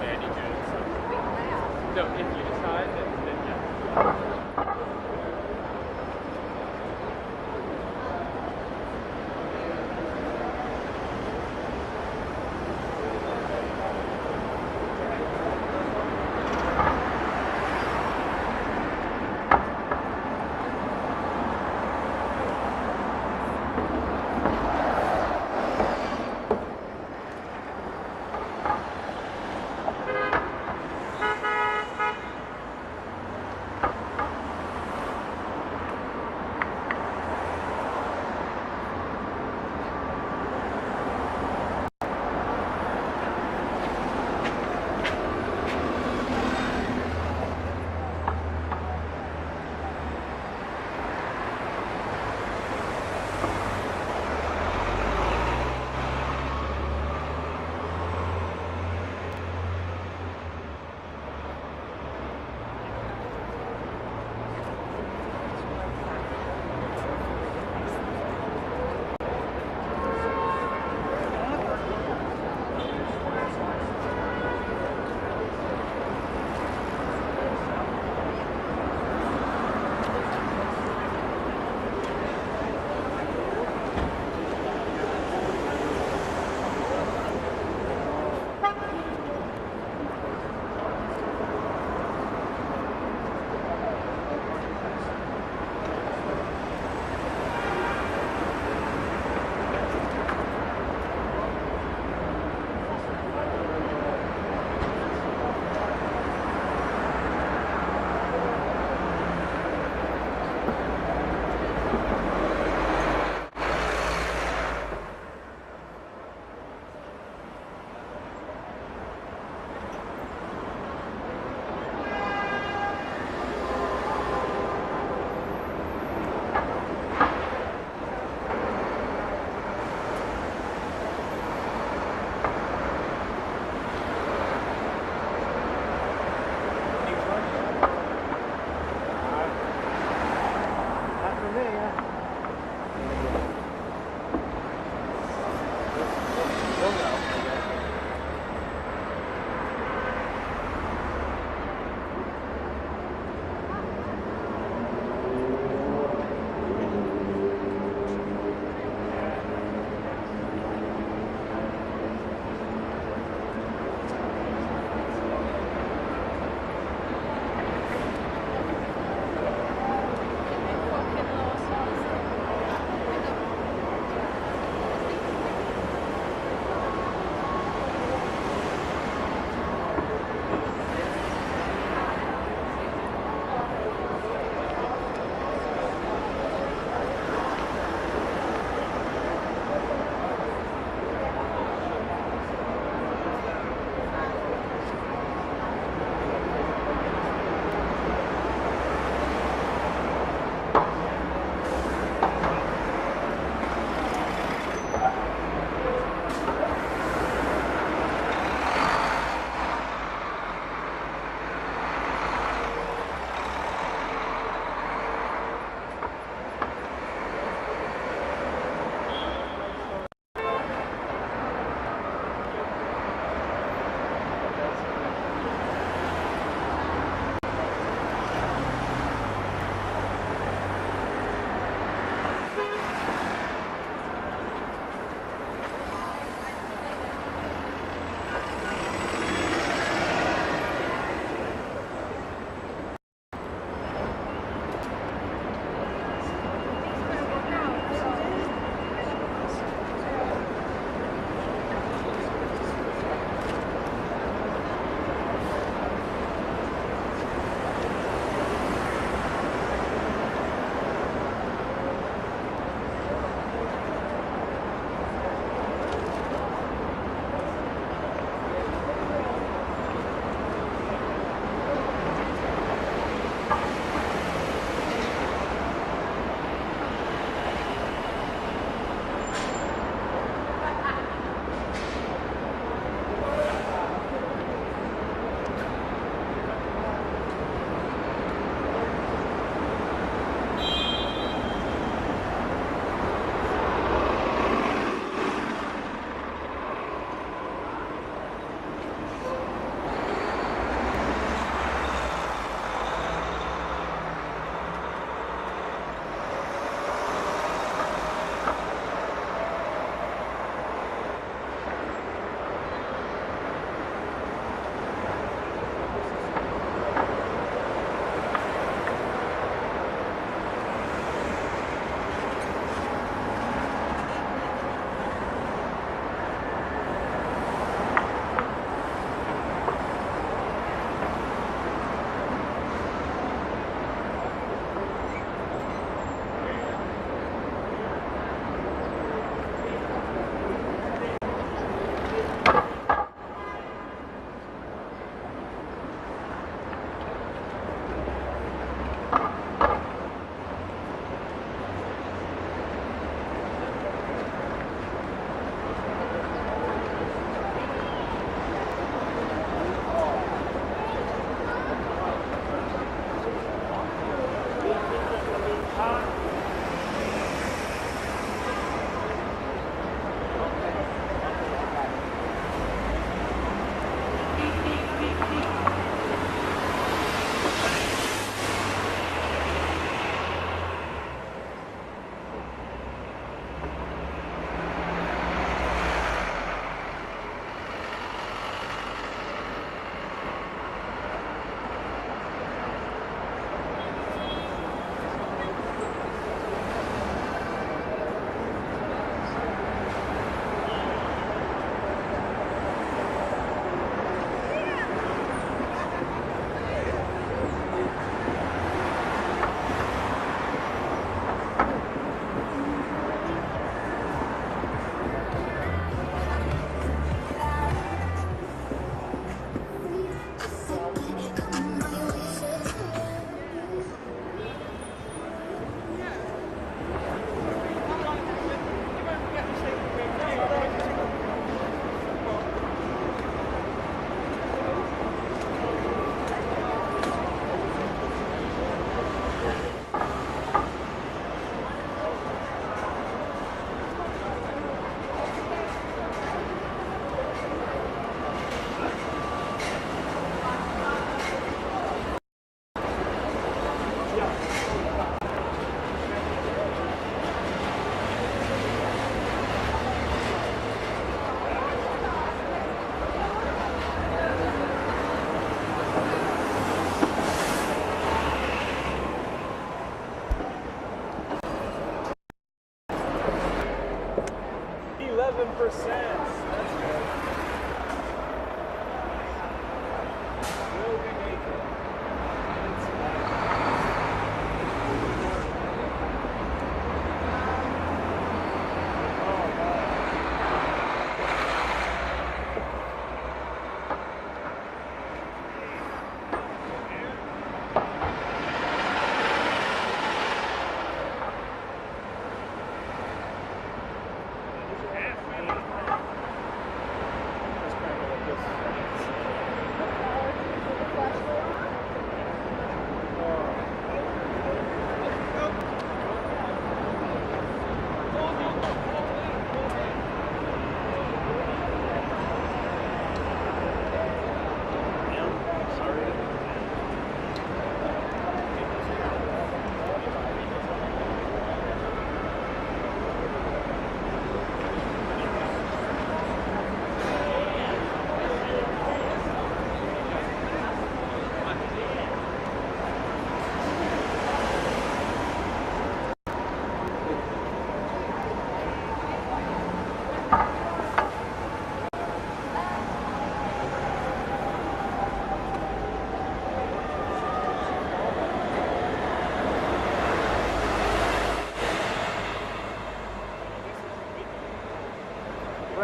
Andy Jones. So if you decide, then yeah.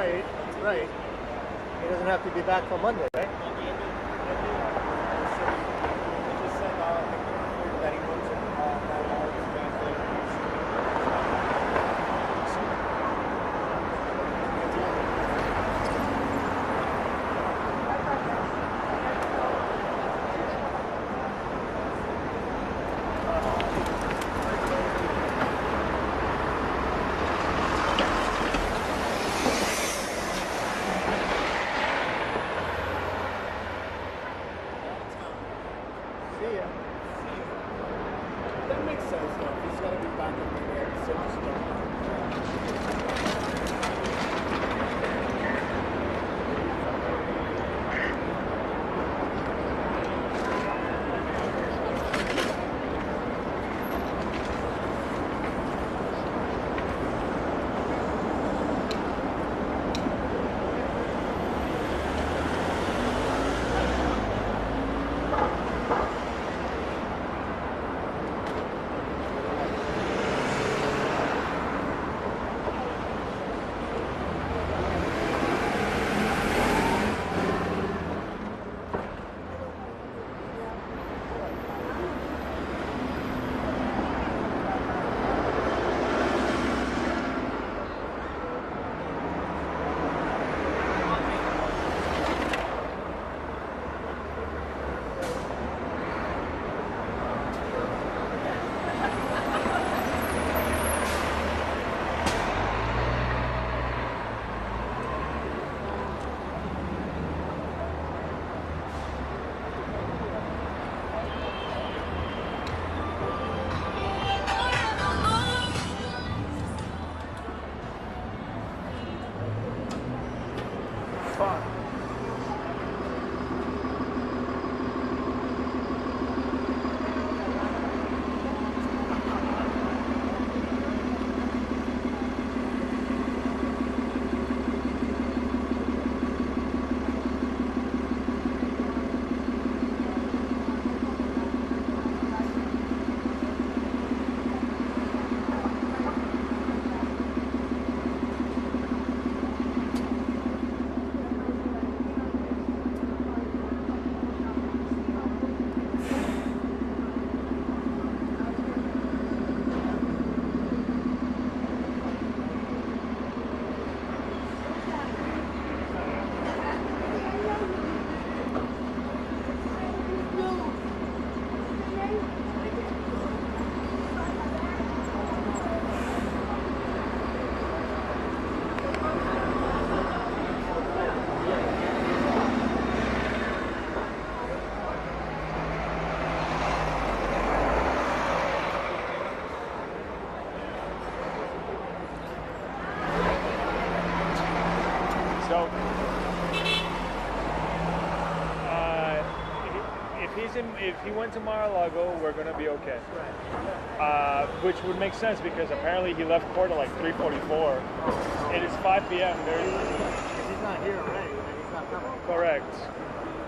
Right, right. He doesn't have to be back for Monday, right? That makes sense, though. He's got to be back up in there. So if he went to Mar-a-Lago, we're gonna be okay. Which would make sense because apparently he left court at like 3:44. It is 5 p.m. He's not here already, and he's not coming. Correct.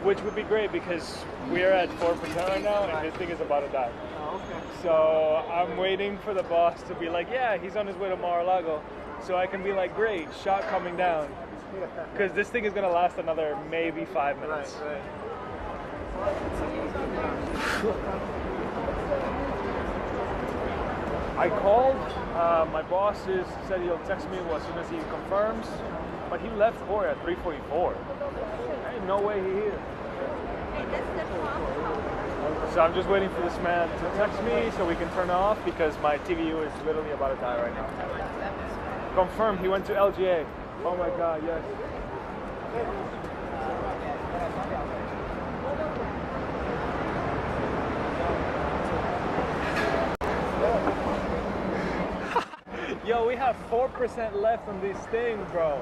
Which would be great because we're at 4% right now, and this thing is about to die. Oh, okay. So I'm waiting for the boss to be like, yeah, he's on his way to Mar-a-Lago. So I can be like, great, shot coming down. Because this thing is gonna last another maybe 5 minutes. Right. I called, my boss said he'll text me as soon as he confirms, but he left court at 3:44. There ain't no way he's here. So I'm just waiting for this man to text me so we can turn it off because my TVU is literally about to die right now. Confirmed, he went to LGA. Oh my God, yes. Yo, we have 4% left on this thing, bro.